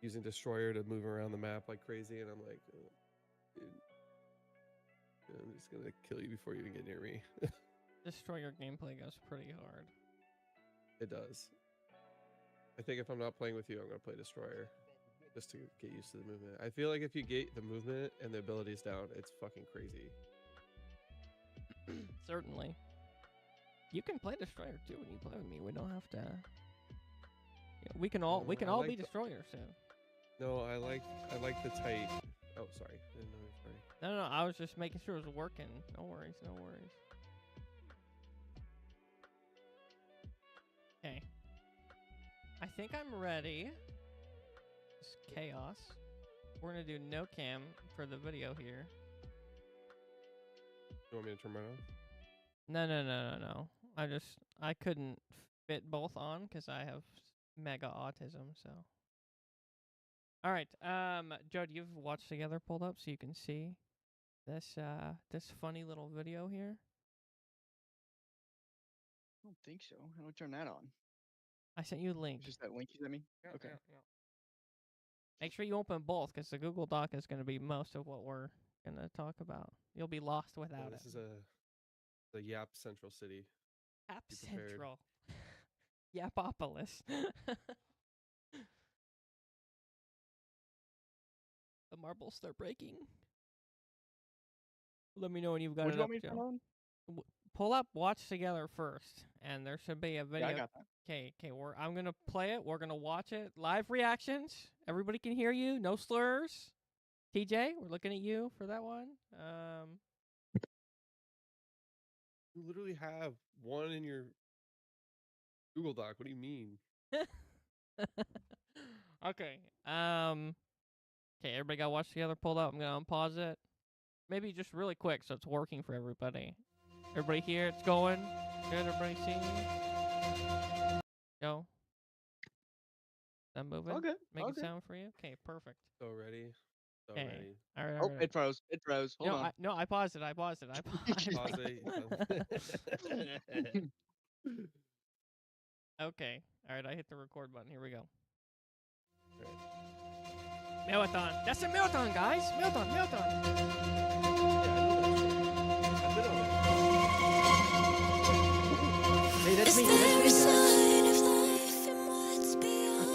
using Destroyer to move around the map like crazy, and I'm like, oh, dude, I'm just gonna kill you before you even get near me. Destroyer gameplay goes pretty hard. It does. I think if I'm not playing with you, I'm gonna play Destroyer just to get used to the movement. I feel like if you get the movement and the abilities down, it's fucking crazy. Certainly. You can play Destroyer too when you play with me. We don't have to. Yeah, we can all I like be the- Destroyers soon. No, I like the tight. Oh, sorry. I didn't know you were sorry. No, I was just making sure it was working. No worries, no worries. Okay. I think I'm ready. It's chaos. We're gonna do no cam for the video here. You want me to turn mine on? No. I couldn't fit both on because I have mega autism, so. All right, Joe, do you have Watch Together pulled up so you can see this this funny little video here? I don't think so. How do I turn that on? I sent you a link. It's just that link you sent me? Okay. Yeah. Make sure you open both because the Google Doc is going to be most of what we're going to talk about. You'll be lost without This it. is the Yap Central City. App Be prepared. Central. Yapopolis. The marbles start breaking. Let me know when you've got What do it you up, want me to turn Joe. on? Pull up Watch Together first, and there should be a video. Yeah, I got that. Okay, I'm going to play it. We're going to watch it. Live reactions. Everybody can hear you. No slurs. TJ, we're looking at you for that one. You literally have one in your Google Doc. What do you mean? Okay. Okay, everybody got Watch Together pulled up. I'm going to unpause it. Maybe just really quick so it's working for everybody. Everybody here, it's going. Good, everybody seeing me? Go. Is that moving? All good. Make all it good. sound for you? Okay, perfect. So ready. So Okay. ready. All right, Oh, all right. it froze. It froze. Hold on. I paused it. I paused it. Pause it. Okay. All right, I hit the record button. Here we go. Right. Marathon. That's a marathon, guys. Marathon. Yeah, I know that shit. I've been on it. Hey, that's me. Is there a That's me. sign of life in what's beyond?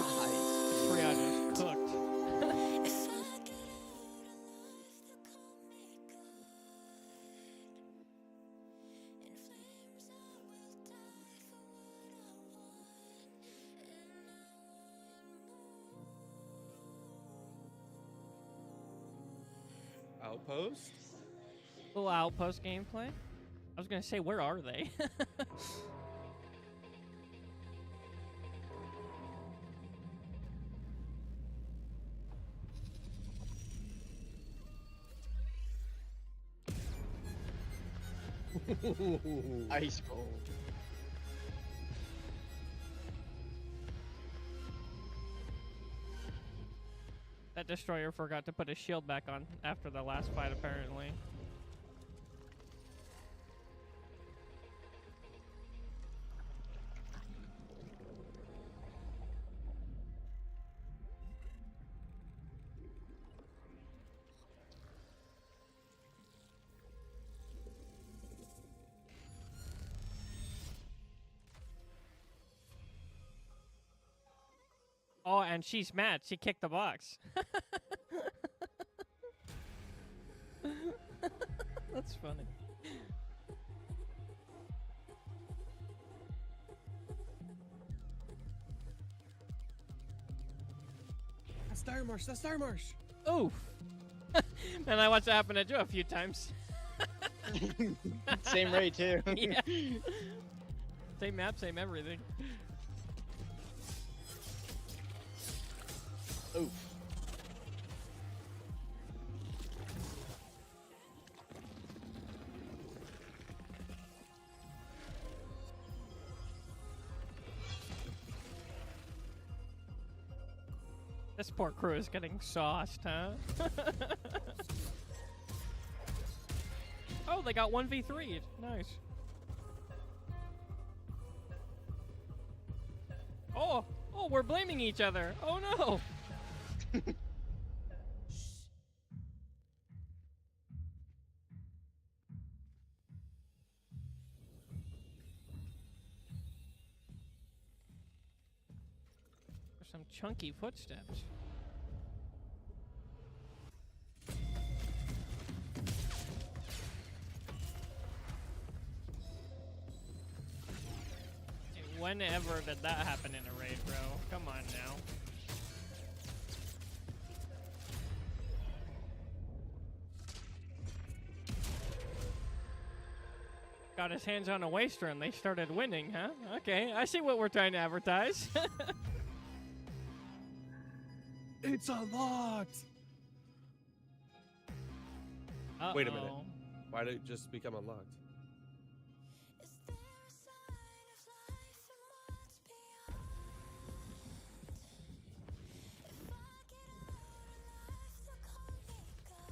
Freya just cooked. If I get out of life, they'll call me God. In flames, I will die for what I want, and I want more. Outpost. Little Outpost gameplay. I was gonna say, where are they? Ice cold. That destroyer forgot to put his shield back on after the last fight, apparently. Oh, and she's mad. She kicked the box. That's funny. That's Dire Marsh. That's Dire Marsh. Oof. And I watched it happen to Joe a few times. Same rate too. Yeah. Same map, same everything. Oof. This poor crew is getting sauced, huh? Oh, they got 1v3'd. Nice. Oh, we're blaming each other. Oh no. some chunky footsteps. Dude, whenever did that happen in a raid, bro? Come on now. Got his hands on a waster and they started winning, huh? Okay, I see what we're trying to advertise. It's unlocked. Wait a minute. Why did it just become unlocked? Is there a sign of life and what's beyond? If I get out alive, they'll call me God.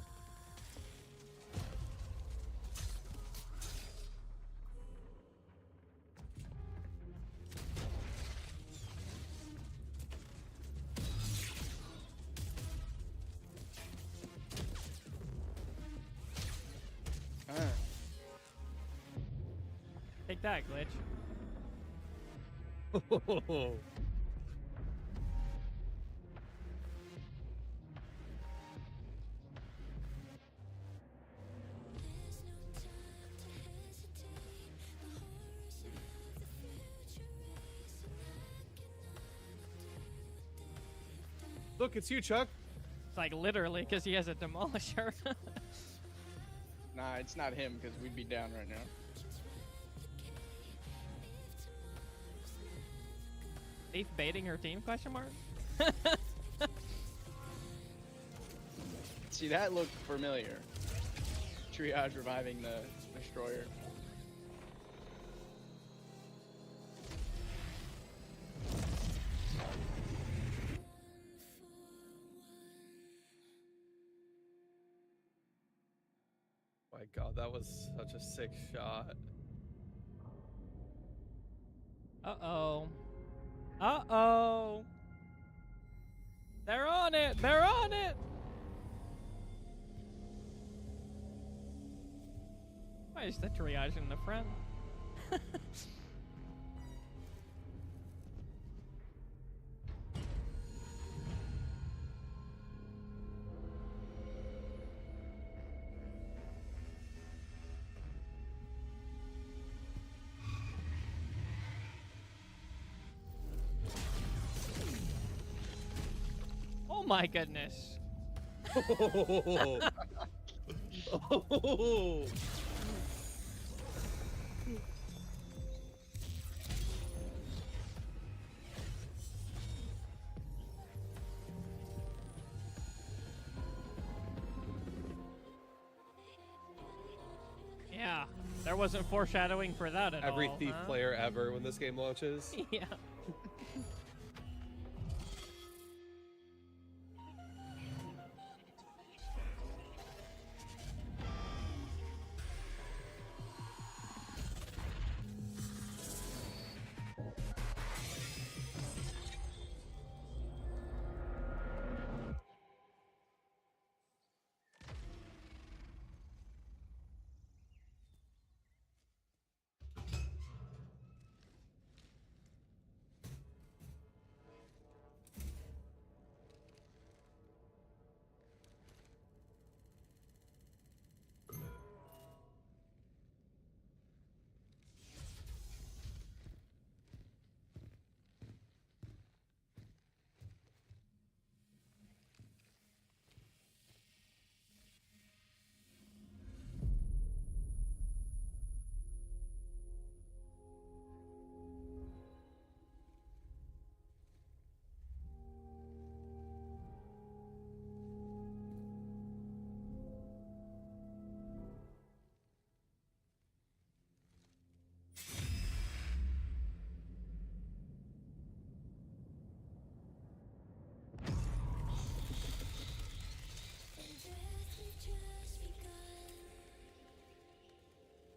Take that, glitch. There's no time to hesitate. The horrors of the future race, and I cannot undo what they've done. Look, it's you, Chuck. It's like literally because he has a demolisher. Nah, it's not him because we'd be down right now. Thief baiting her team? Question mark. See, that looked familiar. Triage reviving the destroyer. My God, that was such a sick shot. Uh-oh. Uh-oh. They're on it. They're on it. Why is the triage in the front? Oh my goodness. Oh. Yeah, there wasn't foreshadowing for that at all. Every thief huh? player ever when this game launches. Yeah.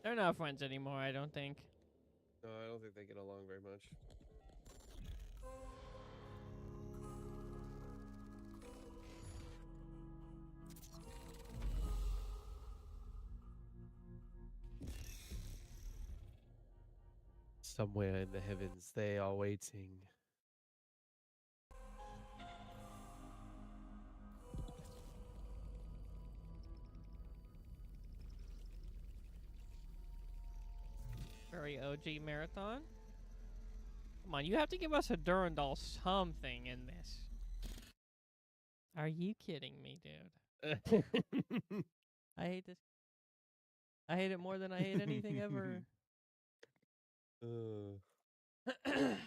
They're not friends anymore, I don't think. No, I don't think they get along very much. Somewhere in the heavens, they are waiting. very OG marathon. Come on, you have to give us a Durandal something in this. Are you kidding me, dude? I hate this. I hate it more than I hate anything ever.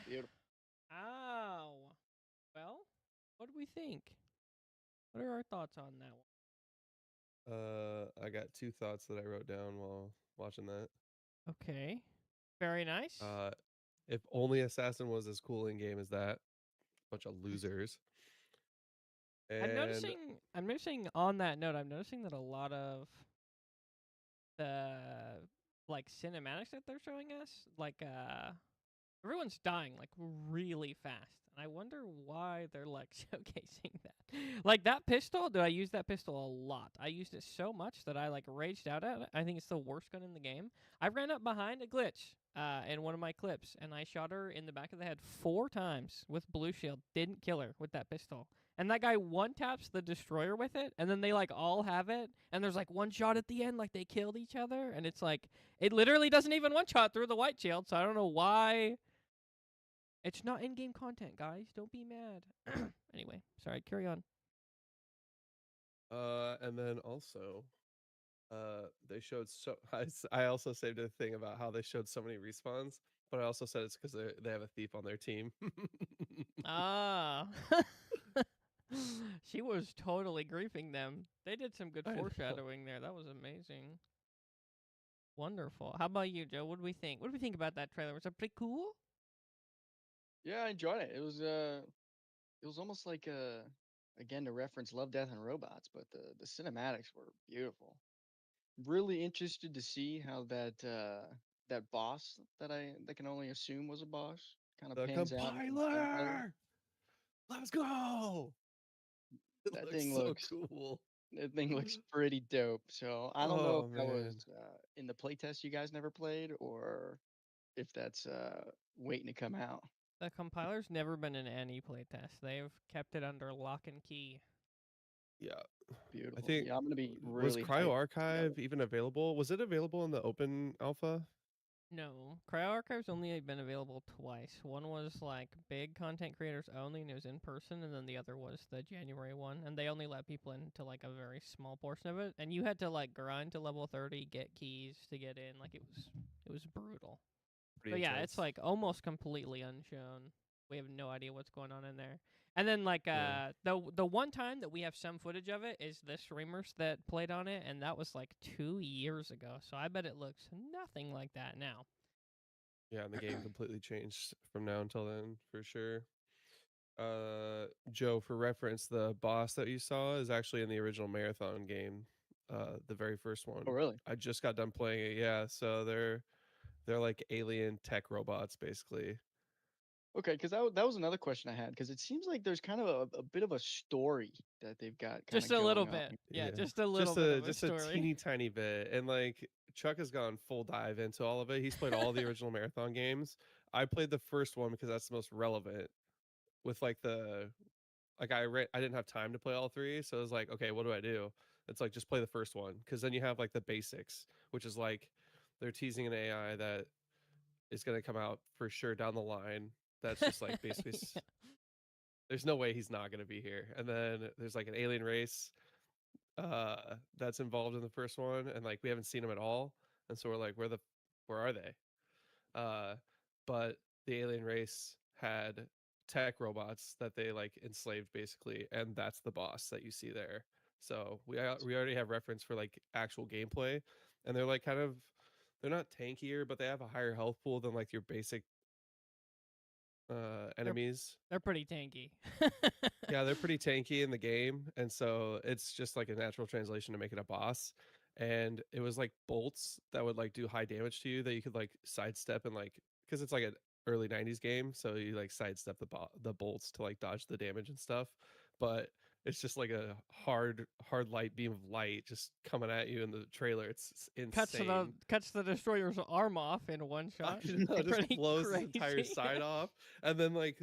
Beautiful. Ow. Well, what do we think? What are our thoughts on that one? I got two thoughts that I wrote down while watching that. Okay. Very nice. If only Assassin was as cool in game as that, bunch of losers. I'm And noticing on that note, I'm noticing that a lot of the like cinematics that they're showing us, like everyone's dying like really fast. And I wonder why they're like showcasing that. Like that pistol, dude, I used that pistol a lot. I used it so much that I like raged out at it. I think it's the worst gun in the game. I ran up behind a glitch in one of my clips and I shot her in the back of the head 4 times with blue shield. Didn't kill her with that pistol. And that guy one taps the destroyer with it, and then they like all have it, and there's like one shot at the end, like they killed each other, and it's like it literally doesn't even one shot through the white shield, so I don't know why. It's not in-game content, guys. Don't be mad. Anyway, sorry. Carry on. and then also, they showed I also saved a thing about how they showed so many respawns, but I also said it's because they have a thief on their team. Ah. She was totally griefing them. They did some good I know. foreshadowing there. That was amazing. Wonderful. How about you, Joe? What do we think? What do we think about that trailer? Was it pretty cool? Yeah, I enjoyed it. It was almost like again to reference Love, Death, and Robots, but the cinematics were beautiful. Really interested to see how that boss that can only assume was a boss kind of The pans out in the gameplay. compiler. Let's go. It That looks thing so looks cool. that thing looks pretty dope. So I don't know if Oh that was man. in the playtest you guys never played or if that's waiting to come out. The compiler's never been in any playtest. They've kept it under lock and key. Yeah. I Beautiful. think Yeah, I'm gonna be was really Cryo hyped to see that Archive one. even available? Was it available in the open alpha? No, Cryo Archive's only been available twice. One was like big content creators only, and it was in person, and then the other was the January one, and they only let people into like a very small portion of it, and you had to like grind to level 30, get keys to get in. Like it was brutal. Pretty But yeah, it's intense. like almost completely unshown. We have no idea what's going on in there. And then like Yeah. the one time that we have some footage of it is the streamers that played on it, and that was like 2 years ago. So I bet it looks nothing like that now. Yeah, and the game completely changed from now until then for sure. Joe, for reference, the boss that you saw is actually in the original Marathon game, the very first one. Oh, really? I just got done playing it. Yeah, so they're like alien tech robots basically. Okay, because that was another question I had. Because it seems like there's kind of a bit of a story that they've got kind Just of a little going on. bit. Yeah, Yeah. just a little bit of a Just a story. teeny tiny bit. And like Chuck has gone full dive into all of it. He's played all the original Marathon games. I played the first one because that's the most relevant with like the like I didn't have time to play all 3, so I was like, okay, what do I do? It's like just play the first one because then you have like the basics, which is like they're teasing an AI that is going to come out for sure down the line. That's just like basically Yeah. there's no way he's not going to be here. And then there's like an alien race uh that's involved in the first one, and like we haven't seen them at all, and so we're like, where are they? But the alien race had tech robots that they like enslaved basically, and that's the boss that you see there. So we already have reference for like actual gameplay, and they're like kind of they're not tankier, but they have a higher health pool than like your basic they're enemies. they're pretty tanky. Yeah, they're pretty tanky in the game, and so it's just like a natural translation to make it a boss. And it was like bolts that would like do high damage to you that you could like sidestep and like because it's like an early 90s game, so you like sidestep the bolts to like dodge the damage and stuff. But it's just like a hard light beam of light just coming at you in the trailer. It's insane. Cuts the destroyer's arm off in one I shot. know, it just Pretty blows his entire crazy. side off. And then like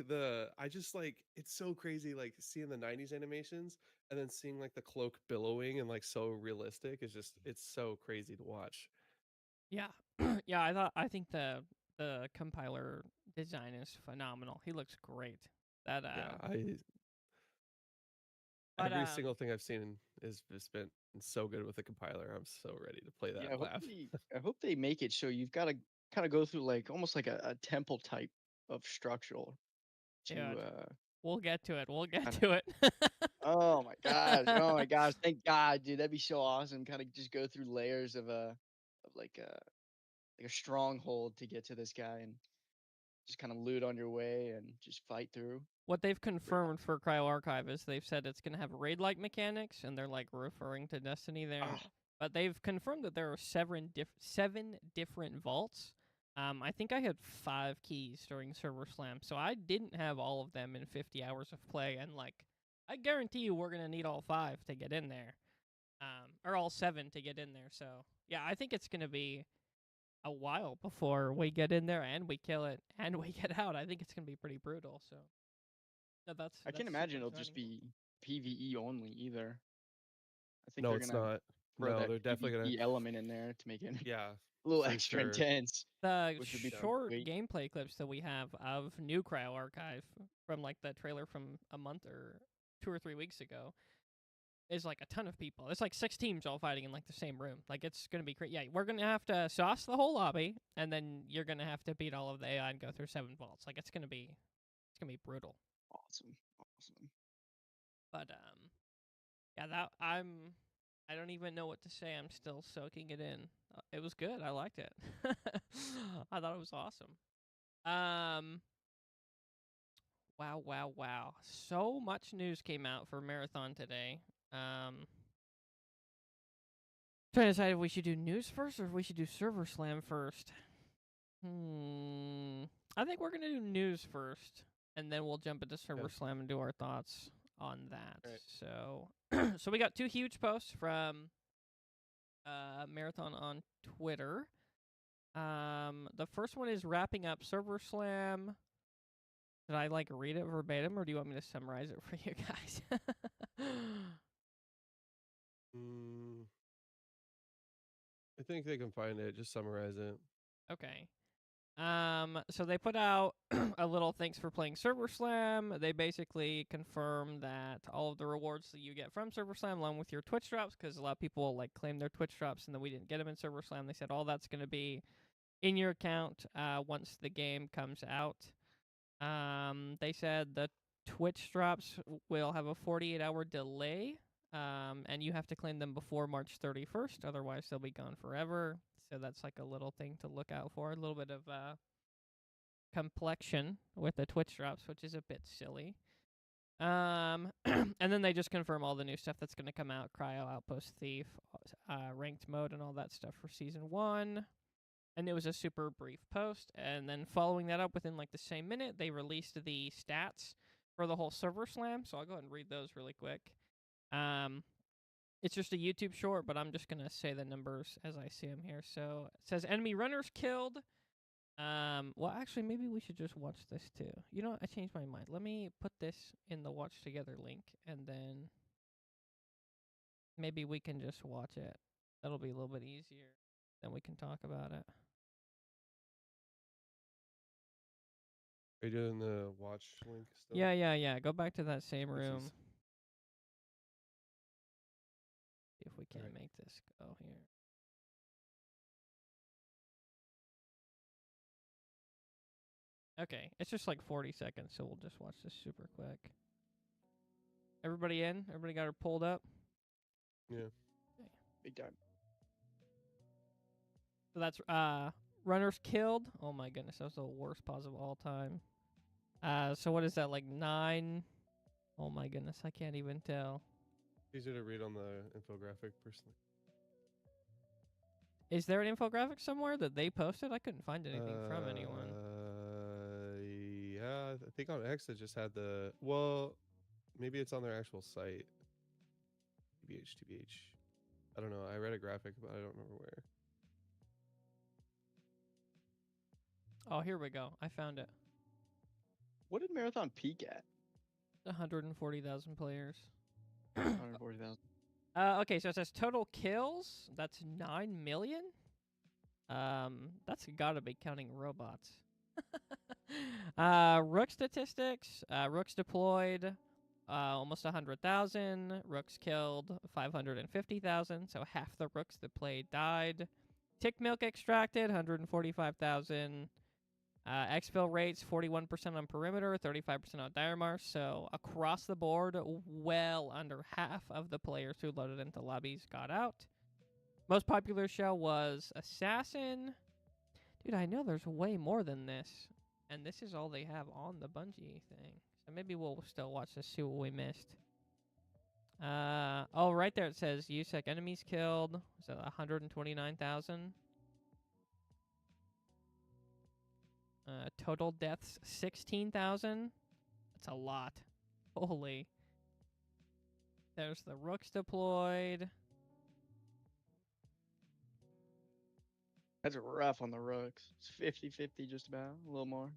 I just like it's so crazy like seeing the 90s animations and then seeing like the cloak billowing and like so realistic is just it's so crazy to watch. Yeah. Yeah, I think the compiler design is phenomenal. He looks great. That Yeah, but every single thing I've seen is just been so good with the compiler. I'm so ready to play Yeah, that lab. I hope they make it so you've got to kind of go through like almost like a temple type of structural to dude, we'll get to it. We'll get kind of. to it. Oh my gosh! Oh my gosh! Thank God, dude. That'd be so awesome. Kind of just go through layers of like a stronghold to get to this guy and just kind of loot on your way and just fight through. What they've Pretty confirmed for Cryo Archive is they've said it's going to have raid-like mechanics, and they're like referring to Destiny there. awesome. But they've confirmed that there are seven different vaults. I think I had 5 keys during Server Slam, so I didn't have all of them in 50 hours of play. And like, I guarantee you, we're gonna need all 5 to get in there, or all 7 to get in there. So yeah, I think it's gonna be a while before we get in there and we kill it and we get out. I think it's gonna be pretty brutal. So. Yeah, I can't that's super imagine it'll just exciting. be PVE only either. I think No, they're it's gonna not. throw No, that they're definitely gonna. PVE element in there to make it Yeah, a little for extra sure. intense, The which would be Yeah. short sweet. gameplay clips that we have of New Cryo Archive from like the trailer from a month or 2 or 3 weeks ago is like a ton of people. It's like 6 teams all fighting in like the same room. Like it's gonna be great. Yeah, we're gonna have to sauce the whole lobby, and then you're gonna have to beat all of the AI and go through 7 vaults. Like it's gonna be brutal. Awesome, awesome. But yeah, I don't even know what to say. I'm still soaking it in. It was good. I liked it. I thought it was awesome. Wow, wow, wow. So much news came out for Marathon today. Trying to decide if we should do news first or if we should do Server Slam first. I think we're gonna do news first, and then we'll jump into Server Slam and do our thoughts on that. Right. So, so we got 2 huge posts from Marathon on Twitter. The first one is wrapping up Server Slam. Should I like read it verbatim, or do you want me to summarize it for you guys? Mm, I think they can find it. Just summarize it. Okay. So they put out a little thanks for playing Server Slam. They basically confirm that all of the rewards that you get from Server Slam, along with your Twitch drops, because a lot of people like claim their Twitch drops and then we didn't get them in Server Slam. They said all that's going to be in your account once the game comes out. They said the Twitch drops will have a 48-hour delay, and you have to claim them before March 31st. Otherwise, they'll be gone forever. So that's like a little thing to look out for. A little bit of complexion with the Twitch drops, which is a bit silly. And then they just confirm all the new stuff that's going to come out: Cryo, Outpost Thief, ranked mode, and all that stuff for Season 1. And it was a super brief post. And then following that up within like the same minute, they released the stats for the whole Server Slam. So I'll go ahead and read those really quick. It's just a YouTube short, but I'm just going to say the numbers as I see them here. So it says enemy runners killed. Well, actually, maybe we should just watch this too. You know what? I changed my mind. Let me put this in the watch together link, and then maybe we can just watch it. That'll be a little bit easier. Then we can talk about it. Are you doing the watch link still? Yeah. Go back to that same Oopsies. room. See if we can Alright. make this go here. Okay, it's just like 40 seconds, so we'll just watch this super quick. Everybody in? Everybody got her pulled up? Yeah. Big time. So that's runners killed. Oh my goodness, that was the worst pause of all time. So what is that, like 9? Oh my goodness, I can't even tell. Easier to read on the infographic personally. Is there an infographic somewhere that they posted? I couldn't find anything from anyone. Yeah, I think on X it just had the. Well, maybe it's on their actual site. TBH. I don't know. I read a graphic, but I don't remember where. Oh, here we go. I found it. What did Marathon peak at? 140,000 players. 140,000. Okay, so it says total kills. That's 9 million. That's gotta be counting robots. Rook statistics. Rooks deployed, almost 100,000. Rooks killed, 550,000. So half the rooks that played died. Tick milk extracted, 145,000. Exfil rates, 41% on perimeter, 35% on Diarmar. So across the board, well under half of the players who loaded into lobbies got out. Most popular shell was Assassin. Dude, I know there's way more than this. And this is all they have on the Bungie thing. So maybe we'll still watch this, see what we missed. Oh, right there it says USEC enemies killed. Is that 129,000? Total deaths 16,000. That's a lot. Holy. There's the rooks deployed. That's rough on the Rooks. It's 50-50 just about, a little more.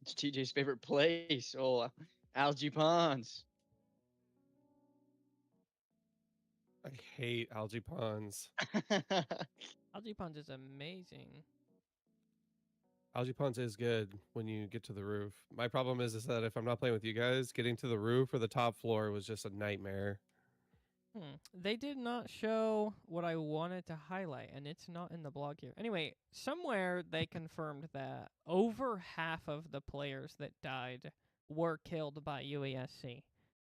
It's TJ's favorite place. Oh, algae ponds. I hate algae ponds. Algae Punch is amazing. Algae ponds is good when you get to the roof. My problem is that if I'm not playing with you guys, getting to the roof or the top floor was just a nightmare. They did not show what I wanted to highlight, and it's not in the blog here. Anyway, somewhere they confirmed that over half of the players that died were killed by UASC.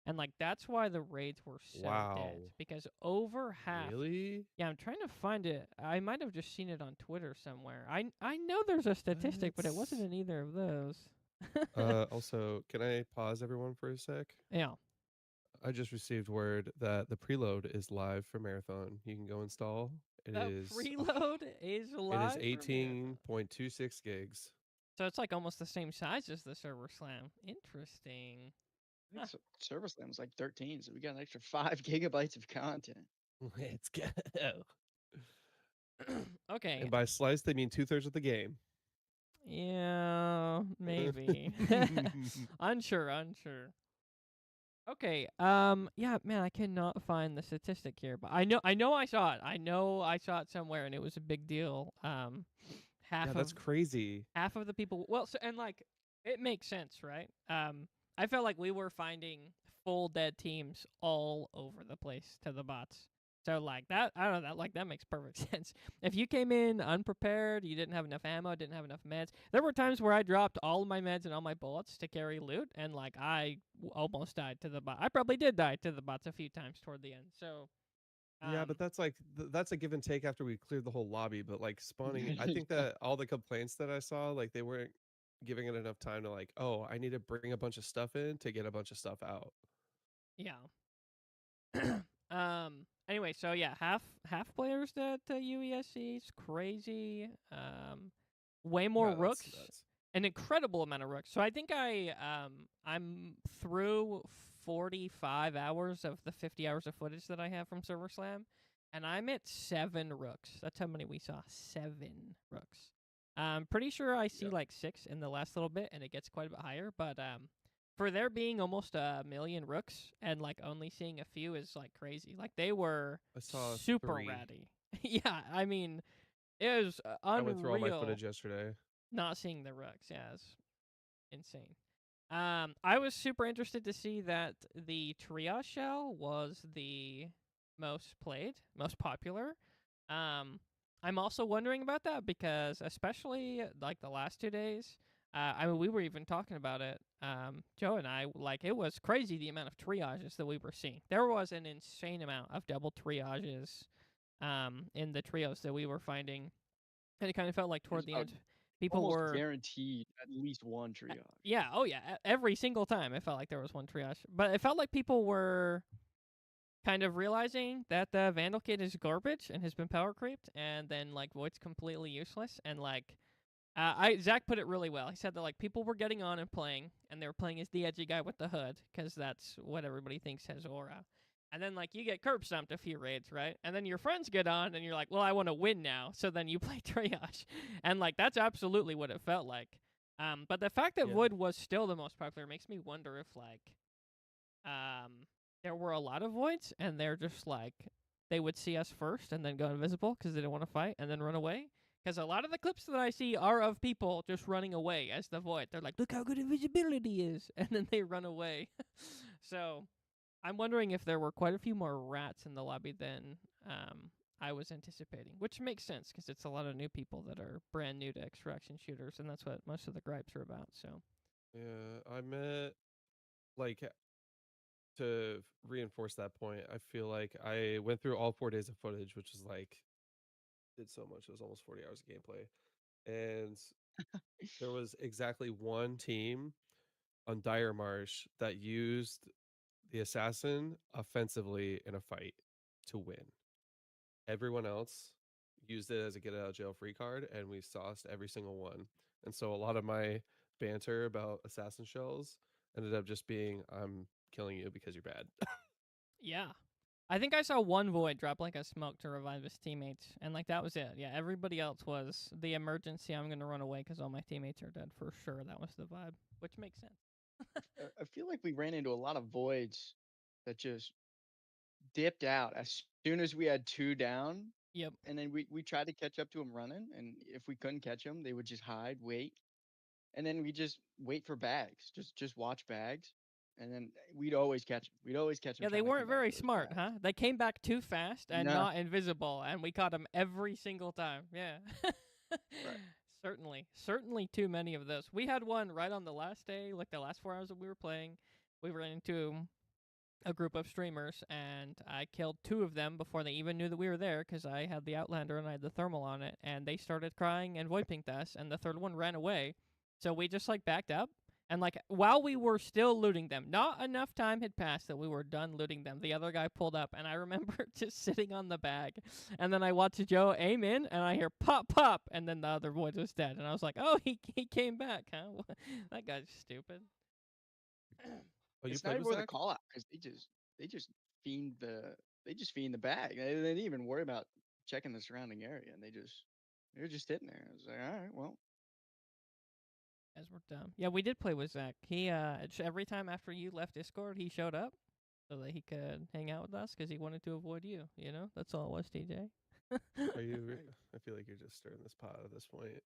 And, like, that's why the raids were so Wow. dead. Because over half... Really? Yeah, I'm trying to find it. I might have just seen it on Twitter somewhere. I know there's a statistic, but it wasn't in either of those. Also, can I pause everyone for a sec? Yeah. I just received word that the preload is live for Marathon. You can go install. It The is preload is live. It is 18.26 gigs. So it's like almost the same size as the server slam. Interesting. I think Server Slam was like 13, so we got an extra 5 gigabytes of content. Let's go. Okay. And by slice, they mean 2/3 of the game. Yeah, maybe. Unsure. Okay. Yeah, man, I cannot find the statistic here, but I know I saw it. I know I saw it somewhere, and it was a big deal. Yeah, that's crazy. Half of the people. Well, so, and like it makes sense, right? I felt like we were finding full dead teams all over the place to the bots. So like that, I don't know, that makes perfect sense. If you came in unprepared, you didn't have enough ammo, didn't have enough meds. There were times where I dropped all of my meds and all my bullets to carry loot, and like I almost died to the bot. I probably did die to the bots a few times toward the end. So Yeah, but that's like that's a give and take after we cleared the whole lobby. But like spawning, I think that all the complaints that I saw, like they weren't giving it enough time to like, oh, I need to bring a bunch of stuff in to get a bunch of stuff out. yeah. Anyway, so yeah, half players that UESC is crazy. Way more Yeah, that's rooks. nuts. An incredible amount of rooks. So I think I'm through 45 hours of the 50 hours of footage that I have from Server Slam, and I'm at 7 rooks. That's how many we saw. 7 rooks. I'm pretty sure I see Yeah. like 6 in the last little bit, and it gets quite a bit higher. But for there being almost 1 million rooks and like only seeing a few is like crazy. Like they were I saw super 3. ratty. Yeah, I mean, it was I went through all my unreal footage yesterday. not seeing the rooks. Yeah, it's insane. I was super interested to see that the triage shell was the most played, most popular. I'm also wondering about that because especially like the last 2 days, I mean, we were even talking about it, Joe and I, like it was crazy the amount of triages that we were seeing. There was an insane amount of double triages in the trios that we were finding. And it kind of felt like toward the end, people Almost were guaranteed at least one triage. yeah, oh yeah. Every single time it felt like there was one triage. But it felt like people were kind of realizing that the Vandal Kid is garbage and has been power creeped, and then like Void's completely useless. And like Zach put it really well. He said that like people were getting on and playing, and they were playing as the edgy guy with the hood, because that's what everybody thinks has aura. And then like you get curb stomped a few raids, right? And then your friends get on, and you're like, well, I want to win now. So then you play triage, and like that's absolutely what it felt like. But the fact that Yeah. Void was still the most popular makes me wonder if like there were a lot of voids, and they're just like they would see us first and then go invisible because they didn't want to fight and then run away. Because a lot of the clips that I see are of people just running away as the void. They're like, "Look how good invisibility is," and then they run away. So I'm wondering if there were quite a few more rats in the lobby than I was anticipating, which makes sense because it's a lot of new people that are brand new to extraction shooters, and that's what most of the gripes are about. So Yeah, I met like to reinforce that point. I feel like I went through all 4 days of footage, which is like did so much. It was almost 40 hours of gameplay, and there was exactly one team on Dire Marsh that used the assassin offensively in a fight to win. Everyone else used it as a get out of jail free card, and we sauced every single one. And so a lot of my banter about assassin shells ended up just being, "I'm killing you because you're bad." yeah, I think I saw one void drop like a smoke to revive his teammates, and like that was it. Yeah, everybody else was the emergency. I'm gonna run away because all my teammates are dead for sure. That was the vibe, which makes sense. I feel like we ran into a lot of voids that just dipped out as soon as we had two down, Yep. and then we tried to catch up to them running, and if we couldn't catch them, they would just hide, wait, and then we just wait for bags, just watch bags, and then we'd always catch them. We'd always catch them Yeah, they trying to come weren't back very to those smart, bags. huh? They came back too fast and No, not invisible, and we caught them every single time. Yeah. right. Certainly too many of those. We had one right on the last day, like the last 4 hours that we were playing. We ran into a group of streamers, and I killed two of them before they even knew that we were there because I had the Outlander and I had the thermal on it, and they started crying and void pinked us, and the third one ran away. So we just like backed up, and like while we were still looting them, not enough time had passed that we were done looting them. The other guy pulled up, and I remember just sitting on the bag, and then I watched Joe aim in, and I hear pop pop, and then the other void was dead, and I was like, oh, he came back, huh? That guy's stupid. Oh, you It's not played even with worth a Zach? call out because they just fiend the bag. They didn't even worry about checking the surrounding area, and they're just sitting there. I was like, all right, well, As we're dumb. Yeah, we did play with Zach. He every time after you left Discord, he showed up so that he could hang out with us because he wanted to avoid you. You know, that's all it was, TJ. Are you? right. I feel like you're just stirring this pot at this point.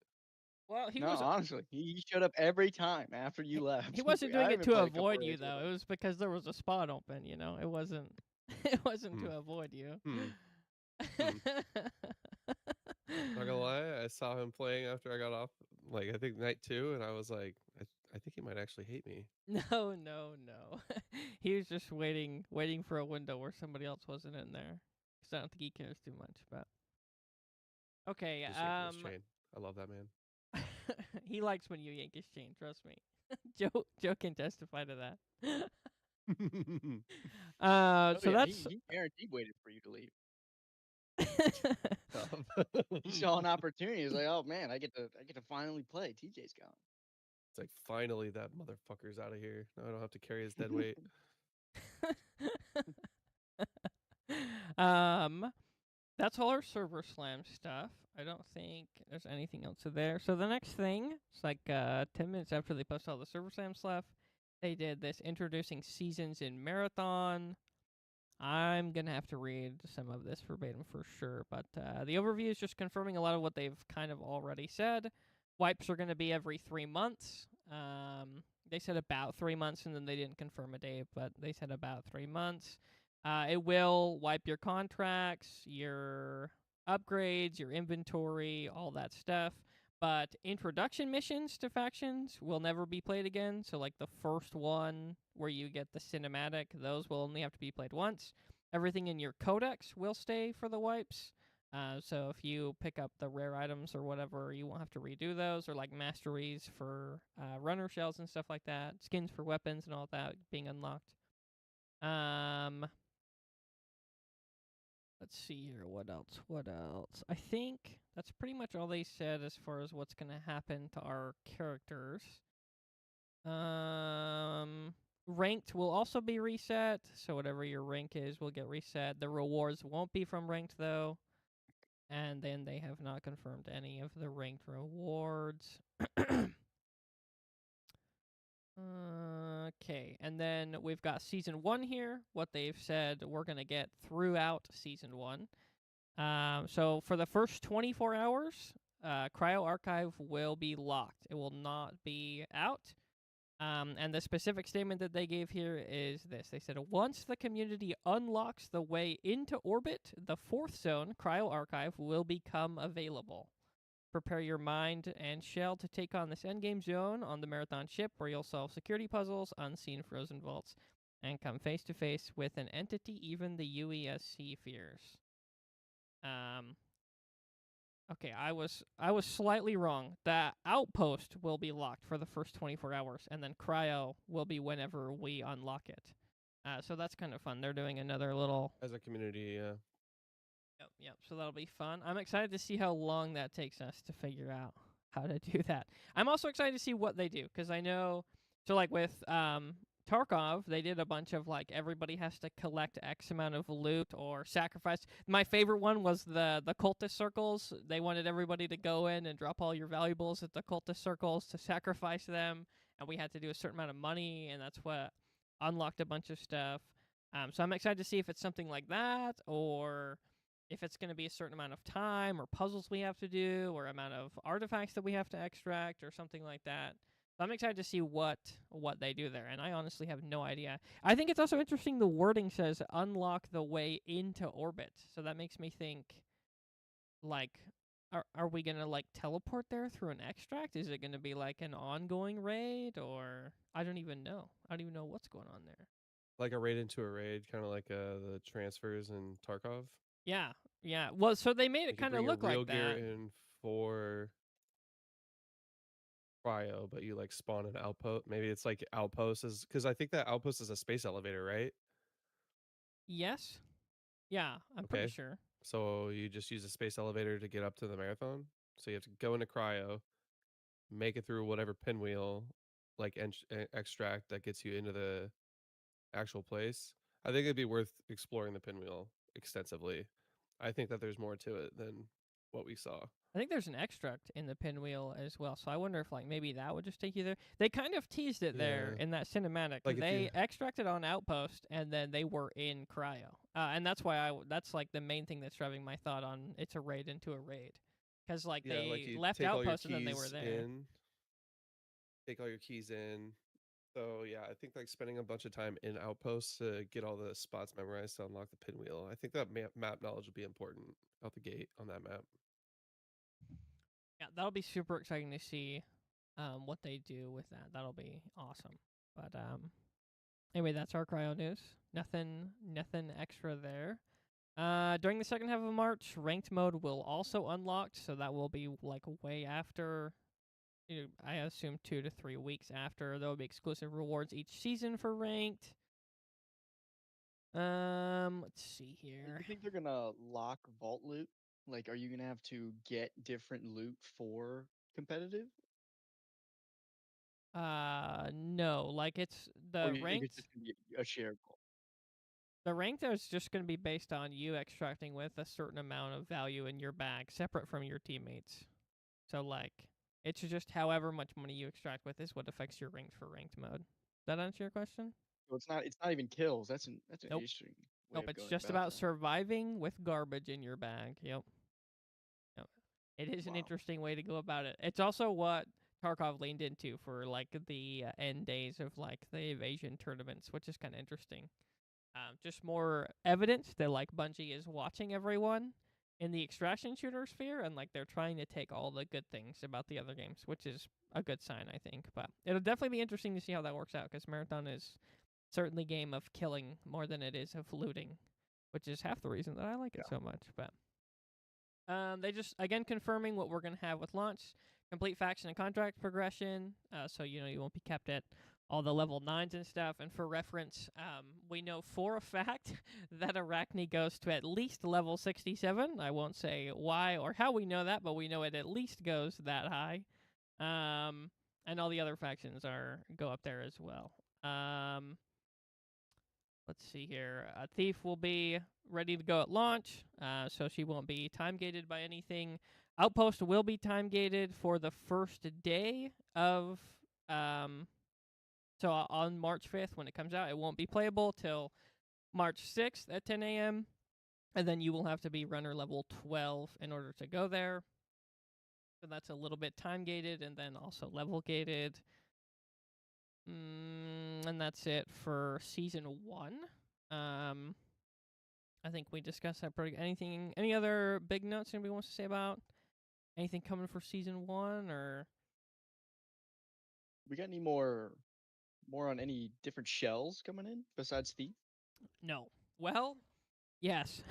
Well, No, honestly, he showed up every time after he, you he left. wasn't I doing it haven't to played a couple avoid you raids with though. It him. was because there was a spot open. You know, it wasn't. It wasn't Hmm. to avoid you. Hmm. Hmm. Not gonna lie, I saw him playing after I got off, like I think night two, and I was like, I think he might actually hate me. No, no, no. He was just waiting for a window where somebody else wasn't in there. Because I don't think he cares too much. But okay, Just yanking his chain. I love that man. he likes when you yank his chain. Trust me. Joe can testify to that. Oh So yeah, that's he guaranteed waited for you to leave. Tough. He saw an opportunity. He's like, oh man, I get to finally play. TJ's gone. It's like finally that motherfucker's out of here. Now I don't have to carry his dead weight. um that's all our server slam stuff. I don't think there's anything else there. So the next thing, it's like 10 minutes after they posted all the server slam stuff, they did this introducing seasons in Marathon. I'm going to have to read some of this verbatim for sure, but the overview is just confirming a lot of what they've kind of already said. Wipes are going to be every 3 months. They said about 3 months, and then they didn't confirm a date, but they said about 3 months. It will wipe your contracts, your upgrades, your inventory, all that stuff. But introduction missions to factions will never be played again. So, like the first one where you get the cinematic, those will only have to be played once. Everything in your codex will stay for the wipes. So if you pick up the rare items or whatever, you won't have to redo those, or like masteries for runner shells and stuff like that, skins for weapons and all that being unlocked. Let's see here. What else? What else? I think that's pretty much all they said as far as what's going to happen to our characters. Ranked will also be reset, so whatever your rank is will get reset. The rewards won't be from ranked though. And then they have not confirmed any of the ranked rewards. Okay, and then we've got season 1 here. What they've said we're gonna get throughout season 1. So for the first 24 hours, Cryo Archive will be locked. It will not be out. And the specific statement that they gave here is this. They said, once the community unlocks the way into orbit, the 4th zone, Cryo Archive, will become available. Prepare your mind and shell to take on this endgame zone on the Marathon ship, where you'll solve security puzzles, unseen frozen vaults, and come face to face with an entity even the UESC fears. Okay, I was slightly wrong. The outpost will be locked for the first 24 hours, and then cryo will be whenever we unlock it. So that's kind of fun. They're doing another little. As a community, yeah. Yep. So that'll be fun. I'm excited to see how long that takes us to figure out how to do that. I'm also excited to see what they do, because I know. So like with Tarkov, they did a bunch of like everybody has to collect X amount of loot or sacrifice. My favorite one was the cultist circles. They wanted everybody to go in and drop all your valuables at the cultist circles to sacrifice them, and we had to do a certain amount of money, and that's what unlocked a bunch of stuff. So I'm excited to see if it's something like that, or if it's going to be a certain amount of time or puzzles we have to do or amount of artifacts that we have to extract or something like that. So I'm excited to see what they do there, and I honestly have no idea. I think it's also interesting the wording says unlock the way into orbit. So that makes me think, like, are we going to, like, teleport there through an extract? Is it going to be, like, an ongoing raid, or I don't even know. I don't even know what's going on there. Like a raid into a raid, kind of like the transfers in Tarkov. Yeah. Well, so they made You it can kind of bring your look real like gear that. in for cryo, but you like spawn an outpost. Maybe it's like outpost is because I think that outpost is a space elevator, right? Yes. Yeah, I'm pretty Okay, sure. so you just use a space elevator to get up to the marathon. So you have to go into cryo, make it through whatever pinwheel, like extract that gets you into the actual place. I think it'd be worth exploring the pinwheel extensively. I think that there's more to it than what we saw. I think there's an extract in the pinwheel as well, so I wonder if like maybe that would just take you there. They kind of teased it there Yeah, in that cinematic. like if you They extracted on Outpost and then they were in cryo, and that's why that's like the main thing that's driving my thought on it's a raid into a raid, because like yeah, like they you left take all your Outpost and then they were keys there. in, take all your keys in. So yeah, I think like spending a bunch of time in outposts to get all the spots memorized to unlock the pinwheel. I think that map knowledge will be important out the gate on that map. Yeah, that'll be super exciting to see what they do with that. That'll be awesome. But anyway, that's our cryo news. Nothing extra there. During the second half of March, ranked mode will also unlock, so that will be like way after. I assume 2 to 3 weeks after. There will be exclusive rewards each season for ranked. Let's see Do here. you think they're gonna lock vault loot? Like, are you gonna have to get different loot for competitive, No, like it's or the you think it's ranked. just gonna be a shared vault? The ranked is just going to be based on you extracting with a certain amount of value in your bag, separate from your teammates. So like, it's just however much money you extract with is what affects your ranked for ranked mode. Does that answer your question? So it's not even kills. That's an Nope. interesting way Nope. of It's going just about about that. surviving with garbage in your bag. Yep. It is an Wow. interesting way to go about it. It's also what Tarkov leaned into for like the end days of like the evasion tournaments, which is kind of interesting. Just more evidence that like Bungie is watching everyone in the extraction shooter sphere, and like they're trying to take all the good things about the other games, which is a good sign, I think. But it'll definitely be interesting to see how that works out, because Marathon is certainly a game of killing more than it is of looting, which is half the reason that I like it so much. But they just again confirming what we're gonna have with launch: complete faction and contract progression. So you won't be kept at all the level 9s and stuff. And for reference, we know for a fact that Arachne goes to at least level 67. I won't say why or how we know that, but we know it at least goes that high. And all the other factions go up there as well. Let's see here. Thief will be ready to go at launch, so she won't be time gated by anything. Outpost will be time gated for the first day of So on March 5th, when it comes out, it won't be playable till March 6th at 10 a.m. And then you will have to be runner level 12 in order to go there. So that's a little bit time gated and then also level gated. And that's it for season 1. I think we discussed that pretty. Any other big notes anybody wants to say about anything coming for season 1 or? We got any more on any different shells coming in besides Thief? No. Well, yes,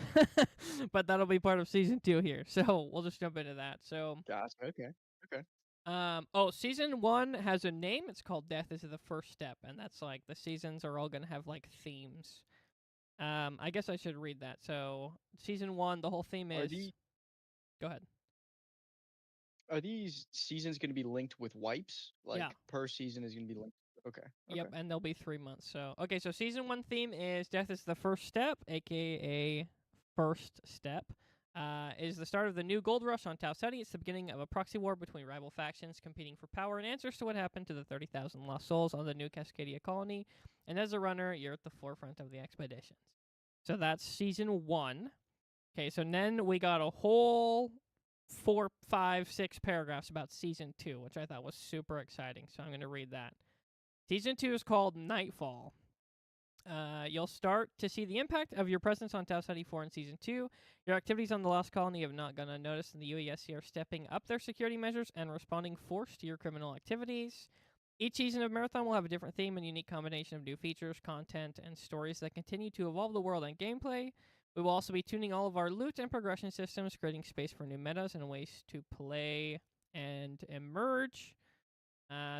but that'll be part of season 2 here. So we'll just jump into that. So, Gotcha. Okay. Okay. season 1 has a name. It's called Death is the First Step, and that's like the seasons are all gonna have like themes. I guess I should read that. So season 1, the whole theme Are is. these Go ahead. are these seasons going to be linked with wipes? Like Yeah. per season is going to be linked. Okay. Yep, Okay. and there'll be 3 months. So okay, so season 1 theme is Death is the First Step, aka First Step. Is the start of the new gold rush on Tau Ceti. It's the beginning of a proxy war between rival factions competing for power and answers to what happened to the 30,000 lost souls on the new Cascadia colony. And as a runner, you're at the forefront of the expeditions. So that's season 1. Okay, so then we got a whole 4, 5, 6 paragraphs about season 2, which I thought was super exciting. So I'm going to read that. Season 2 is called Nightfall. You'll start to see the impact of your presence on Tau Ceti 4 in Season 2. Your activities on the Lost Colony have not gone unnoticed, and the UESC are stepping up their security measures and responding force to your criminal activities. Each season of Marathon will have a different theme and unique combination of new features, content, and stories that continue to evolve the world and gameplay. We will also be tuning all of our loot and progression systems, creating space for new metas and ways to play and emerge.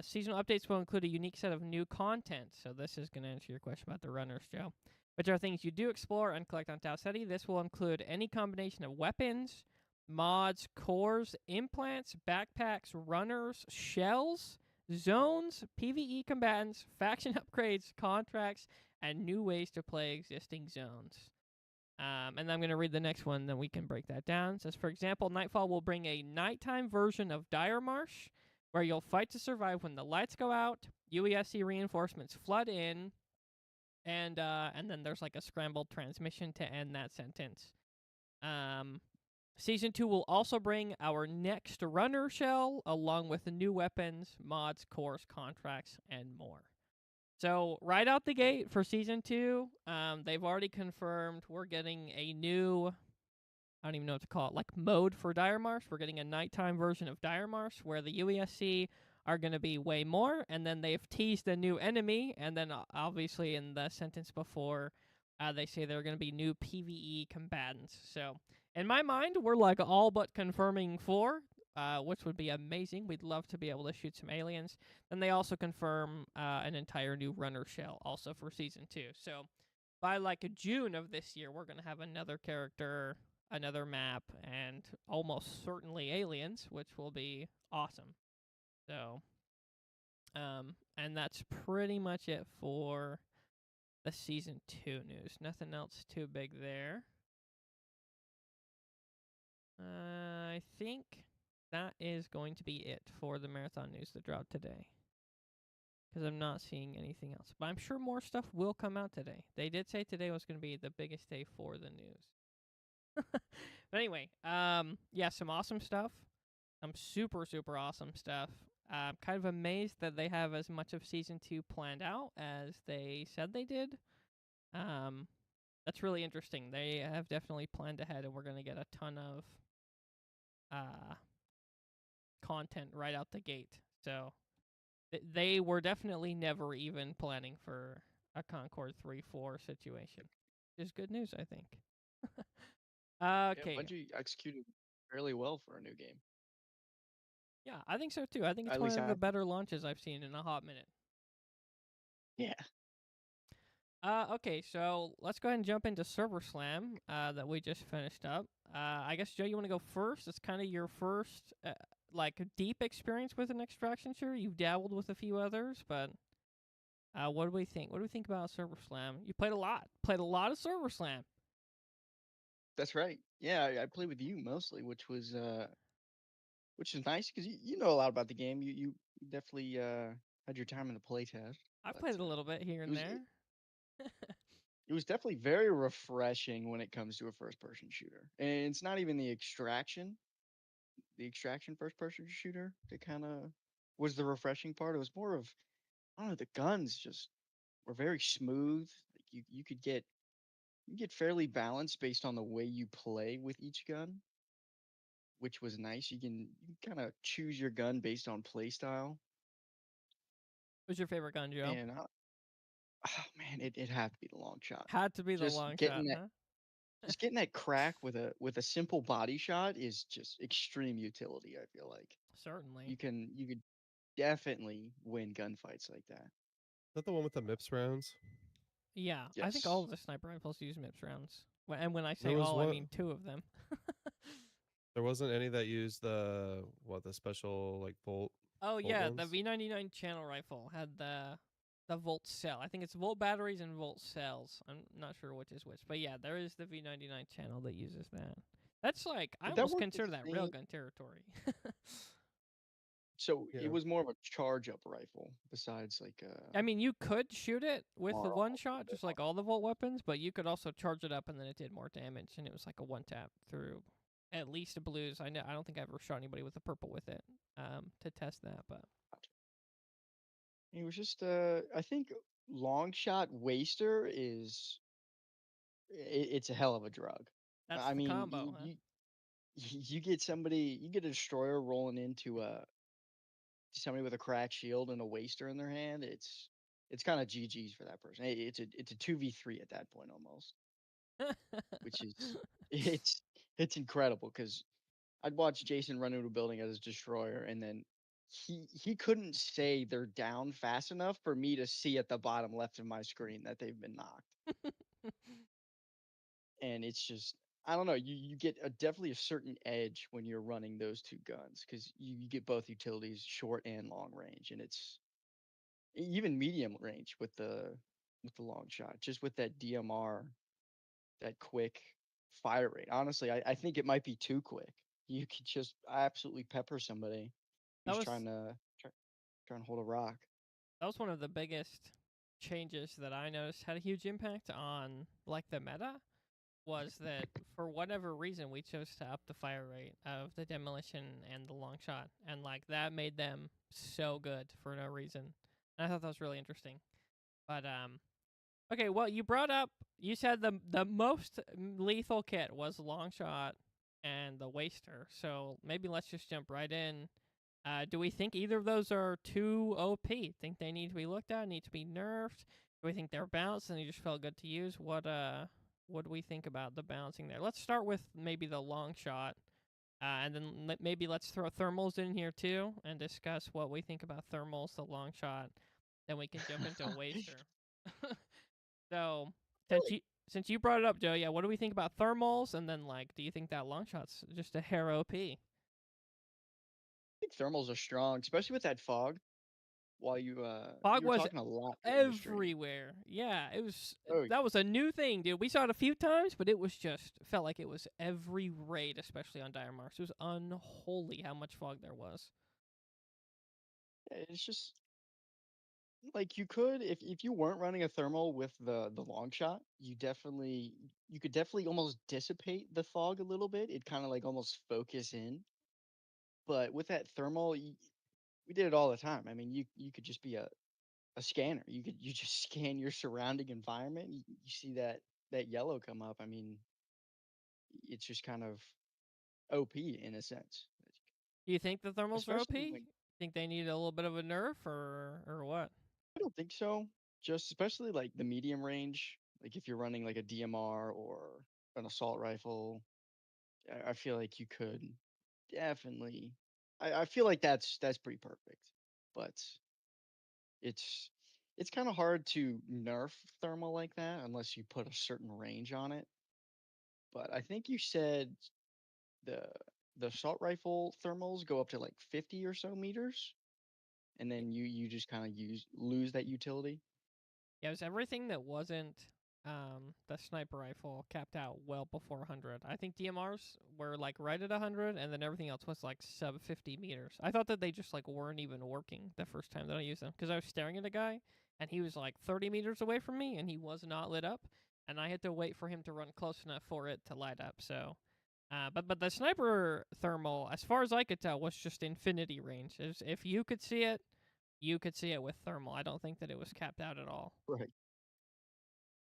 Seasonal updates will include a unique set of new content. So this is going to answer your question about the runners, Joe. Which are things you do explore and collect on Tau Ceti. This will include any combination of weapons, mods, cores, implants, backpacks, runners, shells, zones, PvE combatants, faction upgrades, contracts, and new ways to play existing zones. And I'm going to read the next one, then we can break that down. It says, for example, Nightfall will bring a nighttime version of Dire Marsh, where you'll fight to survive when the lights go out, UESC reinforcements flood in, and then there's like a scrambled transmission to end that sentence. Season 2 will also bring our next runner shell, along with the new weapons, mods, cores, contracts, and more. So right out the gate for Season 2, they've already confirmed we're getting a new, I don't even know what to call it, like mode for Dire Marsh. We're getting a nighttime version of Dire Marsh where the UESC are going to be way more, and then they've teased a new enemy, and then obviously in the sentence before, they say there are going to be new PvE combatants. So in my mind, we're like all but confirming 4, which would be amazing. We'd love to be able to shoot some aliens. Then they also confirm an entire new runner shell also for Season 2. So by like June of this year, we're going to have another character, another map, and almost certainly aliens, which will be awesome. So, and that's pretty much it for the Season 2 news. Nothing else too big there. I think that is going to be it for the Marathon news that dropped today. Because I'm not seeing anything else. But I'm sure more stuff will come out today. They did say today was going to be the biggest day for the news. But anyway, yeah, some awesome stuff. Some super, super awesome stuff. I'm kind of amazed that they have as much of Season 2 planned out as they said they did. That's really interesting. They have definitely planned ahead, and we're going to get a ton of content right out the gate. So they were definitely never even planning for a Concord 3-4 situation. Which is good news, I think. Okay. Yeah, Bungie executed fairly well for a new game. Yeah, I think so too. I think it's At one least of I the think. better launches I've seen in a hot minute. Yeah. Okay, so let's go ahead and jump into Server Slam that we just finished up. I guess, Joe, you want to go first? It's kind of your first, like, deep experience with an extraction shooter. You've dabbled with a few others, but what do we think? What do we think about Server Slam? You played a lot. Played a lot of Server Slam. That's right. Yeah, I played with you mostly, which is nice because you know a lot about the game. You definitely had your time in the playtest. I've But played a little bit here it and was there. it was definitely very refreshing when it comes to a first person shooter. And it's not even the extraction first person shooter that kind of was the refreshing part. It was more of, I don't know, the guns just were very smooth. Like you get fairly balanced based on the way you play with each gun, which was nice. You can kind of choose your gun based on play style. What's your favorite gun, Joe? And oh man, it had to be the long shot. Had to be the Just long shot, getting that huh? just getting that crack with a simple body shot is just extreme utility, I feel like. Certainly. You could definitely win gunfights like that. Is that the one with the MIPS rounds? Yeah, I think all Yes. of the sniper rifles use MIPS rounds. And when I There say was all, I one. mean 2 of them. There wasn't any that used the special like Oh volt yeah, the ones. V99 channel rifle had the volt cell. I think it's volt batteries and volt cells. I'm not sure which is which, but yeah, there is the V99 channel that uses that. That's like I Did that almost work the consider that same? railgun territory. So it Yeah. was more of a charge up rifle besides like I mean, you could shoot it with the more one off a shot, bit just like all the volt weapons, but you could also charge it up and then it did more damage, and it was like a one tap through at least a blues. I know I don't think I ever shot anybody with a purple with it to test that, but It was just I think long shot waster is it's a hell of a drug. that's I the mean, combo, huh? you get you get a destroyer rolling into somebody with a cracked shield and a waster in their hand. It's kind of GG's for that person. It's a 2v3 at that point almost, which is it's it's incredible because I'd watch Jason run into a building as his destroyer, and then he couldn't say they're down fast enough for me to see at the bottom left of my screen that they've been knocked. And it's just I don't know. You get definitely a certain edge when you're running those two guns because you get both utilities, short and long range, and it's even medium range with the long shot. Just with that DMR, that quick fire rate. Honestly, I think it might be too quick. You could just absolutely pepper somebody that who's was trying to hold a rock. that was one of the biggest changes that I noticed had a huge impact on like the meta was that for whatever reason we chose to up the fire rate of the demolition and the long shot, and like that made them so good for no reason. And I thought that was really interesting. But okay, well you said the most lethal kit was long shot and the waster. So maybe let's just jump right in. Do we think either of those are too OP? Think they need to be looked at? Need to be nerfed? Do we think they're balanced and they just felt good to use? What do we think about the balancing there? Let's start with maybe the long shot, and then maybe let's throw thermals in here too and discuss what we think about thermals, the long shot. Then we can jump into a waster. So since Really? you since you brought it up, Joe, yeah, what do we think about thermals? And then like, do you think that long shot's just a hair OP? I think thermals are strong, especially with that fog. While Fog you were was talking a lot during the stream. everywhere. Yeah, it was. Oh, That was a new thing, dude. We saw it a few times, but it was just felt like it was every raid, especially on Dire Marks. It was unholy how much fog there was. it's just like you could if you weren't running a thermal with the long shot, you could definitely almost dissipate the fog a little bit. It kind of like almost focus in. But with that thermal, we did it all the time. I mean, you could just be a scanner. You just scan your surrounding environment. You see that yellow come up. I mean, it's just kind of OP in a sense. Do you think the thermals are Especially OP? when Think they need a little bit of a nerf or what? I don't think so. Just especially like the medium range, like if you're running like a DMR or an assault rifle, I feel like you could definitely. I feel like that's pretty perfect, but it's it's kind of hard to nerf thermal like that unless you put a certain range on it. But I think you said the the assault rifle thermals go up to like 50 or so meters, and then you just kind of lose that utility. Yeah, it was everything that wasn't the sniper rifle capped out well before 100. I think DMRs were like right at 100, and then everything else was like sub 50 meters. I thought that they just like weren't even working the first time that I used them because I was staring at a guy, and he was like 30 meters away from me, and he was not lit up, and I had to wait for him to run close enough for it to light up. So, but the sniper thermal, as far as I could tell, was just infinity range. If you could see it, you could see it with thermal. I don't think that it was capped out at all. Right.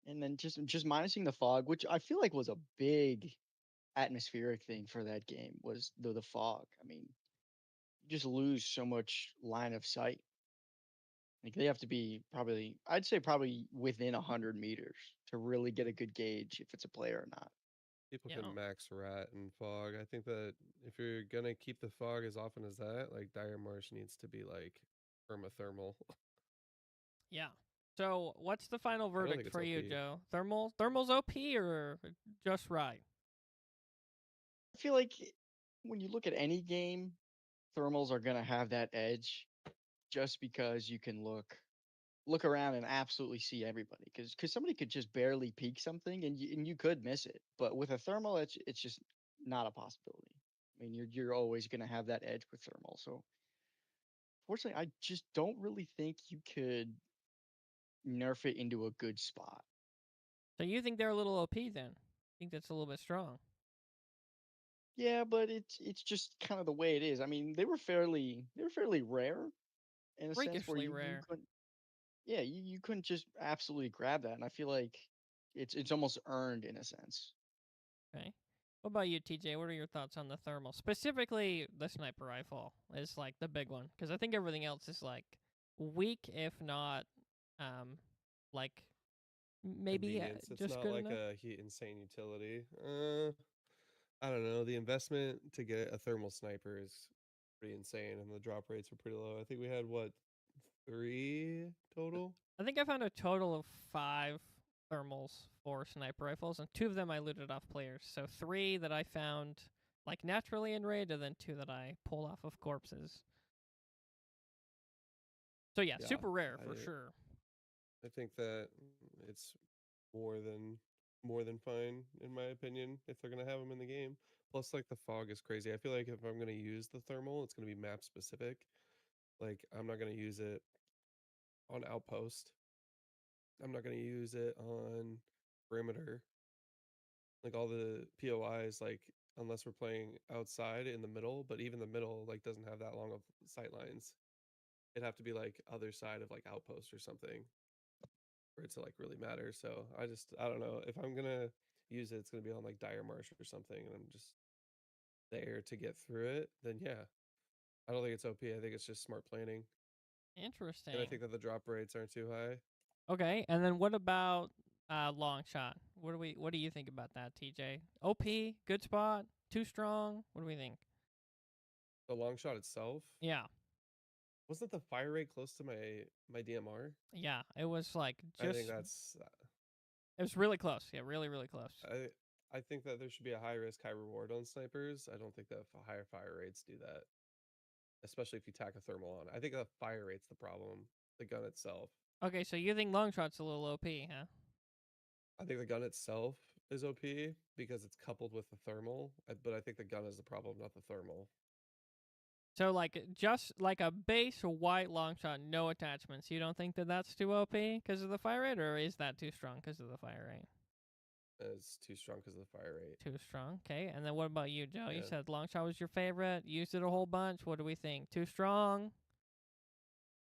And then just minusing the fog, which I feel like was a big atmospheric thing for that game, was the fog. I mean, you just lose so much line of sight. Like they have to be probably, I'd say probably within 100 meters to really get a good gauge if it's a player or not. People Yeah, can max rat and fog. I think that if you're gonna keep the fog as often as that, like Dire Marsh needs to be like permathermal. yeah. So, what's the final I don't verdict think it's for you, OP. Joe? Thermal's OP or just right? I feel like when you look at any game, thermals are gonna have that edge just because you can look around and absolutely see everybody because somebody could just barely peek something and you could miss it, but with a thermal it's just not a possibility. I mean you're always going to have that edge with thermal, so fortunately I just don't really think you could nerf it into a good spot. So you think they're a little OP then? Think that's a little bit strong? Yeah, but it's just kind of the way it is. I mean they were fairly rare in a sense where Freakishly you rare. couldn't, yeah, you couldn't just absolutely grab that, and I feel like it's almost earned in a sense. Okay. What about you, TJ? What are your thoughts on the thermal? Specifically, the sniper rifle is like the big one because I think everything else is like weak, if not, um, like maybe Convenience. It's just not good like enough. a insane utility. I don't know. The investment to get a thermal sniper is pretty insane, and the drop rates were pretty low. I think we had what, three total? I think I found a total of 5 thermals for sniper rifles, and 2 of them I looted off players. So 3 that I found like naturally in raid, and then 2 that I pulled off of corpses. So yeah, Yeah, super rare for I sure. I think that it's more than more than fine in my opinion if they're gonna have them in the game. Plus, like the fog is crazy. I feel like if I'm gonna use the thermal, it's gonna be map specific. Like I'm not gonna use it on outpost. I'm not gonna use it on perimeter. Like all the POIs, like unless we're playing outside in the middle, but even the middle like doesn't have that long of sight lines. It'd have to be like other side of like outpost or something for it to like really matter. So I don't know. If I'm gonna use it, it's gonna be on like Dire Marsh or something, and I'm just there to get through it, then yeah. I don't think it's OP. I think it's just smart planning. And I Interesting. think that the drop rates aren't too high. Okay, and then what about long shot? What do you think about that, TJ? OP, good spot, too strong. What do we think? The long shot itself, Yeah. wasn't the fire rate close to my DMR? Yeah, it was like I think just that's it was really close. Yeah, really really close. I think that there should be a high risk, high reward on snipers. I don't think that higher fire rates do that, especially if you tack a thermal on. I think the fire rate's the problem. The gun itself. Okay, so you think long shot's a little OP, huh? I think the gun itself is OP because it's coupled with the thermal, but I think the gun is the problem, not the thermal. So like just like a base white long shot, no attachments. You don't think that that's too OP because of the fire rate, or is that too strong because of the fire rate? It's too strong because of the fire rate. Too strong. Okay, and then what about you, Joe? You Yeah. said long shot was your favorite. Used it a whole bunch. What do we think? Too strong?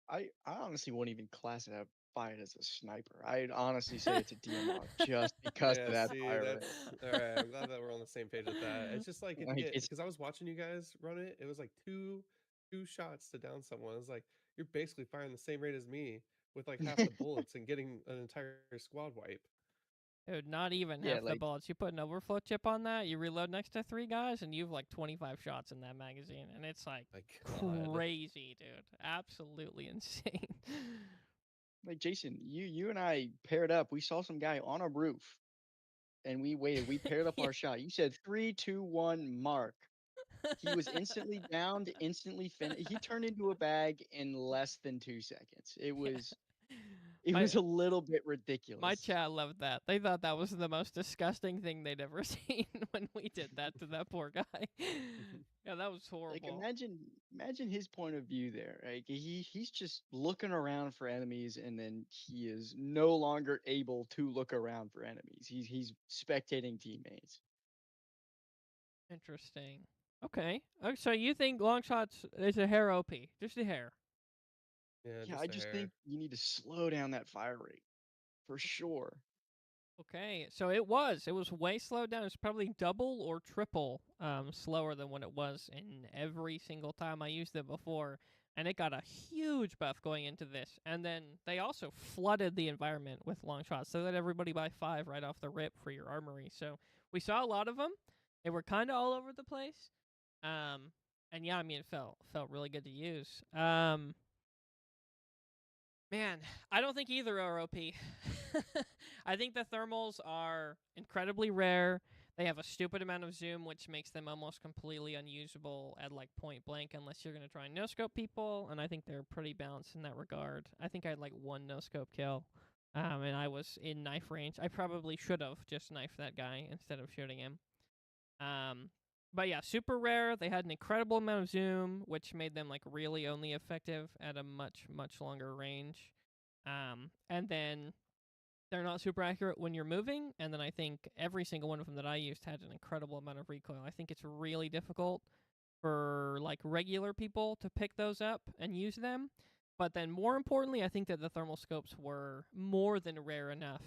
I honestly wouldn't even classify it as a sniper. I'd honestly say it's a DMR just because of Yeah, that see, fire rate. that's all right. I'm glad that we're on the same page with that. It's just like if you Like get it's because I was watching you guys run it, it was like two shots to down someone. It's like you're basically firing the same rate as me with like half the bullets and getting an entire squad wipe. Dude, not even yeah, half the like bullets. You put an overflow chip on that, you reload next to 3 guys, and you've like 25 shots in that magazine. And it's like My God. crazy, dude. Absolutely insane. like Jason, you and I paired up. We saw some guy on a roof and we waited. We paired up Yeah. our shot. You said 3, 2, 1, mark. He was instantly downed, instantly finished. He turned into a bag in less than 2 seconds. It Yeah. was It My was a little bit my ridiculous. chat loved that. They thought that was the most disgusting thing they'd ever seen when we did that to that poor guy. Yeah, that was Like horrible. imagine his point of view there. Like he's just looking around for enemies, and then he is no longer able to look around for enemies. He's spectating teammates. Interesting. Okay. So you think long shots is a hair OP? Just a hair. Yeah, Yeah, I just a just hair. think you need to slow down that fire rate for sure. Okay, so it was way slowed down. It's probably double or triple slower than what it was in every single time I used it before, and it got a huge buff going into this. And then they also flooded the environment with long shots, so that everybody buy 5 right off the rip for your armory. So we saw a lot of them. They were kind of all over the place. Um, and yeah, I mean, it felt really good to use. Man, I don't think either are OP. I think the thermals are incredibly rare. They have a stupid amount of zoom, which makes them almost completely unusable at like point blank unless you're going to try and no scope people. And I think they're pretty balanced in that regard. I think I had like 1 no scope kill, and I was in knife range. I probably should have just knifed that guy instead of shooting him. Um, but yeah, super rare. They had an incredible amount of zoom, which made them like really only effective at a much longer range. And then they're not super accurate when you're moving. And then I think every single one of them that I used had an incredible amount of recoil. I think it's really difficult for like regular people to pick those up and use them. But then more importantly, I think that the thermal scopes were more than rare enough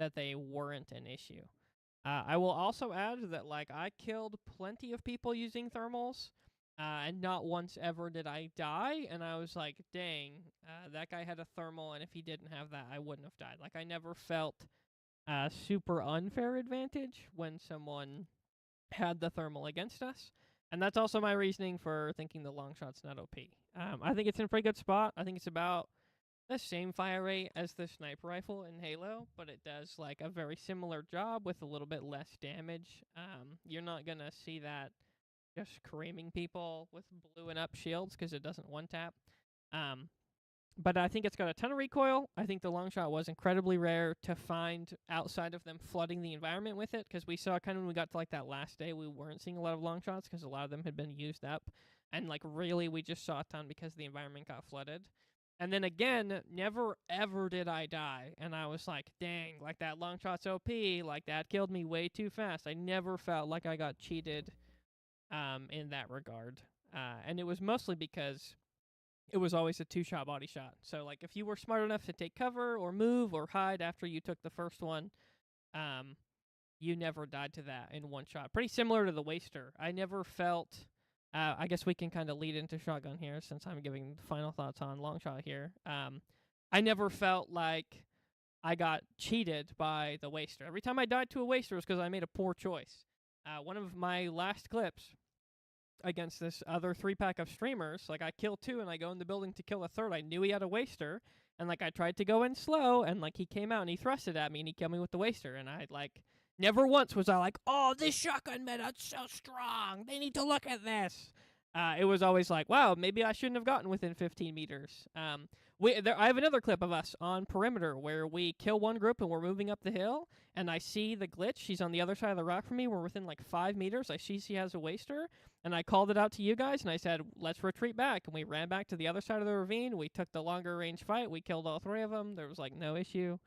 that they weren't an issue. I will also add that like I killed plenty of people using thermals, and not once ever did I die. And I was like, dang, that guy had a thermal, and if he didn't have that, I wouldn't have died. Like I never felt a super unfair advantage when someone had the thermal against us. And that's also my reasoning for thinking the long shot's not OP. I think it's in a pretty good spot. I think it's about the same fire rate as the sniper rifle in Halo, but it does like a very similar job with a little bit less damage. You're not gonna see that just creaming people with blue and up shields because it doesn't one tap. Um, but I think it's got a ton of recoil. I think the long shot was incredibly rare to find outside of them flooding the environment with it, because we saw kind of when we got to like that last day, we weren't seeing a lot of long shots because a lot of them had been used up. And like really, we just saw a ton because the environment got flooded. And then again, never ever did I die. And I was like, dang, like that long shot's OP. Like that killed me way too fast. I never felt like I got cheated in that regard. And it was mostly because it was always a 2-shot body shot. So like if you were smart enough to take cover or move or hide after you took the first one, um, you never died to that in 1 shot. Pretty similar to the Waster. I never felt. I guess we can kind of lead into shotgun here since I'm giving final thoughts on long shot here. I never felt like I got cheated by the Waster. Every time I died to a Waster was because I made a poor choice. One of my last clips against this other 3-pack of streamers, like I kill 2 and I go in the building to kill a third. I knew he had a Waster, and like I tried to go in slow, and like he came out and he thrusted at me and he killed me with the Waster, and I like never once was I like, oh, this shotgun meta's so strong. They need to look at this. It was always like, wow, maybe I shouldn't have gotten within 15 meters. I have another clip of us on perimeter where we kill one group and we're moving up the hill, and I see the glitch. She's on the other side of the rock from me. We're within like 5 meters. I see she has a Waster, and I called it out to you guys, and I said, let's retreat back. And we ran back to the other side of the ravine. We took the longer range fight. We killed all 3 of them. There was like no issue.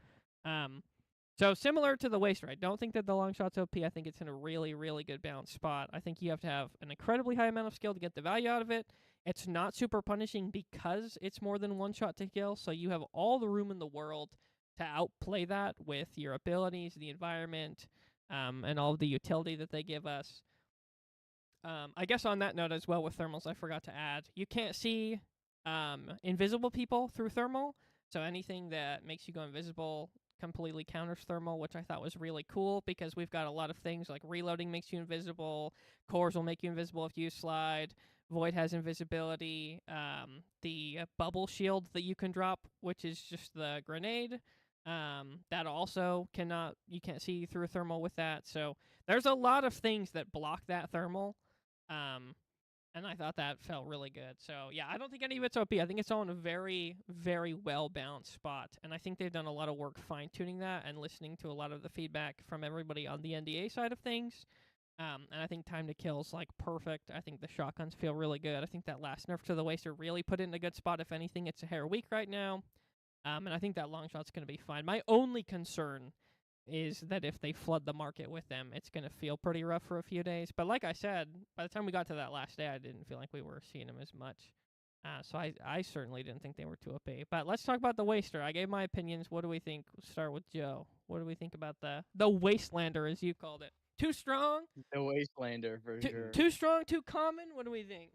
So similar to the Waster, I don't think that the long shot's OP. I think it's in a really, really good balanced spot. I think you have to have an incredibly high amount of skill to get the value out of it. It's not super punishing because it's more than 1 shot to kill, so you have all the room in the world to outplay that with your abilities, the environment, and all of the utility that they give us. I guess on that note as well with thermals, I forgot to add, you can't see invisible people through thermal, so anything that makes you go invisible completely counters thermal, which I thought was really cool because we've got a lot of things like reloading makes you invisible, cores will make you invisible if you slide, Void has invisibility, the bubble shield that you can drop, which is just the grenade, that also you can't see through thermal with that. So there's a lot of things that block that thermal. Um, And I thought that felt really good. So yeah, I don't think any of it's OP. I think it's all in a very, very well balanced spot. And I think they've done a lot of work fine tuning that and listening to a lot of the feedback from everybody on the NDA side of things. And I think time to kill's like perfect. I think the shotguns feel really good. I think that last nerf to the waster really put it in a good spot. If anything, it's a hair weak right now. And I think that long shot's going to be fine. My only concern is that if they flood the market with them, it's going to feel pretty rough for a few days. But like I said, by the time we got to that last day, I didn't feel like we were seeing them as much. So I certainly didn't think they were too OP. But let's talk about the Waster. I gave my opinions. What do we think? We'll start with Joe. What do we think about the Wastelander, as you called it? Too strong? The Wastelander for sure. Too strong? Too common? What do we think?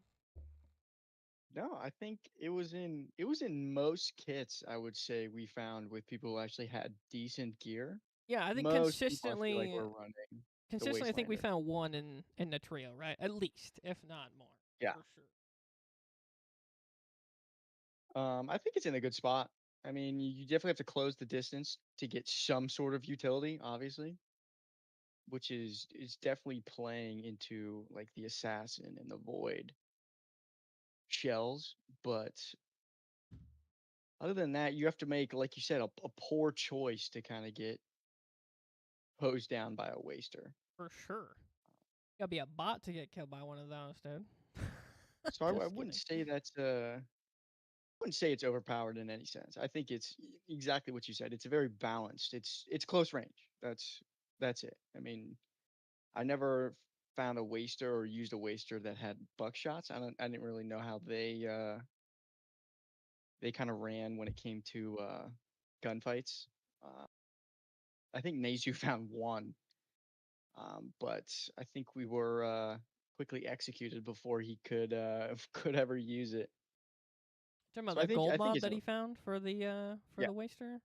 No, I think it was in most kits. I would say we found with people who actually had decent gear. Yeah, I think Most people I feel like consistently, were running the I think we Wastelander. found one in the trio, right? At least, if not more, Yeah. for sure. I think it's in a good spot. I mean, you definitely have to close the distance to get some sort of utility, obviously, which is definitely playing into like the assassin and the void shells. But other than that, you have to make, like you said, a poor choice to kind of get hosed down by a waster. For sure. Gotta be a bot to get killed by one of those, dude. So I Just wouldn't kidding. say that's I wouldn't say it's overpowered in any sense. I think it's exactly what you said. It's very balanced. It's close range. That's it. I mean, I never found a waster or used a waster that had buckshots. I didn't really know how they kind of ran when it came to gunfights. Uh, I think Nazu found one, but I think we were quickly executed before he could could ever use it. Talking So about the gold I think mod it's that he found for yeah, the waster.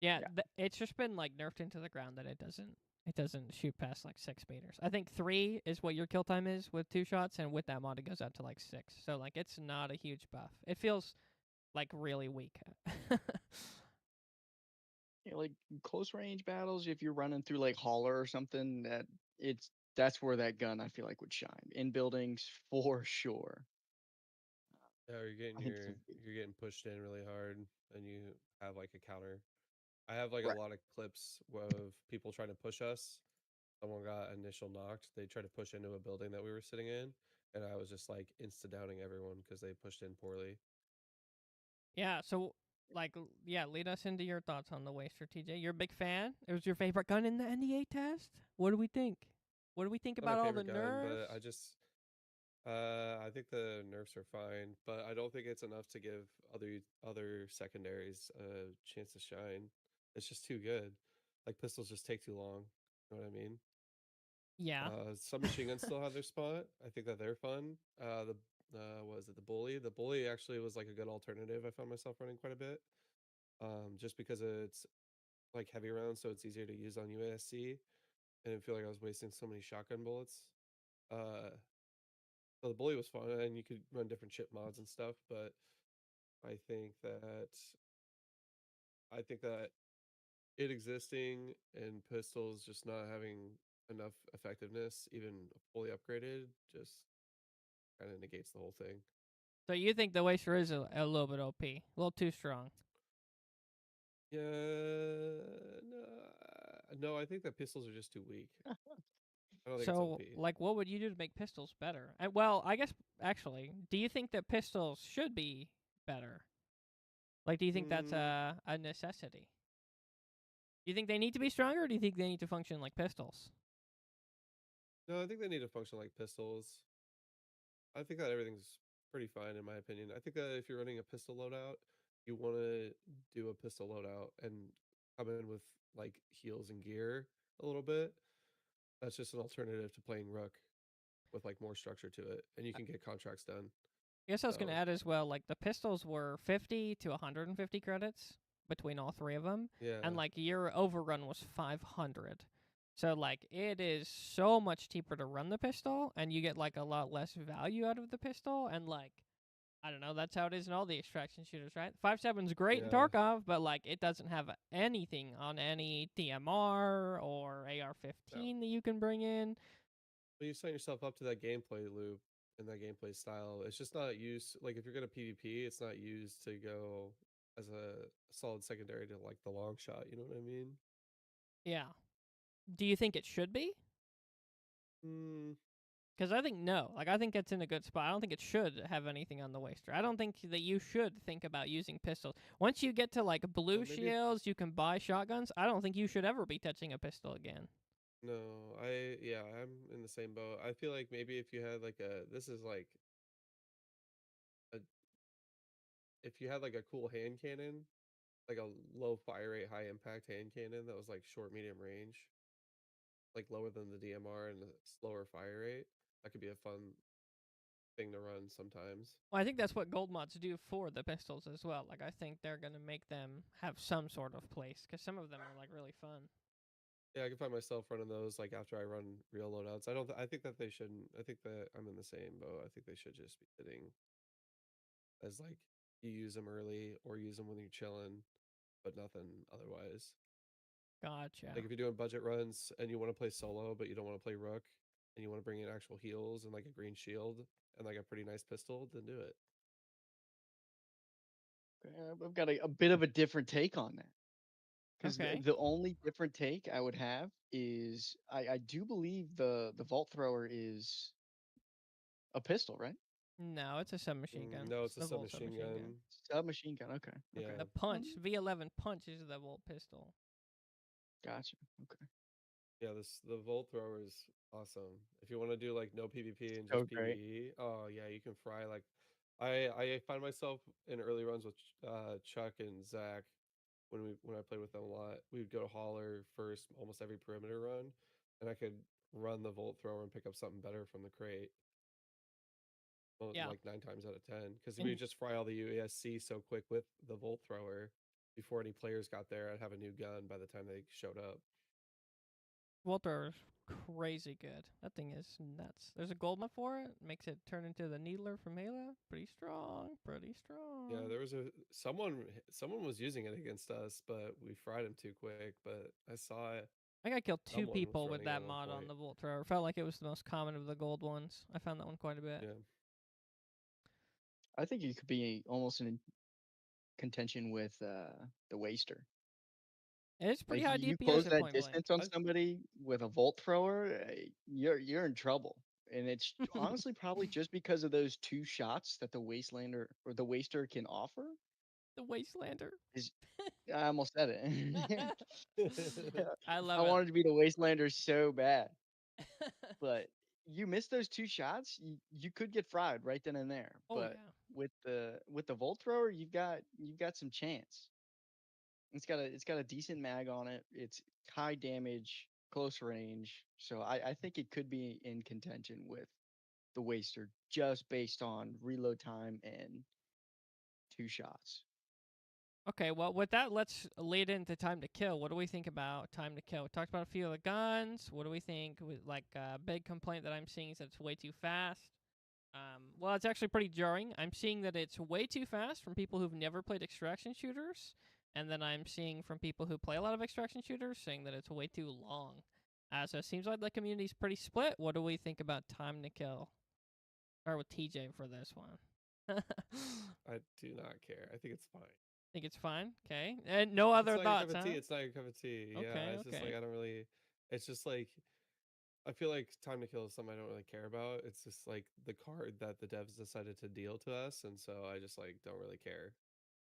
Yeah, yeah. it's just been like nerfed into the ground that it doesn't shoot past like 6 meters. I think 3 is what your kill time is with 2 shots, and with that mod it goes out to like 6. So like it's not a huge buff. It feels like really weak. Like close range battles, if you're running through like Holler or something, that's where that gun I feel like would shine. In buildings for sure. Yeah, I think it's a you're getting pushed in really hard, and you have like a counter. I have like a right. lot of clips of people trying to push us. Someone got initial knocked. They tried to push into a building that we were sitting in, and I was just like insta downing everyone because they pushed in poorly. Yeah, so like yeah, lead us into your thoughts on the waster, TJ. You're a big fan. It was your favorite gun in the NDA test. What do we think? What do we think Not my about all the favorite gun, but nerfs? I think the nerfs are fine, but I don't think it's enough to give other secondaries a chance to shine. It's just too good. Like pistols just take too long. You know what I mean? Yeah. Some machine guns still have their spot. I think that they're fun. The what is it? The bully. The bully actually was like a good alternative. I found myself running quite a bit. Just because it's like heavy rounds, so it's easier to use on UASC. And I didn't feel like I was wasting so many shotgun bullets. Uh, so the bully was fun, and you could run different chip mods and stuff. But I think that I think that it existing and pistols just not having enough effectiveness, even fully upgraded, just kind of negates the whole thing. So you think the waster is a little bit OP, a little too strong? Yeah, no, no, I think that pistols are just too weak. I don't think it's So, OP. like, what would you do to make pistols better? Well, I guess actually, do you think that pistols should be better? Like, do you think that's Mm, a necessity? Do you think they need to be stronger, or do you think they need to function like pistols? no, I think they need to function like pistols. I think that everything's pretty fine in my opinion. I think that if you're running a pistol loadout, you want to do a pistol loadout and come in with like heals and gear a little bit. That's just an alternative to playing Rook with like more structure to it, and you can get contracts done. I guess I was going to So add as well, like, the pistols were 50 to 150 credits between all 3 of them, and, yeah, like, your overrun was 500. So, like, it is so much cheaper to run the pistol, and you get, like, a lot less value out of the pistol, and, like, I don't know, that's how it is in all the extraction shooters, right? 5.7's great in yeah. Tarkov, but, like, it doesn't have anything on any DMR or No. AR-15 that you can bring in. But you sign yourself up to that gameplay loop, in that gameplay style. It's just not used like if you're gonna PvP, it's not used to go as a solid secondary to like the long shot. You know what I mean? Yeah. Do you think it should be? Mm, Because I think no. Like, I think it's in a good spot. I don't think it should have anything on the waster. I don't think that you should think about using pistols. Once you get to, like, blue maybe shields, you can buy shotguns. I don't think you should ever be touching a pistol again. no. I'm in the same boat. I feel like maybe if you had like a this is like a if you had like a cool hand cannon, like a low fire rate, high impact hand cannon that was like short, medium range, like lower than the DMR and a slower fire rate, that could be a fun thing to run sometimes. Well, I think that's what gold mods do for the pistols as well. Like, I think they're going to make them have some sort of place, because some of them are, like, really fun. Yeah, I can find myself running those like after I run real loadouts. I don't. I think that they shouldn't. I think that I'm in the same boat. I think they should just be sitting as like you use them early or use them when you're chilling, but nothing otherwise. Gotcha. Like if you're doing budget runs and you want to play solo, but you don't want to play rook, and you want to bring in actual heals and like a green shield and like a pretty nice pistol, then do it. I've got a bit of a different take on that. Because Okay. the only different take I would have is I do believe the Vault Thrower is a pistol, right? No, it's a submachine gun. No, It's it's a the Volt submachine submachine gun. gun. Submachine gun. Okay. Okay. Yeah, The punch, Um, V11 punch is the Volt pistol. gotcha. Okay. yeah. This the Volt thrower is awesome. If you want to do like no PvP and So just great. PvE, oh yeah, you can fry like. I find myself in early runs with Chuck and Zach when I played with them a lot. We would go to Holler first almost every perimeter run, and I could run the Volt thrower and pick up something better from the crate. Well, Yeah. like 9 times out of 10, because we would And just fry all the UASC so quick with the Volt thrower. Before any players got there, I'd have a new gun by the time they showed up. Voltor is crazy good. That thing is nuts. There's a gold mod for it. Makes it turn into the Needler from Halo. Pretty strong. Pretty Yeah, strong. there was a someone was using it against us, but we fried him too quick. But I saw it. I think I killed 2 Someone was people with running it that at one mod on point. the Volt Thrower. Felt like it was the most common of the gold ones. I found that one quite a bit. Yeah, I think you could be almost in contention with the Waster. And it's pretty Like high you DPS close at that point blank. distance on somebody with a Volt Thrower, you're in trouble. And it's honestly probably just because of those two shots that the Wastelander or the Waster can offer. The Wastelander. Is I almost said it. I I love it. wanted to be the Wastelander so bad, but you miss those two shots, you could get fried right then and there. Oh, But yeah. with the Volt Thrower, you've got some chance. It's got a decent mag on it. It's high damage, close range. So I think it could be in contention with the Waster just based on reload time and two shots. Okay, well, with that, let's lead into time to kill. What do we think about time to kill? We talked about a few of the guns. What do we think? With like a big complaint that I'm seeing is that it's way too fast. Well, it's actually pretty jarring. I'm seeing that it's way too fast from people who've never played extraction shooters, and then I'm seeing from people who play a lot of extraction shooters saying that it's way too long. So it seems like the community's pretty split. What do we think about time to kill? Start with TJ for this one. I do not care. I think it's fine. Think it's fine. Okay. And no If it's other not your thoughts, cup of huh? tea, it's not your cup of tea. Yeah, Okay, it's just like okay. I don't really. It's just like I feel like time to kill is something I don't really care about. It's just like the card that the devs decided to deal to us, and so I just like don't really care.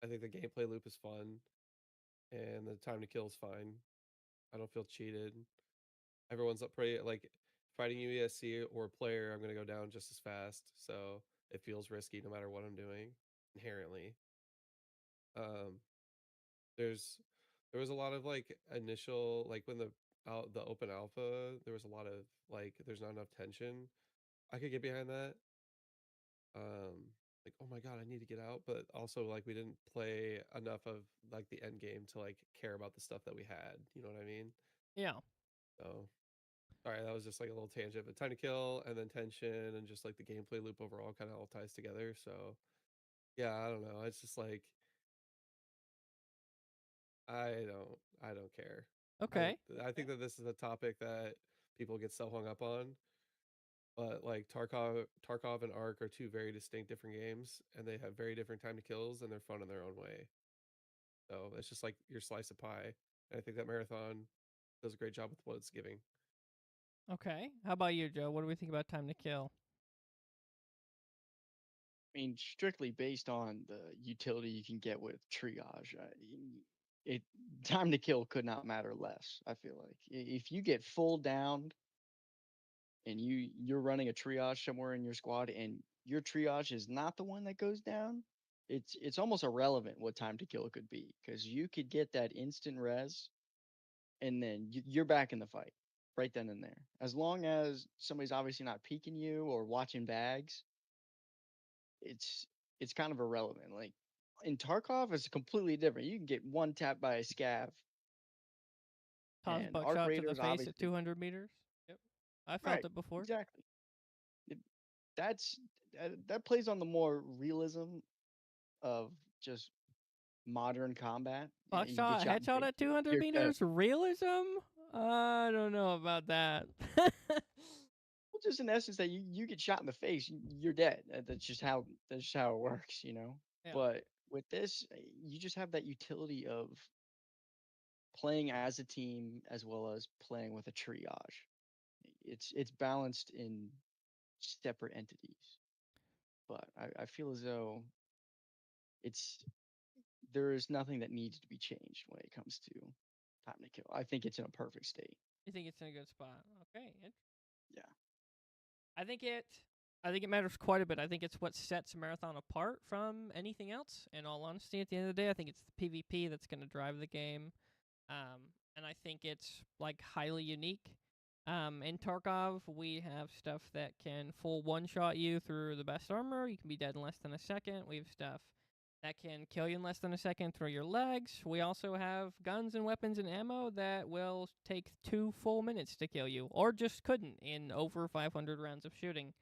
I think the gameplay loop is fun, and the time to kill is fine. I don't feel cheated. Everyone's up pretty like fighting UESC or player. I'm gonna go down just as fast, so it feels risky no matter what I'm doing inherently. Um, there's there was a lot of like initial like when the open alpha there was a lot of like there's not enough tension. I could get behind that. Like oh my god, I need to get out, but also like we didn't play enough of like the end game to like care about the stuff that we had. You know what I mean? Yeah. So sorry, that was just like a little tangent, but time to kill and then tension and just like the gameplay loop overall kind of all ties together. So yeah, I don't know. It's just like I don't care. Okay. I think that this is a topic that people get so hung up on. But like Tarkov and Ark are two very distinct different games, and they have very different time to kills, and they're fun in their own way. So it's just like your slice of pie. And I think that Marathon does a great job with what it's giving. Okay. How about you, Joe? What do we think about Time to Kill? I mean, strictly based on the utility you can get with triage, it time to kill could not matter less. I feel like if you get full downed and you're running a triage somewhere in your squad and your triage is not the one that goes down, it's almost irrelevant what time to kill could be because you could get that instant res and then you're back in the fight right then and there. As long as somebody's obviously not peeking you or watching bags, it's it's kind of irrelevant. Like in Tarkov, it's completely different. You can get one tap by a scav, Toss and Arc buckshot to the Raiders face at obviously 200 meters. Yep. I felt right, it before. exactly. It, that's that plays on the more realism of just modern combat. You get Buckshot, shot in the headshot face, at 200 you're dead. meters? Realism? I don't know about that. Well, just in essence that you get shot in the face, you're dead. That's just how it works, you know. Yeah. But with this, you just have that utility of playing as a team as well as playing with a triage. It's balanced in separate entities, but I feel as though it's there is nothing that needs to be changed when it comes to time to kill. I think it's in a perfect state. You think it's in a good spot? Okay. Yeah. I think it. I think it matters quite a bit. I think it's what sets Marathon apart from anything else. In all honesty, at the end of the day, I think it's the PvP that's going to drive the game. And I think it's like highly unique. In Tarkov, we have stuff that can full one-shot you through the best armor. You can be dead in less than a second. We have stuff that can kill you in less than a second through your legs. We also have guns and weapons and ammo that will take 2 full minutes to kill you, or just couldn't in over 500 rounds of shooting.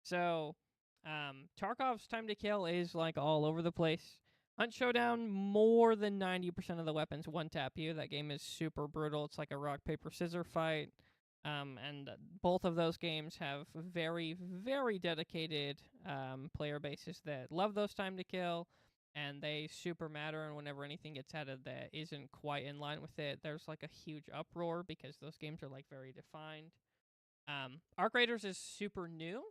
So, Tarkov's time to kill is like all over the place. Hunt Showdown, more than 90% of the weapons one tap you. That game is super brutal. It's like a rock, paper, scissors fight. And both of those games have very, very dedicated player bases that love those time to kill, and they super matter. And whenever anything gets added that isn't quite in line with it, there's like a huge uproar because those games are like very defined. Arc Raiders is super new.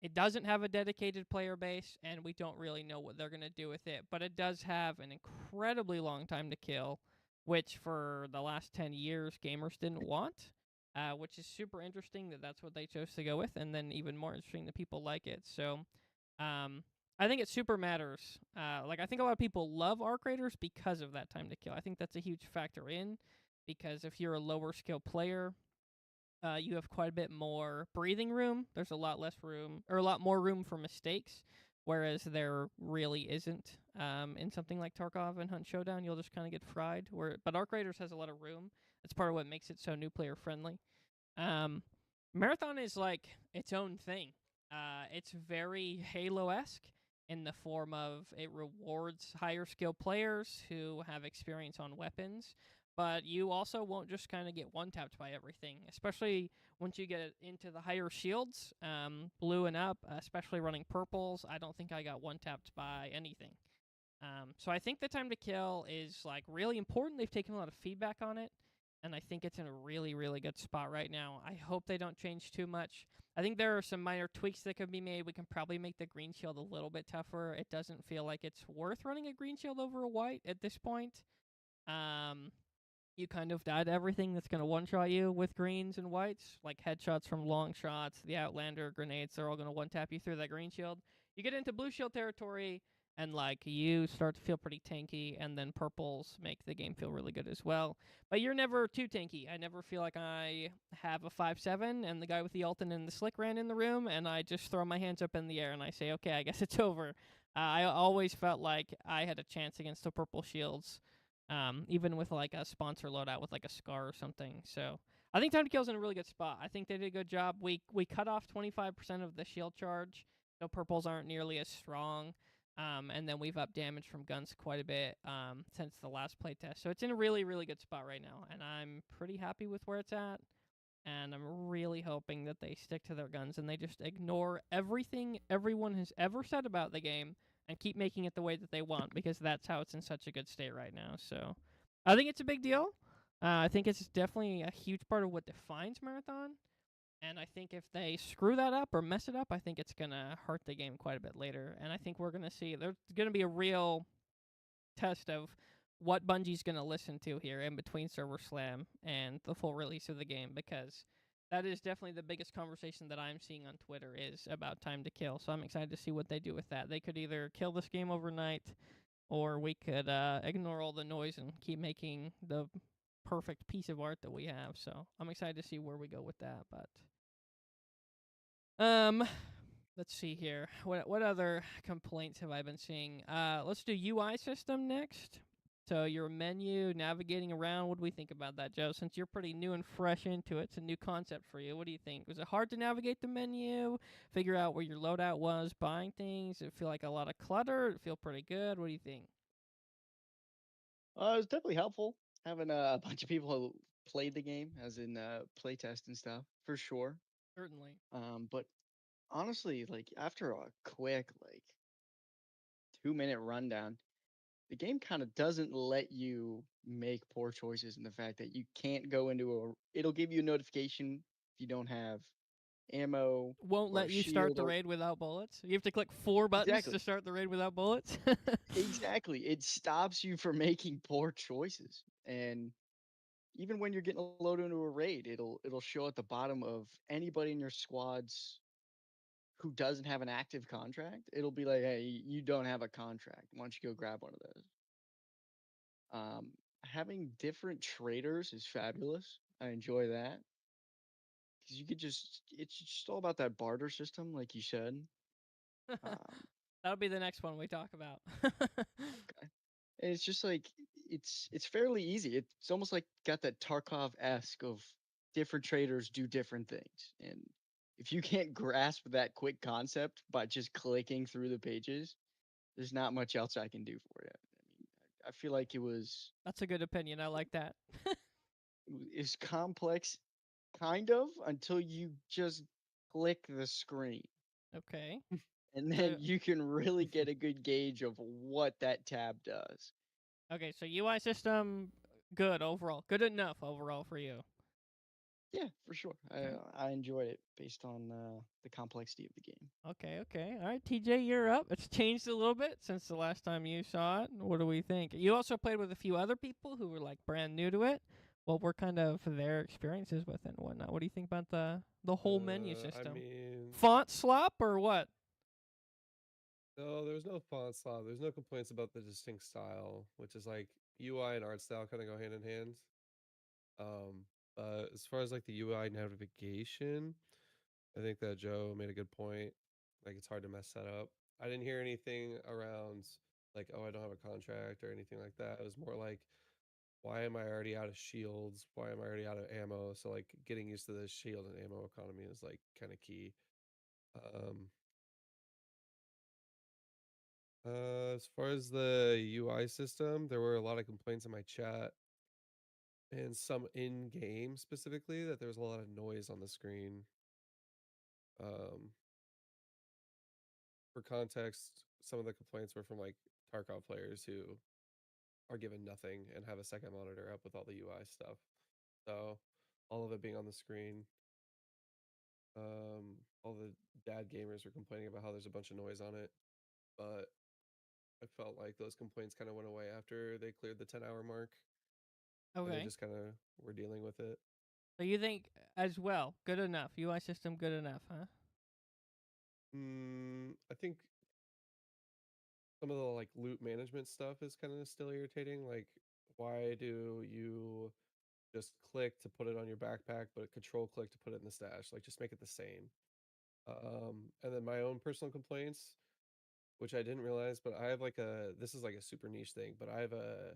It doesn't have a dedicated player base, and we don't really know what they're going to do with it. But it does have an incredibly long time to kill, which for the last 10 years gamers didn't want, which is super interesting that that's what they chose to go with, and then even more interesting that people like it. So I think it super matters. Like, I think a lot of people love Arc Raiders because of that time to kill. I think that's a huge factor in, because if you're a lower skill player, you have quite a bit more breathing room. There's a lot less room, or a lot more room for mistakes, whereas there really isn't in something like Tarkov and Hunt Showdown. You'll just kind of get fried. But Arc Raiders has a lot of room. That's part of what makes it so new player friendly. Um, Marathon is like its own thing. It's very Halo-esque in the form of it rewards higher skill players who have experience on weapons, but you also won't just kind of get one-tapped by everything, especially once you get into the higher shields, blue and up, especially running purples. I don't think I got one-tapped by anything. So I think the time to kill is like really important. They've taken a lot of feedback on it, and I think it's in a really, really good spot right now. I hope they don't change too much. I think there are some minor tweaks that could be made. We can probably make the green shield a little bit tougher. It doesn't feel like it's worth running a green shield over a white at this point. You kind of die to everything that's going to one-shot you with greens and whites, like headshots from long shots, the Outlander grenades, they're all going to one-tap you through that green shield. You get into blue shield territory, and like you start to feel pretty tanky, and then purples make the game feel really good as well. But you're never too tanky. I never feel like I have a 5-7, and the guy with the Alton and the Slick ran in the room, and I just throw my hands up in the air, and I say, okay, I guess it's over. I always felt like I had a chance against the purple shields, even with like a sponsor loadout with like a scar or something. So I think Time to Kill's in a really good spot. I think they did a good job. We cut off 25% of the shield charge, so purples aren't nearly as strong. And then we've upped damage from guns quite a bit since the last playtest. So it's in a really, really good spot right now, and I'm pretty happy with where it's at. and I'm really hoping that they stick to their guns and they just ignore everything everyone has ever said about the game and keep making it the way that they want, because that's how it's in such a good state right now. So I think it's a big deal. I think it's definitely a huge part of what defines Marathon. And I think if they screw that up or mess it up, I think it's going to hurt the game quite a bit later. And I think we're going to see there's going to be a real test of what Bungie's going to listen to here in between Server Slam and the full release of the game, because that is definitely the biggest conversation that I'm seeing on Twitter is about time to kill. So I'm excited to see what they do with that. They could either kill this game overnight, or we could ignore all the noise and keep making the perfect piece of art that we have. So I'm excited to see where we go with that. But let's see here. What other complaints have I been seeing? Let's do UI system next. So your menu, navigating around. What do we think about that, Joe? Since you're pretty new and fresh into it, it's a new concept for you. What do you think? Was it hard to navigate the menu? Figure out where your loadout was, buying things? Did it feel like a lot of clutter? Did it feel pretty good? What do you think? It was definitely helpful having a bunch of people who played the game, as in playtest and stuff, for sure. Certainly. But honestly, like after a quick 2 minute rundown, the game kind of doesn't let you make poor choices in the fact that you can't go into it'll give you a notification if you don't have ammo Won't or a let you start shield the or raid without bullets. You have to click 4 buttons to exactly. start the raid without bullets. Exactly. It stops you from making poor choices. And even when you're getting loaded into a raid, it'll show at the bottom of anybody in your squads who doesn't have an active contract. It'll be like, hey, you don't have a contract. Why don't you go grab one of those? Having different traders is fabulous. I enjoy that because you could it's just all about that barter system, like you said. Um, That'll be the next one we talk about. okay. And it's just like it's fairly easy. It's almost like got that Tarkov-esque of different traders do different things. And if you can't grasp that quick concept by just clicking through the pages, there's not much else I can do for you. I mean, I feel like That's a good opinion. I like that. it was complex, kind of, until you just click the screen. Okay. And then So you can really get a good gauge of what that tab does. okay, so UI system good overall. Good enough overall for you. Yeah, for sure. Okay. I enjoyed it based on the complexity of the game. Okay. All right, TJ, you're up. It's changed a little bit since the last time you saw it. What do we think? You also played with a few other people who were like brand new to it. What were kind of their experiences with it and whatnot? What do you think about the whole menu I system? mean, Font slop or what? no, there was no font slop. There's no complaints about the distinct style, which is like UI and art style kind of go hand in hand. But as far as like the UI navigation, I think that Joe made a good point. Like it's hard to mess that up. I didn't hear anything around like, oh, I don't have a contract or anything like that. It was more like, why am I already out of shields? Why am I already out of ammo? So like getting used to the shield and ammo economy is like kind of key. Um, as far as the UI system, there were a lot of complaints in my chat and some in game specifically that there was a lot of noise on the screen. Um, for context, some of the complaints were from like Tarkov players who are given nothing and have a second monitor up with all the UI stuff. So all of it being on the screen. All the dad gamers were complaining about how there's a bunch of noise on it, but I felt like those complaints kind of went away after they cleared the 10-hour mark and they Okay. just kind of were dealing with it. So you think as well, good enough. UI system good enough, huh? I think some of the like loot management stuff is kind of still irritating. Like, why do you just click to put it on your backpack, but control click to put it in the stash? Like, just make it the same. And then my own personal complaints, which I didn't realize, but I have like this is like a super niche thing, but I have a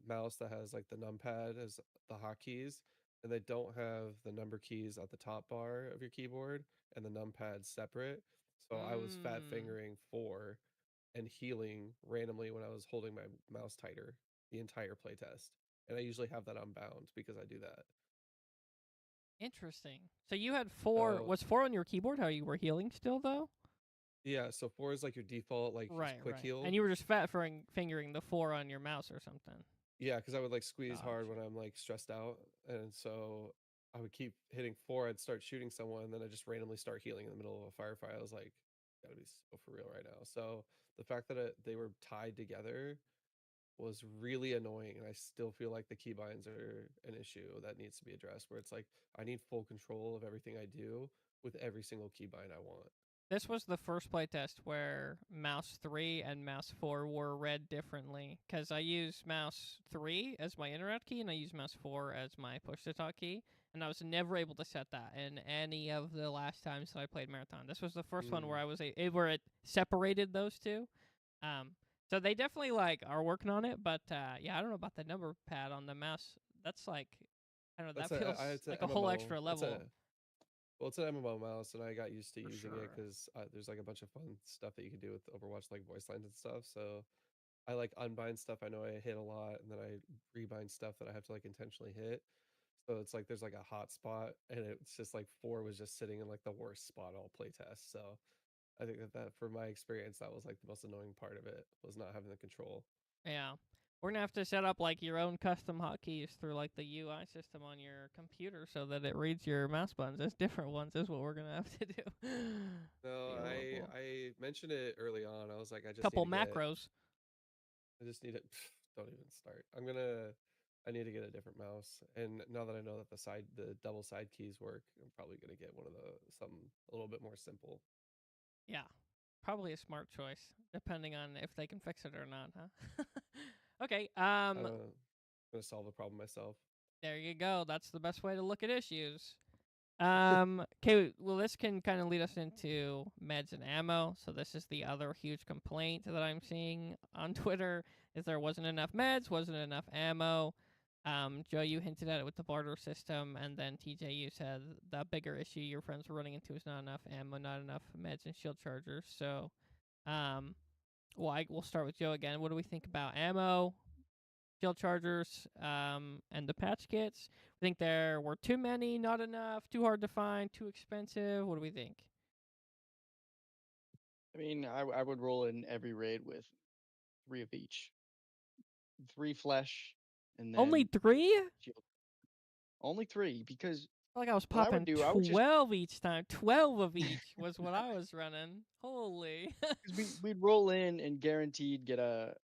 mouse that has like the numpad as the hotkeys, and they don't have the number keys at the top bar of your keyboard and the numpad separate. So I was fat Mm. fingering 4 and healing randomly when I was holding my mouse tighter the entire playtest. And I usually have that unbound because I do that. Interesting. So you had 4. So Was 4 on your keyboard? How you were healing still though? yeah, so 4 is like your default like Right, quick right. heal. And you were just fingering the 4 on your mouse or something. Yeah, because I would like squeeze hard when Gotcha. I'm like stressed out, and so I would keep hitting 4. I'd start shooting someone, and then I just randomly start healing in the middle of a firefight. I was like, gotta be so for real right now. So the fact that they were tied together was really annoying, and I still feel like the keybinds are an issue that needs to be addressed. Where it's like I need full control of everything I do with every single keybind I want. This was the first playtest where mouse 3 and mouse 4 were read differently because I use mouse 3 as my internet key and I use mouse 4 as my push to talk key. And I was never able to set that in any of the last times that I played Marathon. This was the first one where Mm. I was where it separated those two. Um, so they definitely like are working on it, but yeah, I don't know about the number pad on the mouse. That's like, I don't know, That's that feels it's a like a whole MMO. extra level. It's an MMO mouse, and I got used to For using it sure. because there's like a bunch of fun stuff that you can do with Overwatch, like voice lines and stuff. So I like unbind stuff I know I hit a lot, and then I rebind stuff that I have to like intentionally hit. So it's like there's like a hot spot, and it's just like 4 was just sitting in like the worst spot all playtest. So I think that from my experience, that was like the most annoying part of it was not having the control. Yeah. We're gonna have to set up like your own custom hotkeys through like the UI system on your computer so that it reads your mouse buttons as different ones is what we're gonna have to do. No, Be horrible. I mentioned it early on. I was like, Couple macros. I just need it. Don't even start. I need to get a different mouse. And now that I know that the double side keys work, I'm probably gonna get one of the something a little bit more simple. Yeah. Probably a smart choice, depending on if they can fix it or not, huh? Okay, I'm gonna solve the problem myself. there you go. That's the best way to look at issues. Okay, well, this can kind of lead us into meds and ammo. So this is the other huge complaint that I'm seeing on Twitter is there wasn't enough meds, wasn't enough ammo. Joe, you hinted at it with the barter system, and then TJ, you said the bigger issue your friends were running into is not enough ammo, not enough meds and shield chargers. So, um, we'll start with Joe again. What do we think about ammo, shield chargers, and the patch kits? I think there were too many, not enough, too hard to find, too expensive. What do we think? I mean, I would roll in every raid with 3 of each, 3 flesh, and Only then 3? I shield. Only 3 because feel like I was what I would popping do, I would just 12 each time. 12 of each was what I was running. Holy. because we'd roll in and guaranteed get a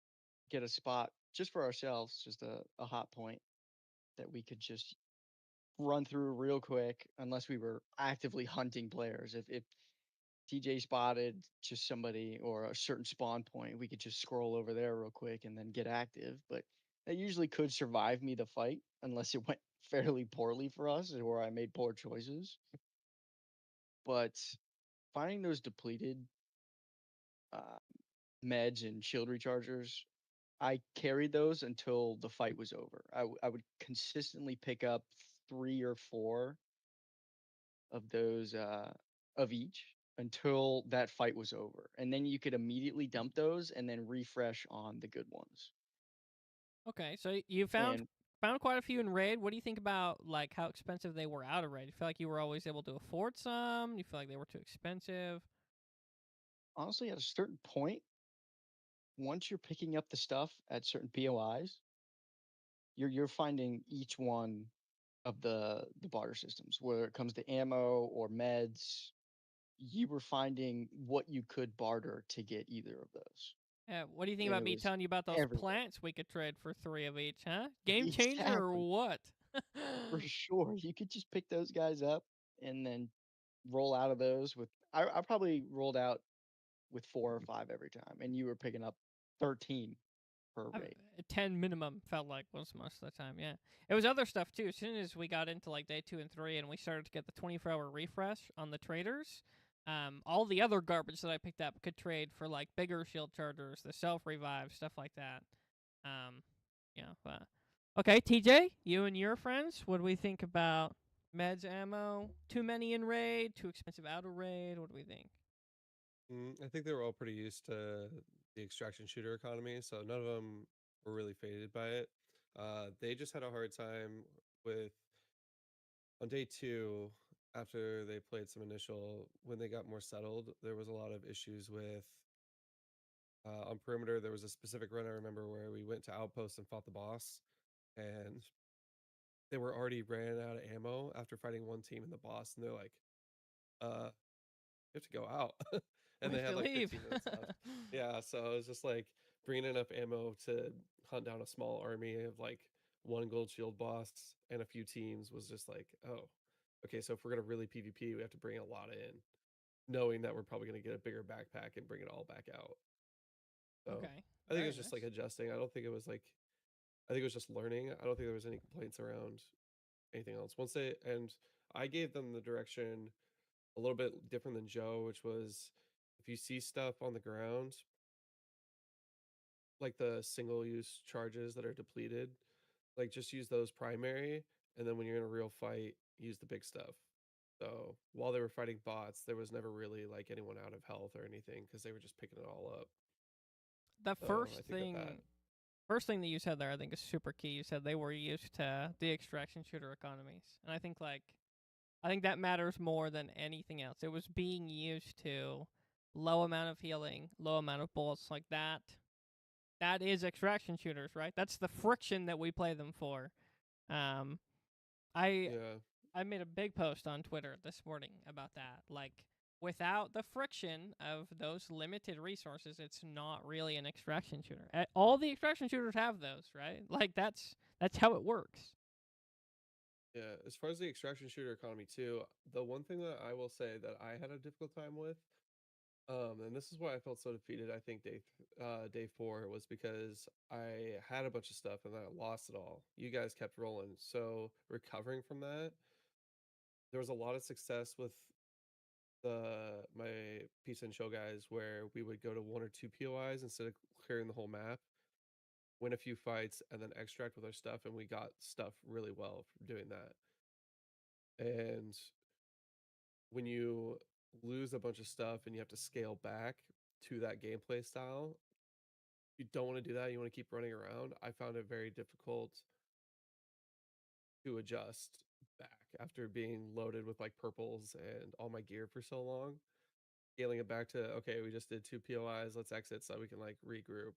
spot just for ourselves, just a hot point that we could just run through real quick unless we were actively hunting players. If TJ spotted just somebody or a certain spawn point, we could just scroll over there real quick and then get active. But that usually could survive me the fight unless it went fairly poorly for us or I made poor choices. But finding those depleted uh, meds and shield rechargers, I carried those until the fight was over. I would consistently pick up 3 or 4 of those of each until that fight was over, and then you could immediately dump those and then refresh on the good ones. Okay, so you found And quite a few in raid. What do you think about like how expensive they were out of raid? You feel like you were always able to afford some? You feel like they were too expensive? honestly, at a certain point, once you're picking up the stuff at certain POIs, you're finding each one of the barter systems, whether it comes to ammo or meds, you were finding what you could barter to get either of those. Yeah, what do you think And about it me was telling you about those everywhere. plants we could trade for 3 of each, huh? Game changer or Exactly. what? For sure. You could just pick those guys up and then roll out of those with I probably rolled out with 4 or 5 every time, and you were picking up 13 per I've, raid. 10 minimum felt like was most of the time, yeah. It was other stuff too. As soon as we got into like day 2 and 3 and we started to get the 24-hour refresh on the traders, all the other garbage that I picked up could trade for like bigger shield chargers, the self revive, stuff like that. Um, yeah, but okay, TJ, you and your friends, what do we think about meds ammo? Too many in raid, too expensive out of raid. What do we think? I think they were all pretty used to the extraction shooter economy, so none of them were really faded by it. They just had a hard time with On day 2, after they played some initial, when they got more settled, there was a lot of issues with on perimeter. There was a specific run I remember where we went to outposts and fought the boss, and they were already ran out of ammo after fighting one team in the boss, and they're like, "You have to go out," We and they have had to like leave. 15 minutes left. Yeah, so it was just like bringing enough ammo to hunt down a small army of like one gold shield boss and a few teams was just like, oh, okay, so if we're gonna really PvP, we have to bring a lot in, knowing that we're probably gonna get a bigger backpack and bring it all back out. So Okay, I think it very was just like nice. adjusting. I don't think it was like I think it was just learning. I don't think there was any complaints around anything else. Once they and I gave them the direction a little bit different than Joe, which was if you see stuff on the ground, like the single use charges that are depleted, like just use those primary, and then when you're in a real fight, use the big stuff. So while they were fighting bots, there was never really like anyone out of health or anything because they were just picking it all up. The So I think that that first thing that you said there, I think is super key. You said they were used to the extraction shooter economies, and I think that matters more than anything else. It was being used to low amount of healing, low amount of bullets like that. That is extraction shooters, right? That's the friction that we play them for. Um, I yeah I made a big post on Twitter this morning about that. Like, without the friction of those limited resources, it's not really an extraction shooter. All the extraction shooters have those, right? Like, that's how it works. yeah. As far as the extraction shooter economy too, the one thing that I will say that I had a difficult time with, and this is why I felt so defeated. I think day 4 was because I had a bunch of stuff and then I lost it all. You guys kept rolling, so recovering from that, there was a lot of success with my pizza and show guys where we would go to 1 or 2 POIs instead of clearing the whole map, win a few fights, and then extract with our stuff, and we got stuff really well from doing that. And when you lose a bunch of stuff and you have to scale back to that gameplay style, you don't want to do that. You want to keep running around. I found it very difficult to adjust back after being loaded with like purples and all my gear for so long. Scaling it back to okay, we just did 2 POIs. Let's exit so we can like regroup.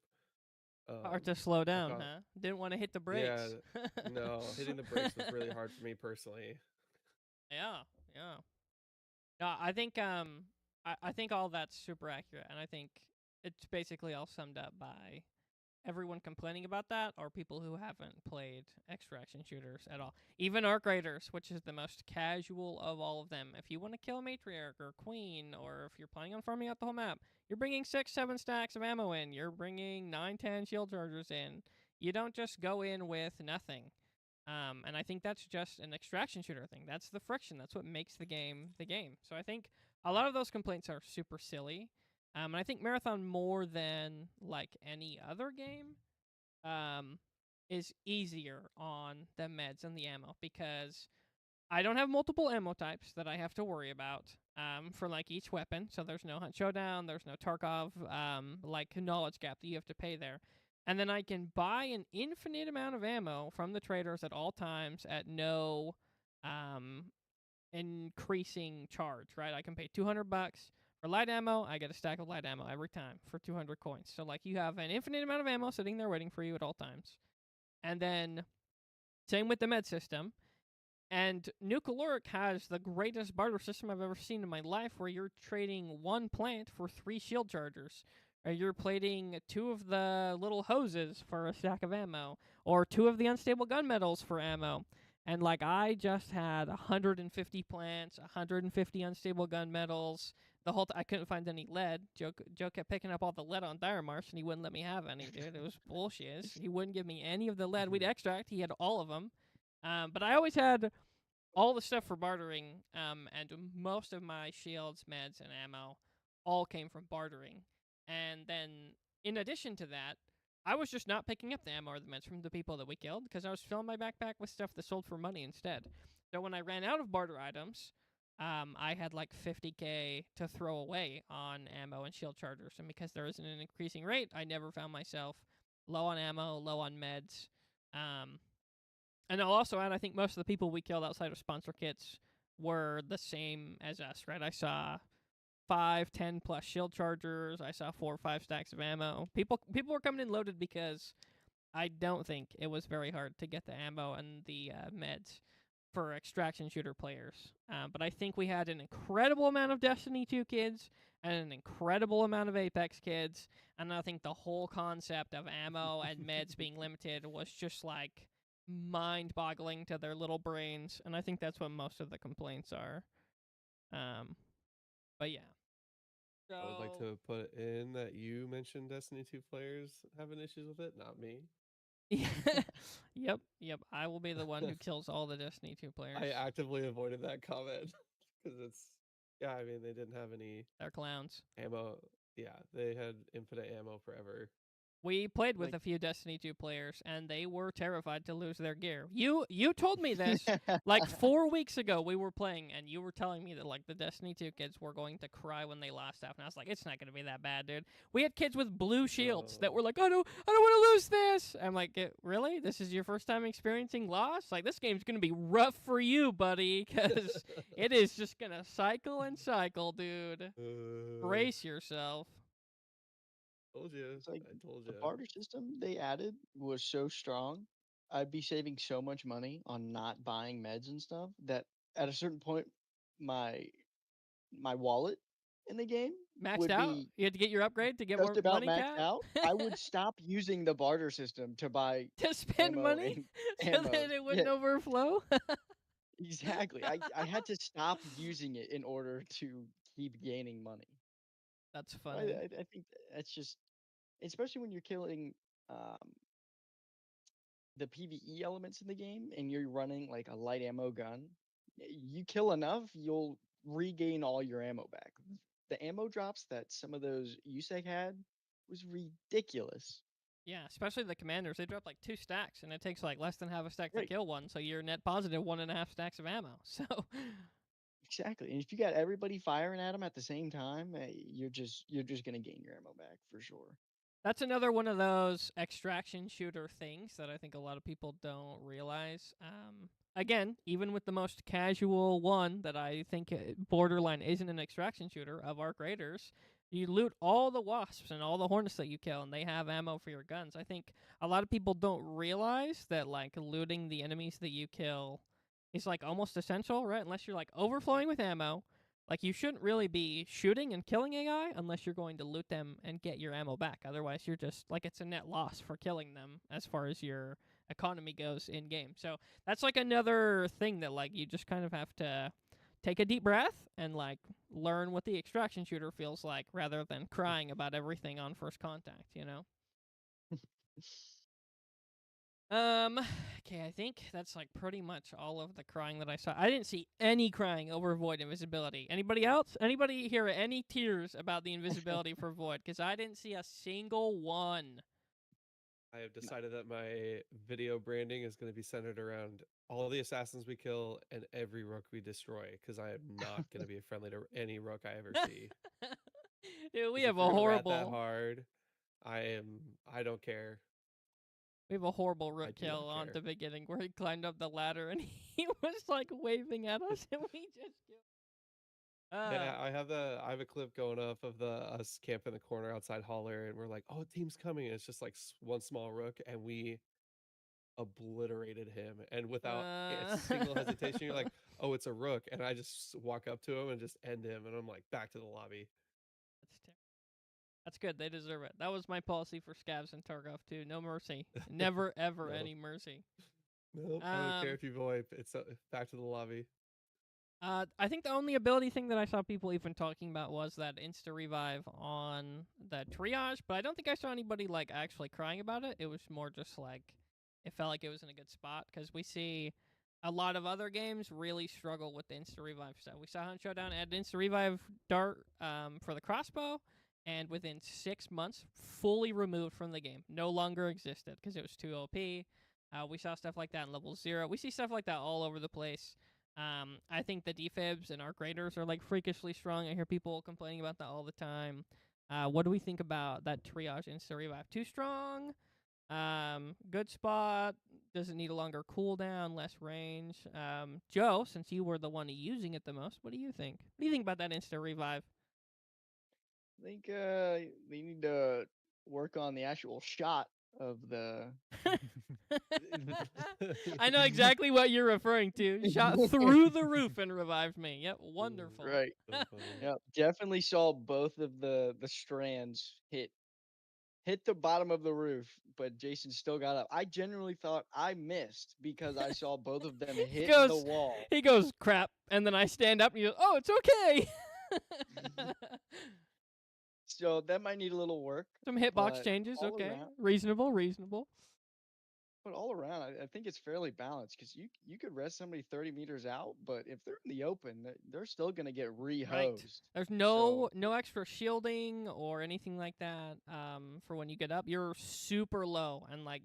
Hard to slow I down, found huh? Didn't want to hit the yeah, brakes. no, hitting the brakes was really hard for me personally. Yeah, yeah. No, I think all that's super accurate, and I think it's basically all summed up by everyone complaining about that are people who haven't played extraction shooters at all. Even Arc Raiders, which is the most casual of all of them. If you want to kill a matriarch or queen, or if you're planning on farming out the whole map, you're bringing 6, 7 stacks of ammo in. You're bringing 9, 10 shield chargers in. You don't just go in with nothing. And I think that's just an extraction shooter thing. That's the friction. That's what makes the game the game. So I think a lot of those complaints are super silly. And I think Marathon, more than like any other game, um, is easier on the meds and the ammo because I don't have multiple ammo types that I have to worry about for like each weapon. So there's no Hunt Showdown, there's no Tarkov like knowledge gap that you have to pay there. And then I can buy an infinite amount of ammo from the traders at all times at no um, increasing charge, right? I can pay $200 for light ammo. I get a stack of light ammo every time for 200 coins. So like you have an infinite amount of ammo sitting there waiting for you at all times. And then same with the med system. And New Caloric has the greatest barter system I've ever seen in my life, where you're trading one plant for 3 shield chargers. Or you're plating 2 of the little hoses for a stack of ammo, or 2 of the unstable gunmetals for ammo. And like I just had 150 plants, 150 unstable gunmetals. The whole I couldn't find any lead. Joe kept picking up all the lead on Diremarsh, and he wouldn't let me have any, dude. It was bullshit. He wouldn't give me any of the lead. We'd extract. He had all of them. But I always had all the stuff for bartering, and most of my shields, meds, and ammo all came from bartering. And then, in addition to that, I was just not picking up the ammo or the meds from the people that we killed because I was filling my backpack with stuff that sold for money instead. So when I ran out of barter items, I had like 50k to throw away on ammo and shield chargers. And because there isn't an increasing rate, I never found myself low on ammo, low on meds. And I'll also add, I think most of the people we killed outside of sponsor kits were the same as us, right? I saw 5, 10 plus shield chargers. I saw 4 or 5 stacks of ammo. People were coming in loaded because I don't think it was very hard to get the ammo and the meds for extraction shooter players. But I think we had an incredible amount of Destiny 2 kids and an incredible amount of Apex kids. And I think the whole concept of ammo and meds being limited was just like mind-boggling to their little brains. And I think that's what most of the complaints are. But yeah. I would like So to put in that you mentioned Destiny 2 players having issues with it, not me. yep. I will be the one who kills all the Destiny 2 players. I actively avoided that comment because it's yeah. I mean, they didn't have any They're clowns. ammo. Yeah, they had infinite ammo forever. We played with Like- a few Destiny 2 players, and they were terrified to lose their gear. You told me this like 4 weeks ago. We were playing, and you were telling me that like the Destiny 2 kids were going to cry when they lost stuff, and I was like, it's not going to be that bad, dude. We had kids with blue shields that were like, I don't want to lose this. I'm like, really? This is your first time experiencing loss? Like, this game's going to be rough for you, buddy, because it is just going to cycle and cycle, dude. Brace yourself. Told you. It's like I told the you. barter system they added was so strong. I'd be saving so much money on not buying meds and stuff that at a certain point, my my wallet in the game Maxed would out? be You had to get your upgrade to get just more about money, maxed Cat? out. I would stop using the barter system to buy To spend ammo money and so ammo. that it wouldn't Yeah, overflow? exactly. I had to stop using it in order to keep gaining money. That's So funny. I think that's just, especially when you're killing um, the PvE elements in the game and you're running like a light ammo gun. You kill enough, you'll regain all your ammo back. The ammo drops that some of those USEC had was ridiculous. Yeah, especially the commanders. They drop like 2 stacks, and it takes like less than half a stack to Right, kill one, so you're net positive 1.5 stacks of ammo. So exactly. And if you got everybody firing at them at the same time, you're just gonna gain your ammo back for sure. that's another one of those extraction shooter things that I think a lot of people don't realize. Again, even with the most casual one that I think borderline isn't an extraction shooter of Arc Raiders, you loot all the wasps and all the hornets that you kill, and they have ammo for your guns. I think a lot of people don't realize that like looting the enemies that you kill is like almost essential, right? Unless you're like overflowing with ammo. Like, you shouldn't really be shooting and killing AI unless you're going to loot them and get your ammo back. Otherwise, you're just, like, it's a net loss for killing them as far as your economy goes in-game. So that's, like, another thing that, like, you just kind of have to take a deep breath and, like, learn what the extraction shooter feels like rather than crying about everything on first contact, you know? Okay, I think that's like pretty much all of the crying that I saw. I didn't see any crying over Void invisibility. Anybody else? Anybody hear any tears about the invisibility for Void? Because I didn't see a single one. I have decided that my video branding is going to be centered around all the assassins we kill and every rook we destroy because I am not going to be friendly to any rook I ever see. Dude, we 'Cause have if a you're gonna rat that horrible, hard, I don't care. we have a horrible I rook do not kill on care. the beginning where he climbed up the ladder and he was like waving at us and we just killed. Yeah, I have a clip going off of us camp in the corner outside Holler, and we're like, "Oh, team's coming!" And it's just like one small rook, and we obliterated him, and without a single hesitation, you're like, "Oh, it's a rook," and I just walk up to him and just end him, and I'm like, back to the lobby. That's terrible. That's good. They deserve it. That was my policy for Scavs and Tarkov too. No mercy. Never ever No, any mercy. nope, I don't care Um, if you VoIP. It's back to the lobby. I think the only ability thing that I saw people even talking about was that insta revive on the triage, but I don't think I saw anybody like actually crying about it. It was more just like it felt like it was in a good spot because we see a lot of other games really struggle with the insta revive stuff. We saw Hunt Showdown add insta revive dart for the crossbow, and within 6 months, fully removed from the game, no longer existed because it was too OP. We saw stuff like that in level 0. We see stuff like that all over the place. I think the defibs and our graders are like freakishly strong. I hear people complaining about that all the time. What do we think about that triage insta revive? Too strong? Good spot? Doesn't need a longer cooldown, less range. Joe, since you were the one using it the most, what do you think? What do you think about that instant revive? I think they need to work on the actual shot of the. I know exactly what you're referring to. Shot through the roof and revived me. Yep, wonderful. Right. So funny. Yep. Definitely saw both of the strands hit the bottom of the roof, but Jason still got up. I genuinely thought I missed because I saw both of them he hit the goes, wall. he goes, crap, and then I stand up and he goes, oh, it's okay. So that might need a little work, Some hitbox but changes, all okay, around, reasonable. but all around, I think it's fairly balanced because you could rest somebody 30 meters out, but if they're in the open, they're still gonna get Right. rehosed. There's So no extra shielding or anything like that. For when you get up, you're super low, and like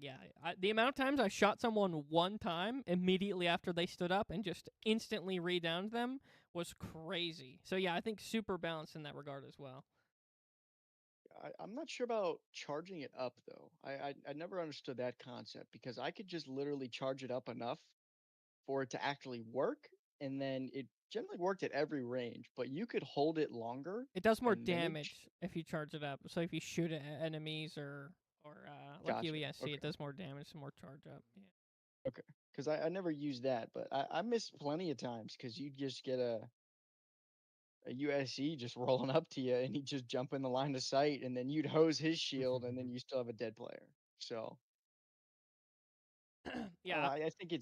the amount of times I shot someone one time immediately after they stood up and just instantly re-downed them was crazy. So yeah, I think super balanced in that regard as well. I'm not sure about charging it up though. I never understood that concept because I could just literally charge it up enough for it to actually work, and then it generally worked at every range. But you could hold it longer, It does more and then damage if you charge it up. So if you shoot at enemies or like gotcha. UESC, Okay, it does more damage, more charge up. Yeah. okay. Because I never used that, but I missed plenty of times because you just get a USC just rolling up to you, and he'd just jump in the line of sight, and then you'd hose his shield, and then you still have a dead player. So I don't know. Yeah. I think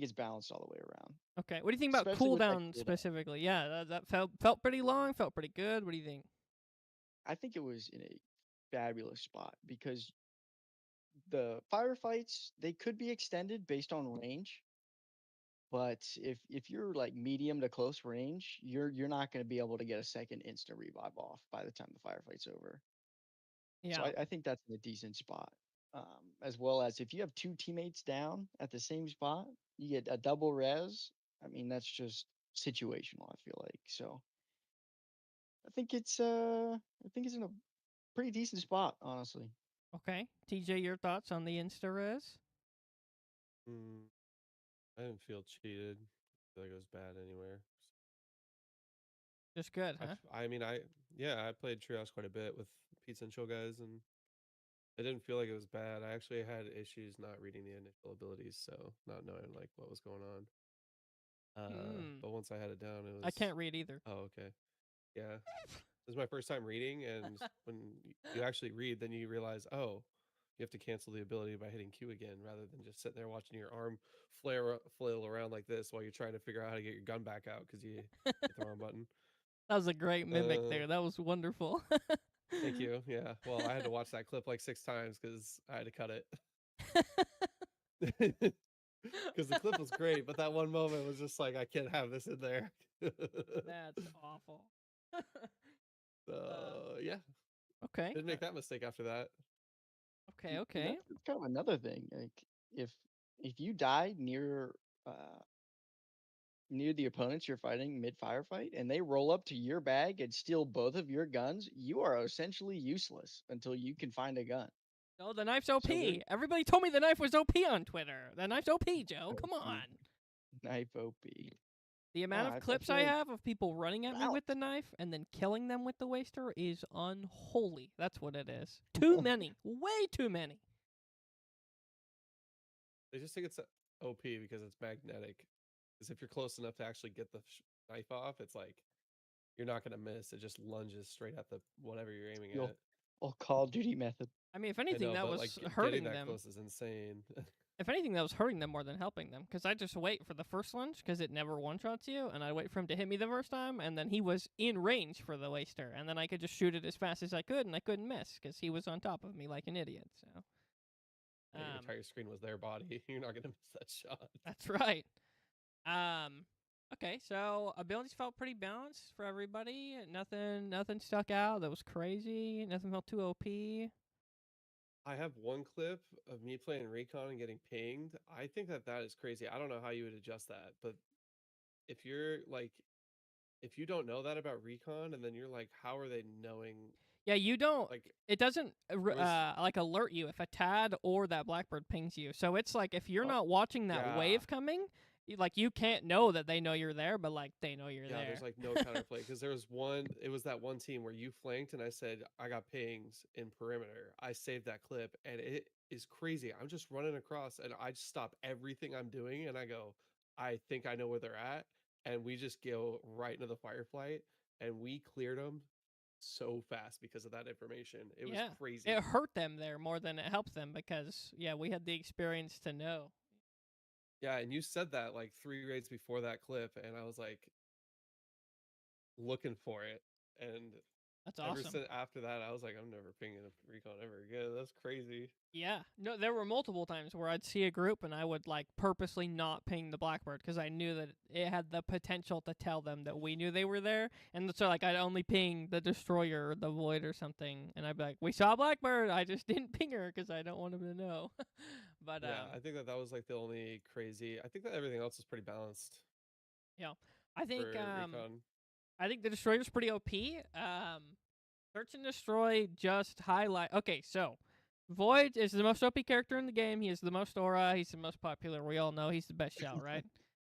it's balanced all the way around, Okay. What do you think about especially with that cooldown cooldown. specifically? Yeah, that felt pretty long, felt pretty good. What do you think? I think it was in a fabulous spot because the firefights they could be extended based on range, but if you're like medium to close range, you're not going to be able to get a second instant revive off by the time the firefight's over. So Yeah. I think that's in a decent spot. As well as if you have two teammates down at the same spot, you get a double res. I mean, that's just situational, I feel like. So I think it's in a pretty decent spot, honestly. Okay. TJ, your thoughts on the insta res? Mm, I didn't feel cheated. I feel like it was bad anywhere. Just good, huh? I mean, I played Trios quite a bit with Pizza and Chill guys, and it didn't feel like it was bad. I actually had issues not reading the initial abilities, so not knowing like what was going on. Hmm. But once I had it down, it I was can't read either. oh okay, yeah. This is my first time reading, and when you actually read, then you realize oh, you have to cancel the ability by hitting Q again, rather than just sitting there watching your arm flail around like this while you're trying to figure out how to get your gun back out because you hit the wrong button. That was a great mimic Uh, there. That was wonderful. Thank you. Yeah. Well, I had to watch that clip like 6 times because I had to cut it. Because the clip was great, but that one moment was just like, I can't have this in there. That's awful. So, yeah, Okay. didn't make that mistake after that. Okay. And Okay. that's kind of another thing. Like if if you die near the opponents you're fighting mid firefight and they roll up to your bag and steal both of your guns, you are essentially useless until you can find a gun. No, the knife's OP. So there Everybody told me the knife was OP on Twitter. The knife's OP, Joe. Come OP, on. knife OP. The amount of I clips feel I like have of people running at me with the balance. knife and then killing them with the waster is unholy. That's what it is. Too many. Way too many. They just think it's OP because it's magnetic. Because if you're close enough to actually get the knife off, it's like you're not going to miss. It just lunges straight at the whatever you're aiming You'll at. all Call of Duty method. I mean, if I anything, know, that but like was getting hurting that them. close is insane. If anything, that was hurting them more than helping them. Because I just wait for the first lunge because it never one-shots you. And I wait for him to hit me the first time. And then he was in range for the waster. And then I could just shoot it as fast as I could. And I couldn't miss because he was on top of me like an idiot. So Yeah, your entire screen was their body. You're not going to miss that shot. that's right. Okay, so abilities felt pretty balanced for everybody. Nothing stuck out that was crazy. Nothing felt too OP. I have one clip of me playing Recon and getting pinged. I think that is crazy. I don't know how you would adjust that, but if you're like, if you don't know that about Recon, and then you're like, how are they knowing Yeah, you don't. Like It doesn't it was like alert you if a tad or that blackbird pings you. So it's like if you're oh not watching that yeah. wave coming, like you can't know that they know you're there, but like they know you're Yeah, there's there. like no counterplay because there was one. It was that one team where you flanked, and I said I got pings in perimeter. I saved that clip, and it is crazy. I'm just running across, and I just stop everything I'm doing, and I go, I think I know where they're at, and we just go right into the firefight, and we cleared them so fast because of that information. It was Yeah, it crazy. hurt them there more than it helped them because yeah, we had the experience to know. Yeah, and you said that like 3 raids before that clip, and I was like looking for it, and That's ever awesome. since after that, I was like, I'm never pinging a recon ever again. That's crazy. Yeah, no, there were multiple times where I'd see a group and I would like purposely not ping the blackbird because I knew that it had the potential to tell them that we knew they were there, and so like I'd only ping the destroyer or the void or something, and I'd be like, "We saw blackbird. I just didn't ping her because I don't want them to know." but Yeah, I think that that was like the only crazy. I think that everything else was pretty balanced yeah, I think for um recon. I think the destroyer's pretty OP. Search and destroy just highlight. Okay, so Void is the most OP character in the game. He is the most aura. He's the most popular. We all know he's the best shell, right?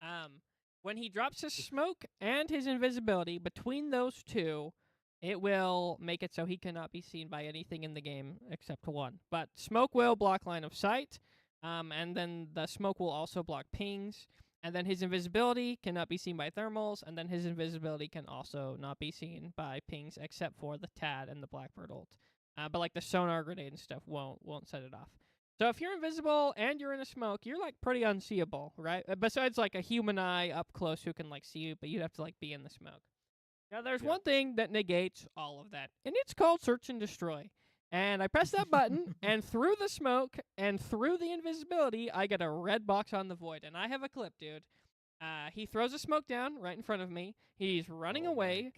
Um, when he drops his smoke and his invisibility, between those two, it will make it so he cannot be seen by anything in the game except one. But smoke will block line of sight, and then the smoke will also block pings. And then his invisibility cannot be seen by thermals, and then his invisibility can also not be seen by pings except for the Tad and the Blackbird ult. But like the sonar grenade and stuff won't set it off. So if you're invisible and you're in a smoke, you're like pretty unseeable, right? Besides like a human eye up close who can like see you, but you'd have to like be in the smoke. Now there's Yeah, one thing that negates all of that, and it's called search and destroy. And I press that button, and through the smoke and through the invisibility, I get a red box on the void. And I have a clip, dude. He throws a smoke down right in front of me. He's running oh my away.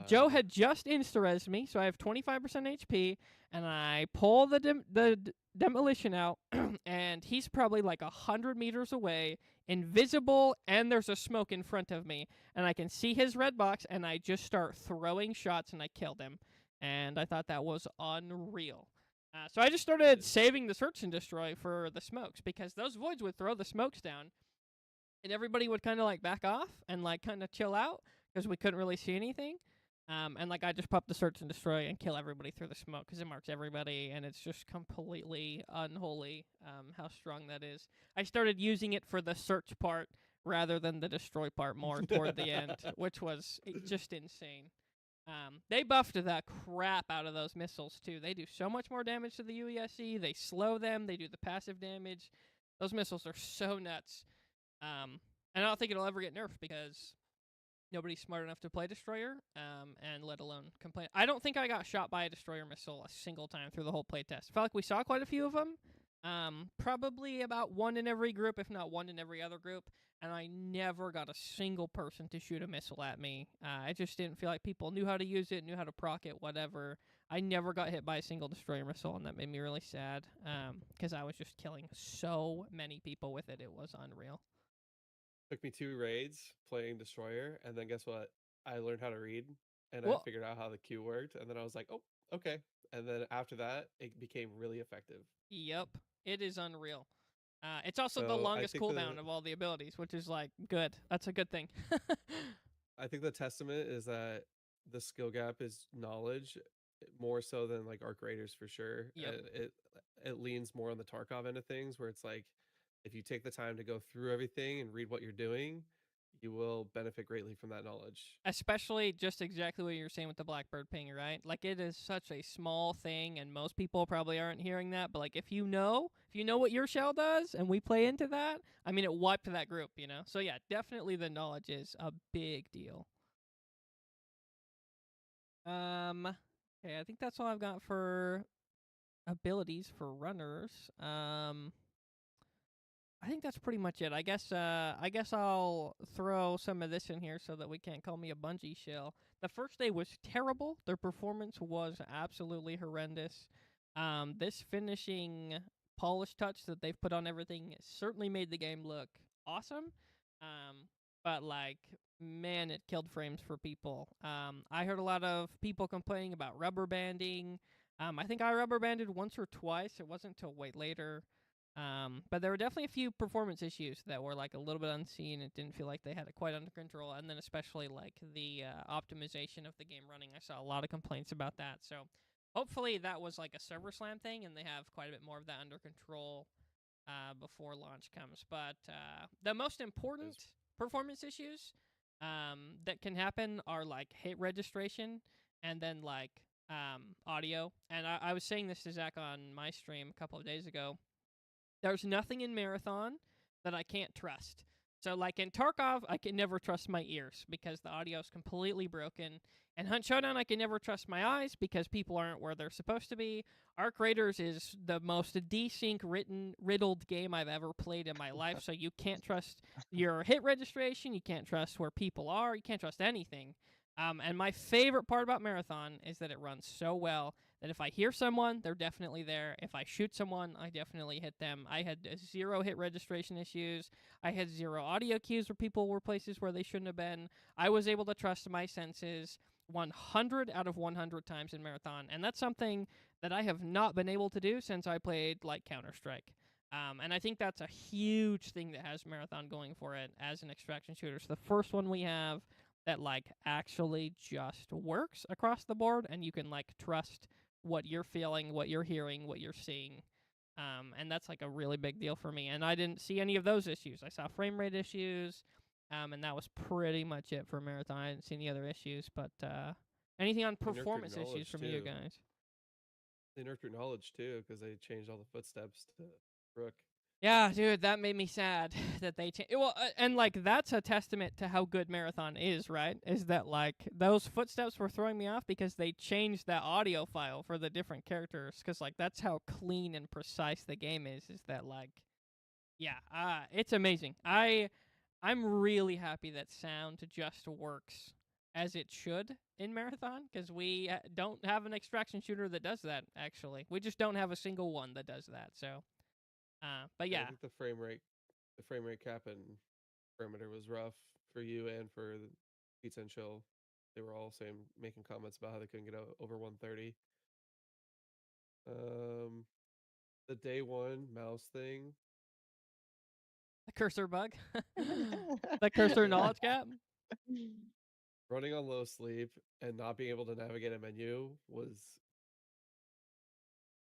Joe god. had just insta-res me, so I have 25% HP, and I pull the demolition out, and he's probably like 100 meters away, invisible, and there's a smoke in front of me, and I can see his red box, and I just start throwing shots, and I killed him, and I thought that was unreal. So I just That started is saving the search and destroy for the smokes, because those voids would throw the smokes down, and everybody would kind of like back off and like kind of chill out because we couldn't really see anything. And like I just pop the search and destroy and kill everybody through the smoke because it marks everybody, and it's just completely unholy. How strong that is. I started using it for the search part rather than the destroy part more toward the end, which was just insane. They buffed the crap out of those missiles too. They do so much more damage to the UESC. They slow them. They do the passive damage. Those missiles are so nuts. And I don't think it'll ever get nerfed because nobody's smart enough to play Destroyer, and let alone complain. I don't think I got shot by a Destroyer missile a single time through the whole playtest. Felt like we saw quite a few of them. Probably about one in every group, if not one in every other group. And I never got a single person to shoot a missile at me. I just didn't feel like people knew how to use it, knew how to proc it, whatever. I never got hit by a single Destroyer missile, and that made me really sad because I was just killing so many people with it. It was unreal. took me 2 raids playing destroyer, and then guess what? I learned how to read, and I Well, figured out how the Q worked, and then I was like, oh, okay. And then after that, it became really effective. yep, it is unreal. It's also the So longest cooldown of all the abilities, which is like good. That's a good thing. I think the testament is that the skill gap is knowledge more so than like arc raiders for sure. Yep. It leans more on the Tarkov end of things, where it's like if you take the time to go through everything and read what you're doing, you will benefit greatly from that knowledge. Especially just exactly what you're saying with the Blackbird ping, right? Like it is such a small thing, and most people probably aren't hearing that. But like if you know what your shell does, and we play into that, I mean, it wiped that group, you know. So yeah, definitely the knowledge is a big deal. Okay, I think that's all I've got for abilities for runners. I think that's pretty much it. I guess I'll throw some of this in here so that we can't call me a bungee shell. The first day was terrible. Their performance was absolutely horrendous. This finishing polish touch that they've put on everything certainly made the game look awesome. Um, but like, man, it killed frames for people. I heard a lot of people complaining about rubber banding. I think I rubber banded once or twice. It wasn't until way later. But there were definitely a few performance issues that were like a little bit unseen. It didn't feel like they had it quite under control. And then especially like the optimization of the game running. I saw a lot of complaints about that. So hopefully that was like a server slam thing and they have quite a bit more of that under control before launch comes. But the most important Is performance issues that can happen are like hit registration and then like audio. And I was saying this to Zach on my stream a couple of days ago. There's nothing in Marathon that I can't trust. So, like in Tarkov, I can never trust my ears because the audio is completely broken. And Hunt Showdown, I can never trust my eyes because people aren't where they're supposed to be. Arc Raiders is the most desync riddled game I've ever played in my life. So you can't trust your hit registration. You can't trust where people are. You can't trust anything. And my favorite part about Marathon is that it runs so well that if I hear someone, they're definitely there. If I shoot someone, I definitely hit them. I had zero hit registration issues. I had zero audio cues where people were places where they shouldn't have been. I was able to trust my senses 100 out of 100 times in Marathon. And that's something that I have not been able to do since I played like Counter-Strike. And I think that's a huge thing that has Marathon going for it as an extraction shooter. So the first one we have that like actually just works across the board and you can like trust what you're feeling, what you're hearing, what you're seeing. And that's like a really big deal for me. And I didn't see any of those issues. I saw frame rate issues, and that was pretty much it for Marathon. I didn't see any other issues, but anything on they nerfed your performance issues knowledge from you too. guys? They nerfed your knowledge too because they changed all the footsteps to Rook. Yeah, dude, that made me sad that they changed. Well, and like that's a testament to how good Marathon is, right? Is that like those footsteps were throwing me off because they changed that audio file for the different characters? Because like that's how clean and precise the game is. Is that like, yeah, it's amazing. I'm really happy that sound just works as it should in Marathon because we don't have an extraction shooter that does that. Actually, we just don't have a single one that does that. So. But Yeah, I yeah, think the frame rate cap and perimeter was rough for you and for the Pizza and Chill. They were all saying making comments about how they couldn't get over 130. Um, the day one mouse thing. the cursor bug, the cursor Uh, knowledge gap. running on low sleep and not being able to navigate a menu was,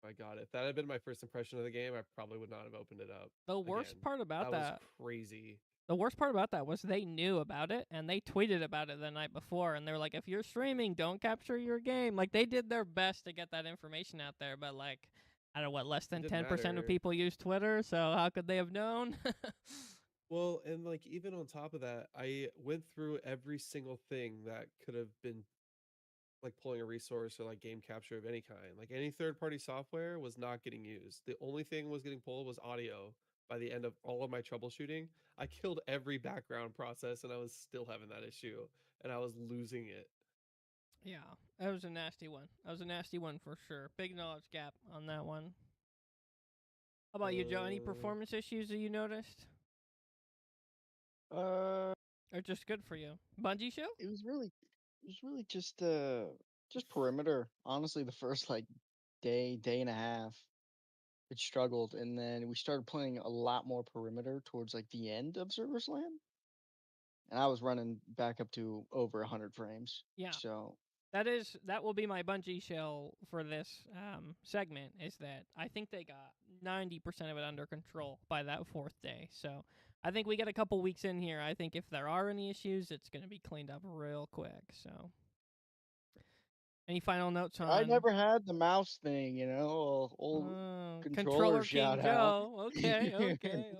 my god, if that had been my first impression of the game, I probably would not have opened it up The again. worst part about That was that, crazy. the worst part about that was they knew about it and they tweeted about it the night before, and they were like, "If you're streaming, don't capture your game." Like they did their best to get that information out there, but like, I don't know what, less It than didn't 10% of matter. people use Twitter, so how could they have known? Well, and like even on top of that, I went through every single thing that could have been like pulling a resource or like game capture of any kind. Like any third party software was not getting used. The only thing was getting pulled was audio. By the end of all of my troubleshooting, I killed every background process and I was still having that issue and I was losing it. Yeah, that was a nasty one. That was a nasty one for sure. Big knowledge gap on that one. How about you, Joe? Any Uh performance issues that you noticed? uh, Or just good for you? Bungie show? it was really just perimeter. Honestly, the first like day and a half, it struggled, and then we started playing a lot more perimeter towards like the end of Server Slam, and I was running back up to over 100 frames. Yeah. So That will be my Bungie shell for this segment. Is that I think they got 90% of it under control by that fourth day. So I think we get a couple weeks in here. I think if there are any issues, it's going to be cleaned up real quick. So any final notes I on never had the mouse thing, old controller Controller King shout out. Joe? Okay, okay, okay.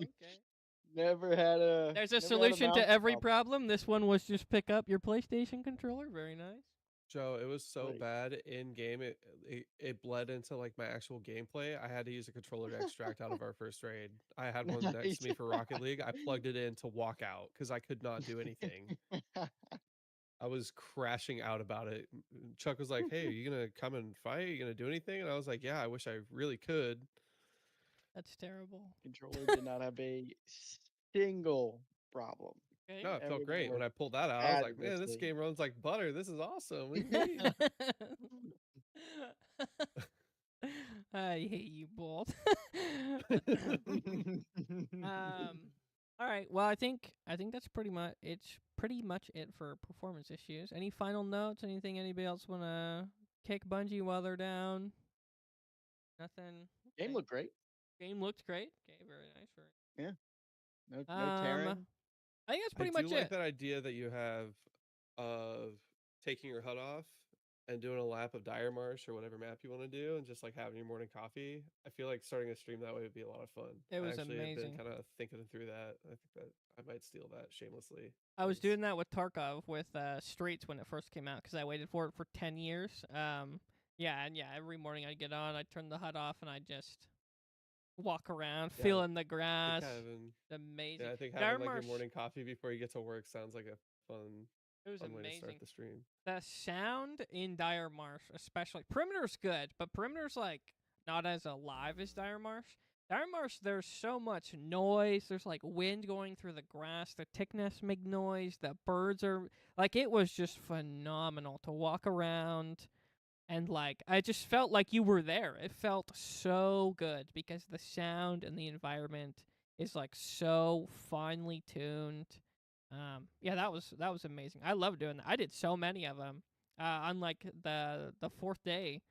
There's a Never had a solution to mouse every problem. problem. This one was just pick up your PlayStation controller. Very nice. Joe, it was so Like, bad in game it bled into like my actual gameplay. I had to use a controller to extract out of our first raid. I had one next nice. to me for Rocket League. I plugged it in to walk out because I could not do anything. I was crashing out about it. Chuck was like, "Hey, are you gonna come and fight? Are you gonna do anything?" And I was like, "Yeah, I wish I really could." That's terrible. Controller did not have a single problem. Okay. No, it felt Everything great when worked I pulled that out. I was like, man, this fabulously. game runs like butter. This is awesome. What do you mean? I hate you both. All right. Well, I think that's pretty much it for performance issues. Any final notes? Anything anybody else want to kick Bungie while they're down? Nothing. Game Okay. looked great. Game looked great. Okay, very nice. Yeah. No Um, tearing. I think that's I pretty do much like it. that idea that you have of taking your HUD off and doing a lap of Dire Marsh or whatever map you want to do and just like having your morning coffee. I feel like starting a stream that way would be a lot of fun. It I was actually have been amazing. kind of thinking through that. I think that I might steal that shamelessly. I was 'Cause- doing that with Tarkov with Streets when it first came out because I waited for it for 10 years. Yeah, every morning I'd get on, I'd turn the HUD off, and I'd just walk around, yeah, feeling the I think grass. having Amazing. yeah, I think Dire having like your Marsh, morning coffee before you get to work sounds like a fun it was fun way to start amazing. the stream. The sound in Dire Marsh, especially Perimeter's good, but Perimeter's like not as alive as Dire Marsh. Dire Marsh, there's so much noise. There's like wind going through the grass. The tickness make noise. The birds are like it was just phenomenal to walk around and like I just felt like you were there. It felt so good because the sound and the environment is like so finely tuned. Yeah, that was amazing. I love doing that. I did so many of them. On like the fourth day,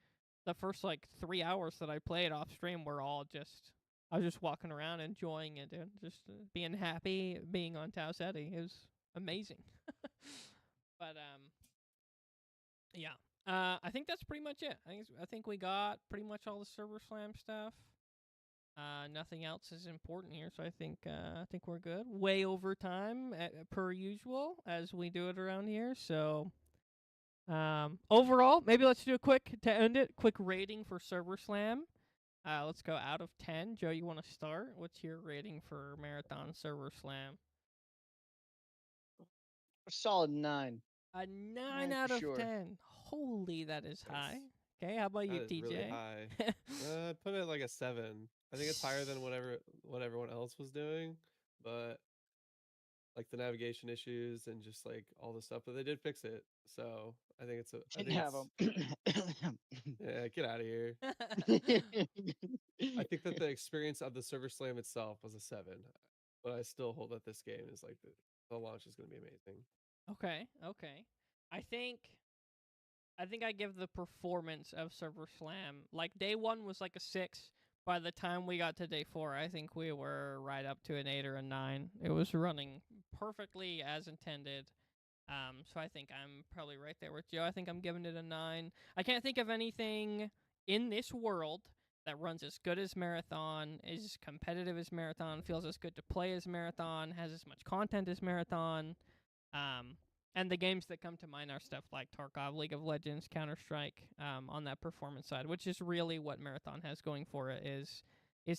the first like 3 hours that I played off stream were all just I was just walking around enjoying it, dude. Just being happy, being on Tau City. It was amazing. But yeah. I think that's pretty much it. I think we got pretty much all the server slam stuff. Nothing else is important here, so I think we're good. Way over time per usual as we do it around here. So overall, maybe let's do a quick to end it. Quick rating for server slam. Let's go out of 10. Joe, you want to start? What's your rating for marathon server slam? A solid 9. A 9 9 for out of sure. 10. Holy, that is high. Nice. Okay, how about you, That is really TJ? high. I'd put it like a 7. I think it's higher than what everyone else was doing, but like the navigation issues and just like all the stuff, but they did fix it. So I Didn't think have it's them. yeah, get out of here. I think that the experience of the server slam itself was a 7, but I still hold that this game is like the launch is going to be amazing. Okay. I think I give the performance of Server Slam like day 1 was like a 6. By the time we got to day 4, I think we were right up to an 8 or a 9. It was running perfectly as intended. So I think I'm probably right there with Joe. I think I'm giving it a 9. I can't think of anything in this world that runs as good as Marathon, is as competitive as Marathon, feels as good to play as Marathon, has as much content as Marathon. Um, and the games that come to mind are stuff like Tarkov, League of Legends, Counter-Strike, on that performance side, which is really what Marathon has going for it is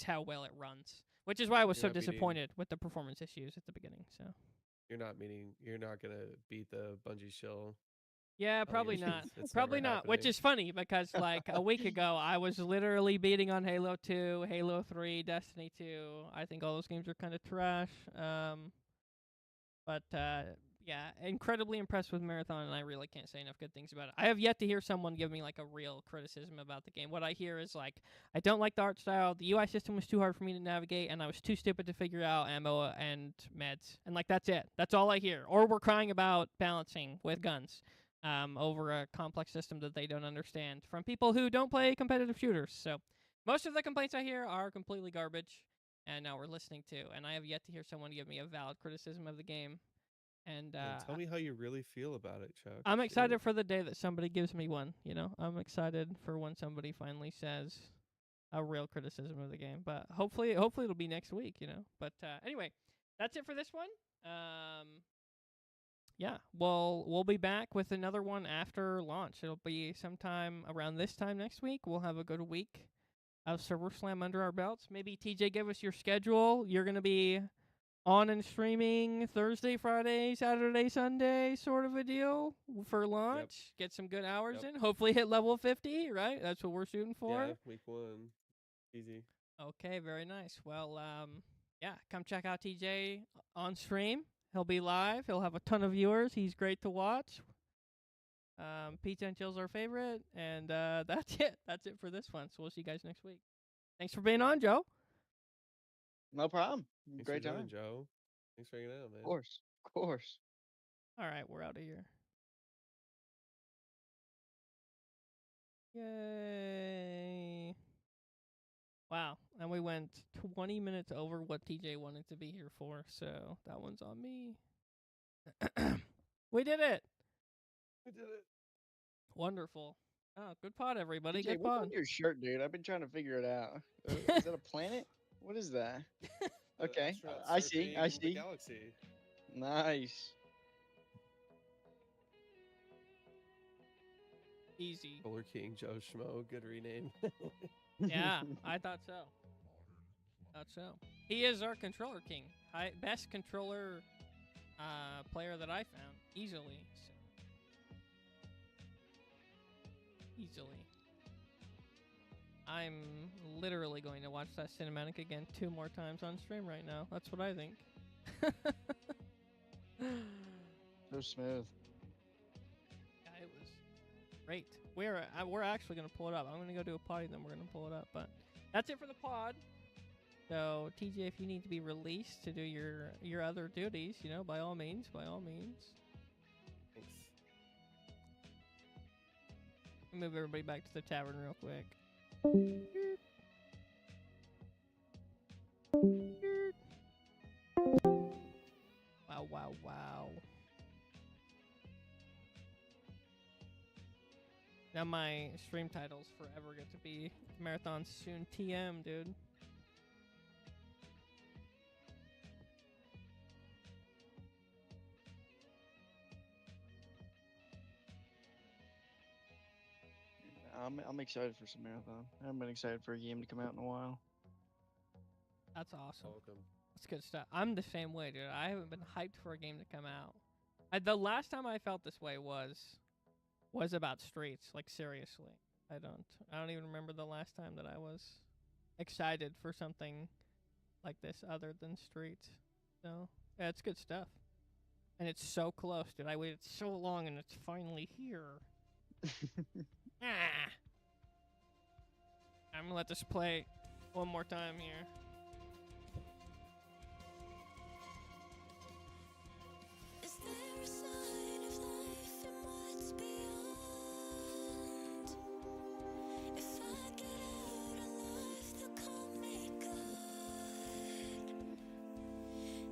how well it runs. Which is why I was You're so not beating disappointed with the performance issues at the beginning. So you're not going to beat the Bungie shill yeah, probably not. allegations. It's Probably never not. Which happening. is funny because like a week ago, I was literally beating on Halo 2, Halo 3, Destiny 2. I think all those games are kind of trash. But yeah, incredibly impressed with Marathon, and I really can't say enough good things about it. I have yet to hear someone give me like a real criticism about the game. What I hear is like, I don't like the art style. The UI system was too hard for me to navigate, and I was too stupid to figure out ammo and meds. And like that's it. That's all I hear. Or we're crying about balancing with guns. Over a complex system that they don't understand from people who don't play competitive shooters. So most of the complaints I hear are completely garbage, and now we're listening to. And I have yet to hear someone give me a valid criticism of the game. And Man, tell me how you really feel about it, Chuck. I'm excited Shit. for the day that somebody gives me one. You know, I'm excited for when somebody finally says a real criticism of the game. But hopefully it'll be next week. You know. But anyway, that's it for this one. Yeah, we'll be back with another one after launch. It'll be sometime around this time next week. We'll have a good week of Server Slam under our belts. Maybe TJ, give us your schedule. You're gonna be on and streaming Thursday, Friday, Saturday, Sunday, sort of a deal for launch. Yep. Get some good hours Yep. in. Hopefully hit level 50, right? That's what we're shooting for. Yeah, week 1. Easy. Okay, very nice. Well, yeah, come check out TJ on stream. He'll be live. He'll have a ton of viewers. He's great to watch. Pizza and Chill's our favorite, and that's it. That's it for this one. So we'll see you guys next week. Thanks for being on, Joe. No problem. Thanks Great for joining, time. Joe. Thanks for hanging out, Of man. course. Of course. All right, we're out of here. Yay. Wow. And we went 20 minutes over what TJ wanted to be here for, so that one's on me. We did it. We did it. Wonderful. Oh, good pod, everybody. DJ, Good what's pod. on your shirt, dude? I've been trying to figure it out. Is that a planet? What is that? The Okay, astronaut I see. I surfing the see. galaxy. Nice. Easy. Roller King Joe Schmo. Good rename. Yeah, I thought so. Thought so. He is our controller king. Best controller player that I found. Easily. So. Easily. I'm literally going to watch that cinematic again 2 more times on stream right now. That's what I think. So smooth. Yeah, it was great. We're actually gonna pull it up. I'm gonna go do a potty, then we're gonna pull it up. But that's it for the pod. So TJ, if you need to be released to do your other duties, by all means, by all means. Thanks. Move everybody back to the tavern real quick. Wow, wow, wow. Now my stream titles forever get to be Marathon Soon TM, dude. I'm excited for some marathon. I haven't been excited for a game to come out in a while. That's awesome. Welcome. That's good stuff. I'm the same way, dude. I haven't been hyped for a game to come out. The last time I felt this way was about Streets. Like, seriously. I don't even remember the last time that I was excited for something like this other than Streets. So, yeah, it's good stuff. And it's so close, dude. I waited so long and it's finally here. Ah. I'm gonna let this play one more time here. Is there a sign of life and what's beyond? If I get out alive, they'll call me God.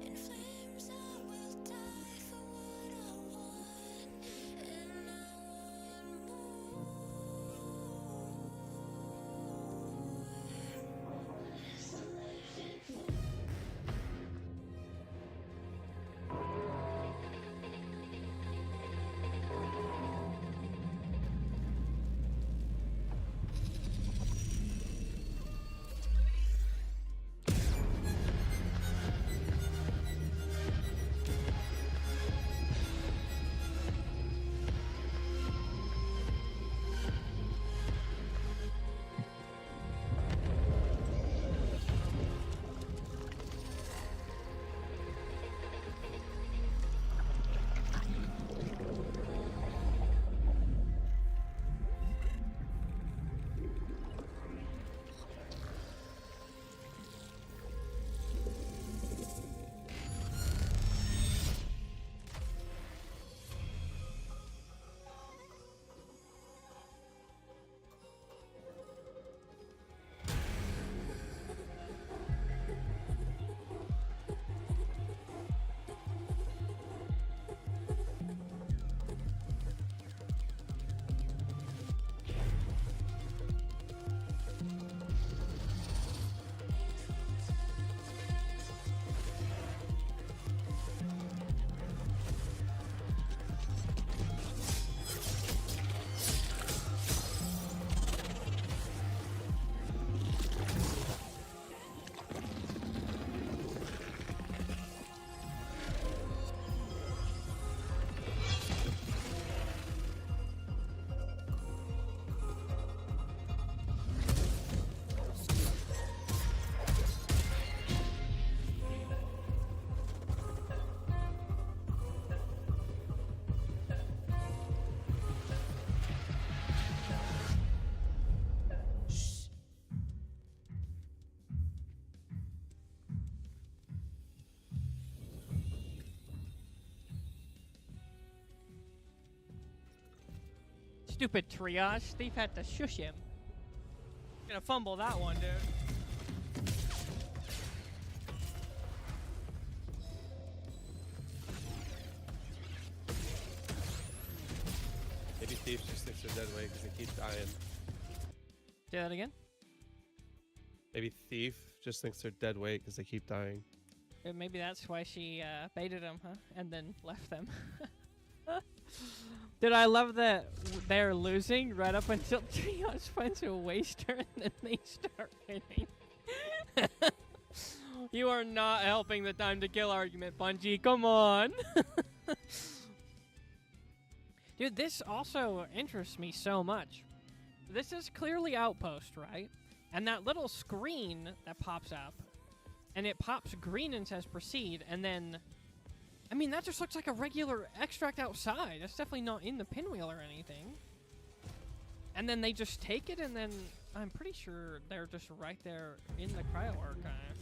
In flames, I will die for what I want, and I want more. Stupid triage. Steve had to shush him. Gonna fumble that one, dude. Maybe Thief just thinks they're dead weight because they keep dying. Say that again? Maybe Thief just thinks they're dead weight because they keep dying. Maybe that's why she baited them, huh? And then left them. Dude, I love that they're losing right up until Triage finds a waster and then they start winning. You are not helping the time to kill argument, Bungie. Come on. Dude, this also interests me so much. This is clearly Outpost, right? And that little screen that pops up, and it pops green and says proceed, and then, I mean, that just looks like a regular extract outside. That's definitely not in the pinwheel or anything. And then they just take it, and then I'm pretty sure they're just right there in the Cryo Archive.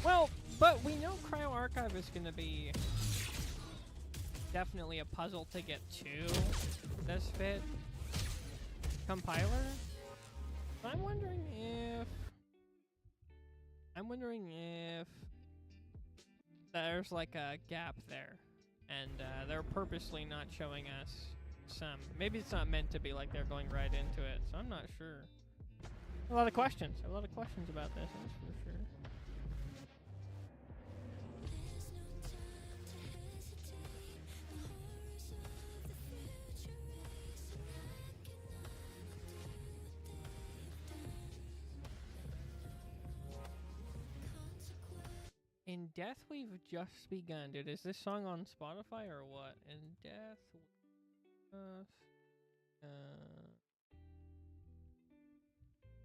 Well, but we know Cryo Archive is going to be definitely a puzzle to get to this fit compiler. But I'm wondering if there's like a gap there, and they're purposely not showing us some. Maybe it's not meant to be like they're going right into it, so I'm not sure. A lot of questions. A lot of questions about this, that's for sure. In Death We've Just Begun, dude. Is this song on Spotify or what? In Death We've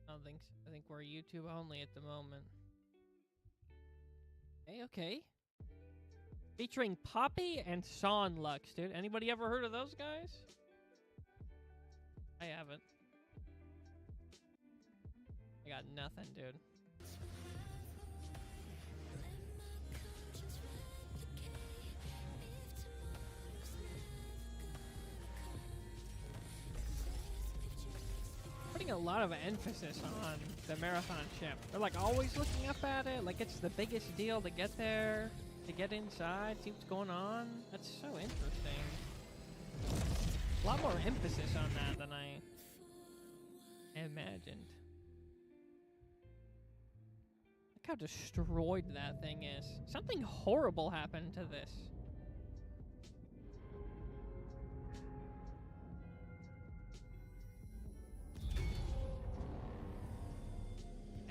I don't think so. I think we're YouTube only at the moment. Okay. Featuring Poppy and Sonlux, dude. Anybody ever heard of those guys? I haven't. I got nothing, dude. Putting a lot of emphasis on the marathon ship. They're like always looking up at it, like it's the biggest deal to get there, to get inside, see what's going on. That's so interesting. A lot more emphasis on that than I imagined. Look how destroyed that thing is. Something horrible happened to this.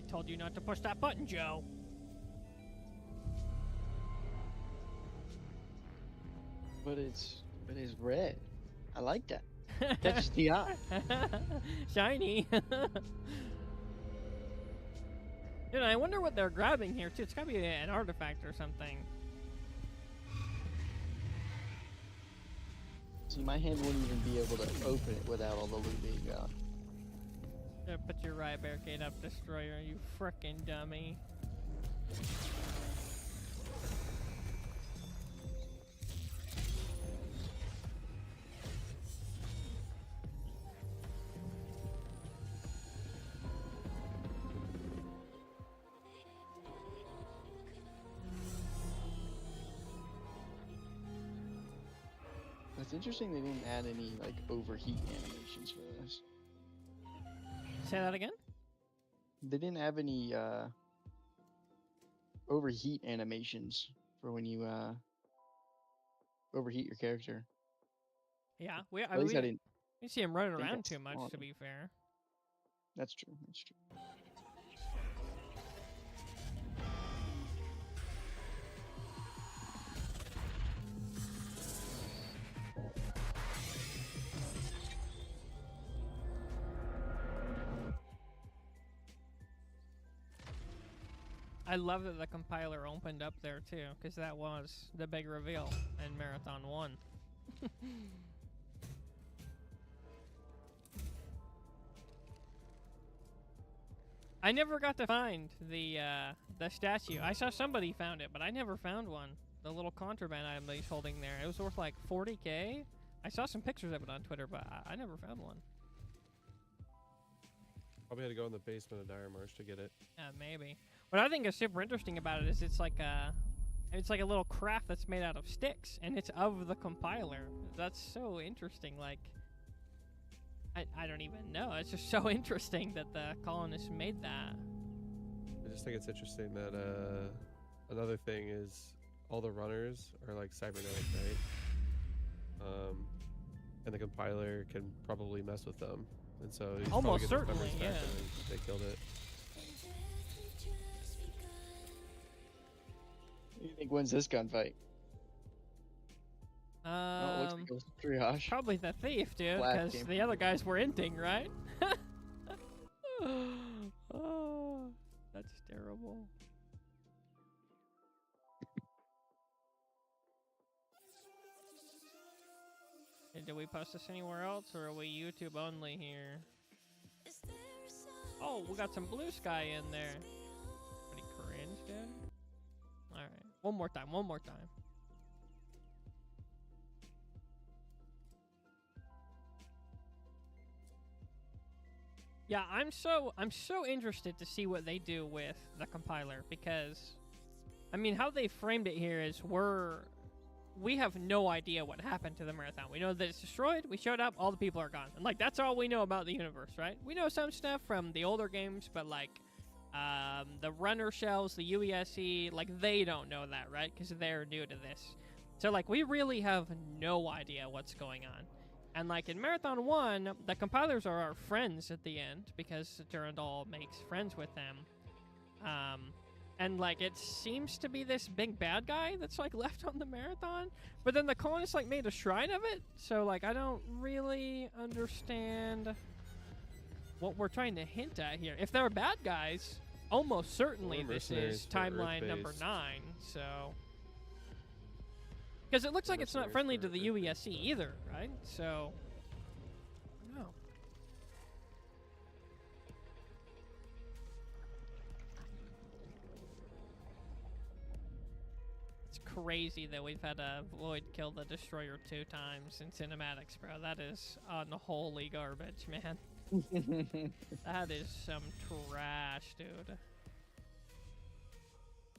Told you not to push that button, Joe. But it's red. I like that. Catches the eye. Shiny. Dude, I wonder what they're grabbing here too. It's gotta be an artifact or something. See, my hand wouldn't even be able to open it without all the loot being gone. Put your riot barricade up, destroyer, you frickin' dummy. It's interesting they didn't add any like overheat animations for this. Say that again? They didn't have any overheat animations for when you overheat your character. Yeah, At least I didn't. we see him running think around that's too much, on to it. be fair. That's true. That's true. I love that the compiler opened up there too, because that was the big reveal in Marathon 1. I never got to find the statue. I saw somebody found it, but I never found one. The little contraband item that he's holding there. It was worth like 40K, I saw some pictures of it on Twitter, but I never found one. Probably had to go in the basement of Dire Marsh to get it. Maybe. What I think is super interesting about it is it's like a little craft that's made out of sticks, and it's of the compiler. That's so interesting. Like, I don't even know. It's just so interesting that the colonists made that. I just think it's interesting that another thing is all the runners are like cybernetic, right? And the compiler can probably mess with them, and so he's probably Almost getting his memories certainly, back yeah. when they killed it. Who do you think wins this gunfight? Oh, it looks like it was triage. Probably the thief, dude, Last because game. the other guys were inting, right? Oh, that's terrible. Hey, did we post this anywhere else, or are we YouTube only here? Oh, we got some blue sky in there. Pretty cringe, dude. Alright, one more time, one more time. Yeah, I'm so interested to see what they do with the compiler, because I mean, how they framed it here is we have no idea what happened to the marathon. We know that it's destroyed, we showed up, all the people are gone. And like, that's all we know about the universe, right? We know some stuff from the older games, but like the runner shells, the UESE, like they don't know that, right? Because they're new to this. So like, we really have no idea what's going on. And like in Marathon 1, the compilers are our friends at the end, because Durandal makes friends with them. And like, it seems to be this big bad guy that's like left on the marathon, but then the colonists like made a shrine of it. So like, I don't really understand what we're trying to hint at here. If they're bad guys, almost certainly Or this mercenaries is for timeline number Earth-based. 9. So, because it looks like it's not Mercenaries friendly for to the Earth-based. UESC either, right? So, I don't know. It's crazy that we've had a Void kill the Destroyer 2 times in cinematics, bro. That is unholy garbage, man. That is some trash, dude.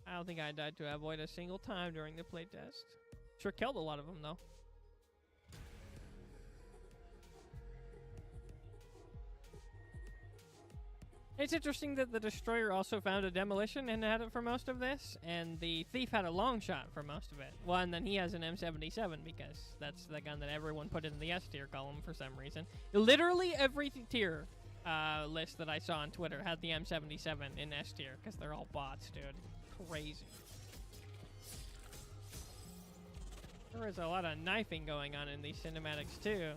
I don't think I died to Void a single time during the playtest. Sure killed a lot of them, though. It's interesting that the Destroyer also found a demolition and had it for most of this, and the Thief had a long shot for most of it. Well, and then he has an M77 because that's the gun that everyone put in the S tier column for some reason. Literally every tier list that I saw on Twitter had the M77 in S tier because they're all bots, dude. Crazy. There was a lot of knifing going on in these cinematics too.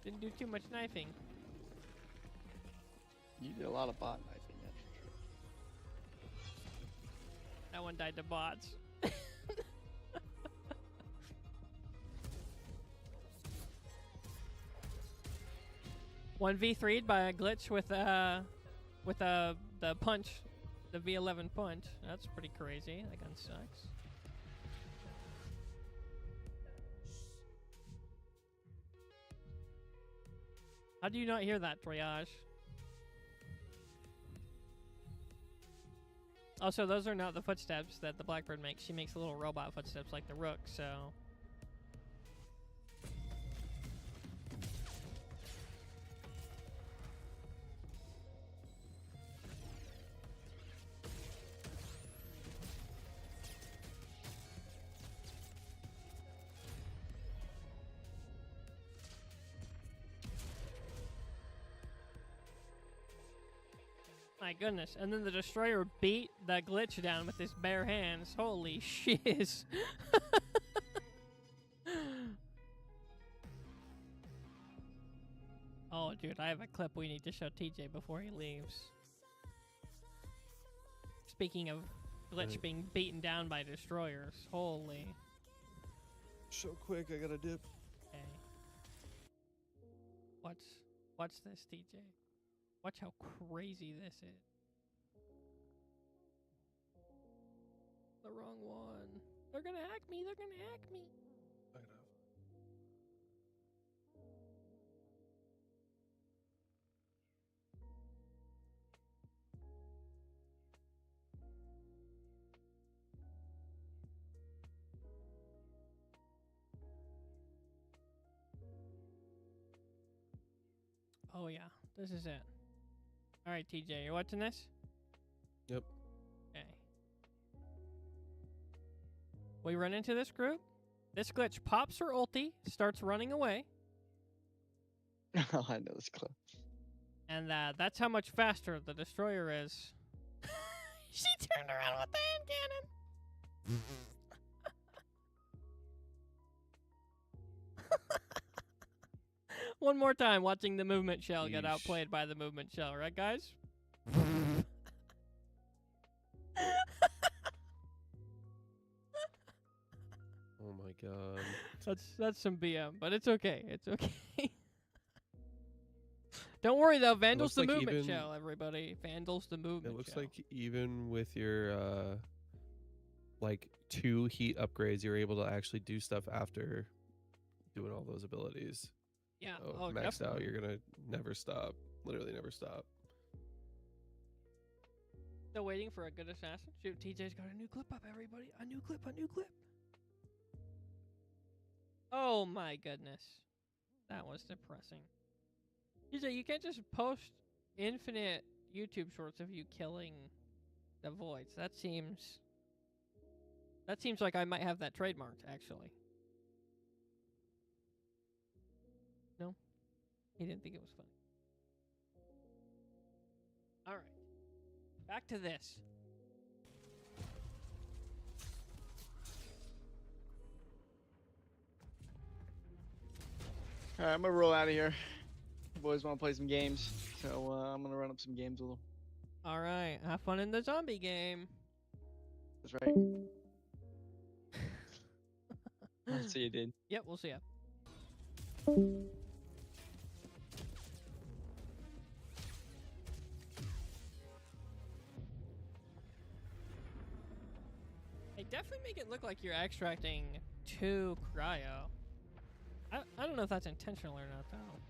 Didn't do too much knifing. You did a lot of bot knifing, that's for sure. That one died to bots. 1v3'd by a glitch with the punch, the V11 punch. That's pretty crazy. That gun sucks. How do you not hear that, Triage? Also, those are not the footsteps that the Blackbird makes. She makes little robot footsteps like the Rook, so... My goodness. And then the Destroyer beat the glitch down with his bare hands. Holy shiz. Oh, dude, I have a clip we need to show TJ before he leaves. Speaking of glitch being beaten down by Destroyers. Holy. So quick, I gotta dip. Okay. Watch this, TJ. Watch how crazy this is. The wrong one. They're gonna hack me. They're gonna hack me. I gotta Oh yeah, this is it. All right, TJ, you watching this? Yep. Okay. We run into this group. This glitch pops her ulti, starts running away, Oh, I know this clip. and that's how much faster the destroyer is. She turned around with the hand cannon. One more time, watching the movement shell get Yeesh. outplayed by the movement shell, right, guys? Oh my god. That's some BM, but it's okay. It's okay. Don't worry though, Vandal's looks the like movement even- shell, everybody. Vandal's the movement It looks shell. like even with your like 2 heat upgrades, you're able to actually do stuff after doing all those abilities. Yeah. So Oh, maxed definitely. out, you're gonna never stop. Literally never stop. Still waiting for a good assassin. Shoot, TJ's got a new clip up, everybody. A new clip, a new clip. Oh my goodness. That was depressing. TJ, you can't just post infinite YouTube shorts of you killing the voids. That seems like I might have that trademarked, actually. No? He didn't think it was funny. Alright. Back to this. All right, I'm gonna roll out of here. The boys want to play some games, so I'm gonna run up some games with them. Alright, have fun in the zombie game. That's right. I'll see you, dude. Yep, we'll see ya. Hey, definitely make it look like you're extracting 2 cryo. I don't know if that's intentional or not, though.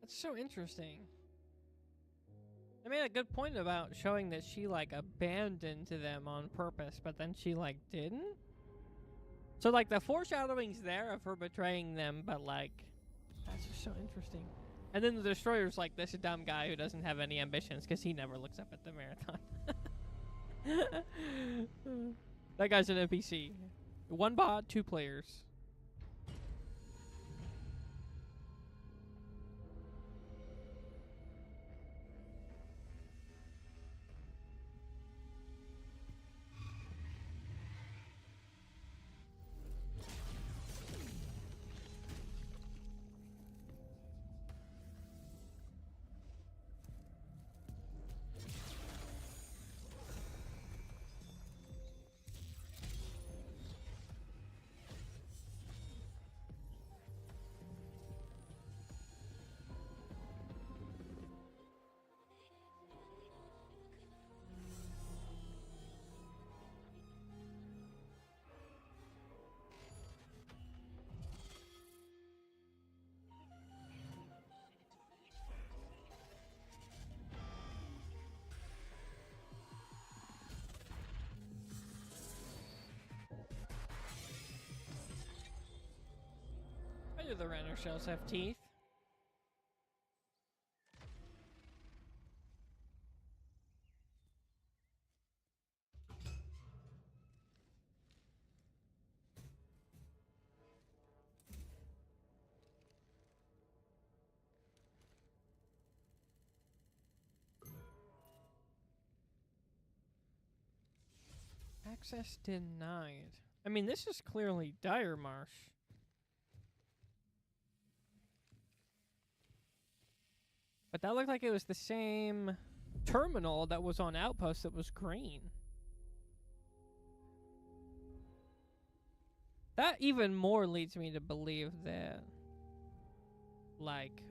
That's so interesting. They made a good point about showing that she, like, abandoned them on purpose, but then she, like, didn't? So, like, the foreshadowing's there of her betraying them, but, like, that's just so interesting. And then the Destroyer's like this dumb guy who doesn't have any ambitions because he never looks up at the marathon. That guy's an NPC. 1 bot, 2 players. Why do the render shells have teeth? Access denied. I mean, this is clearly Dire Marsh. But that looked like it was the same terminal that was on Outpost that was green. That even more leads me to believe that, like,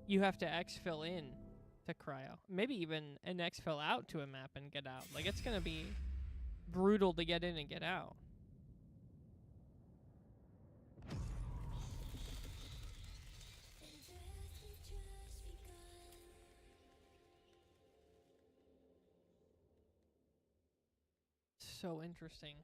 you have to exfil in to cryo. Maybe even an exfil out to a map and get out. Like, it's gonna be brutal to get in and get out. So interesting.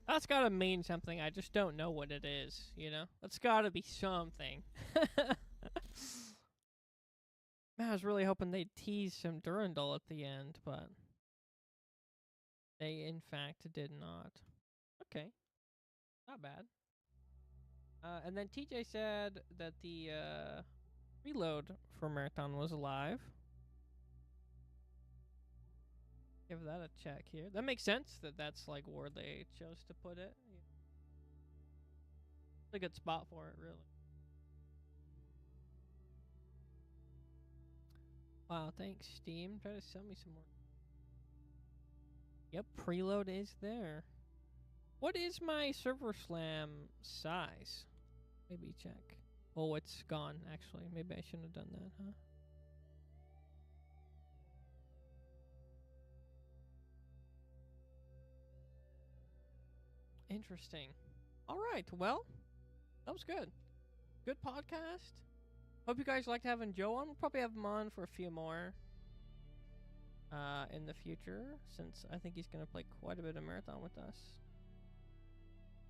That's gotta mean something. I just don't know what it is, you know? That's gotta be something. Man, I was really hoping they'd tease some Durandal at the end, but they in fact did not. Okay. Not bad. And then TJ said that the reload for Marathon was alive. Give that a check here. That makes sense that that's like where they chose to put it. It's a good spot for it, really. Wow, thanks, Steam. Try to sell me some more. Yep, preload is there. What is my server slam size? Maybe check. Oh, it's gone, actually. Maybe I shouldn't have done that, huh? Interesting. All right, well, that was good. Good podcast. Hope you guys liked having Joe on. We'll probably have him on for a few more in the future, since I think he's going to play quite a bit of Marathon with us.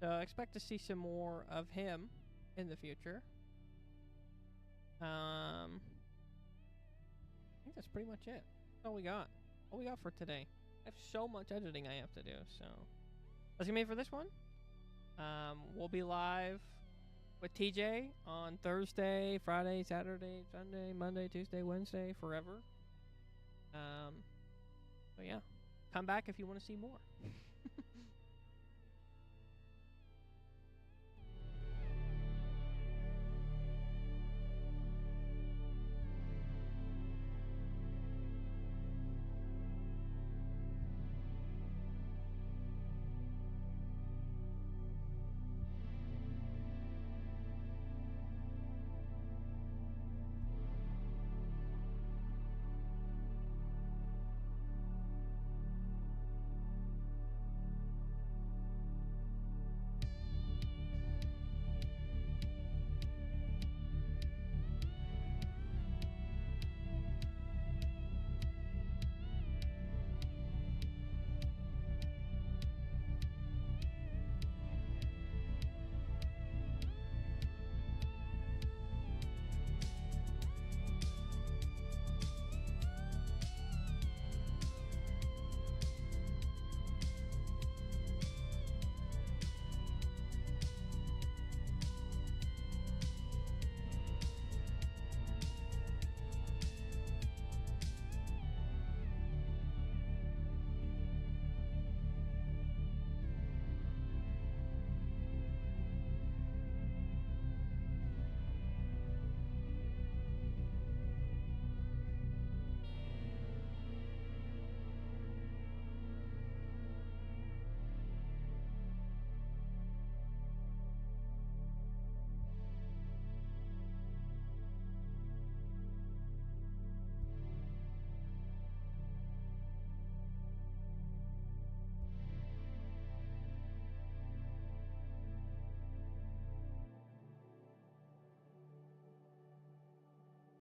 So expect to see some more of him in the future. I think that's pretty much it. That's all we got. All we got for today. I have so much editing I have to do, so that's gonna be it for this one. We'll be live with TJ on Thursday, Friday, Saturday, Sunday, Monday, Tuesday, Wednesday, forever. So yeah, come back if you want to see more.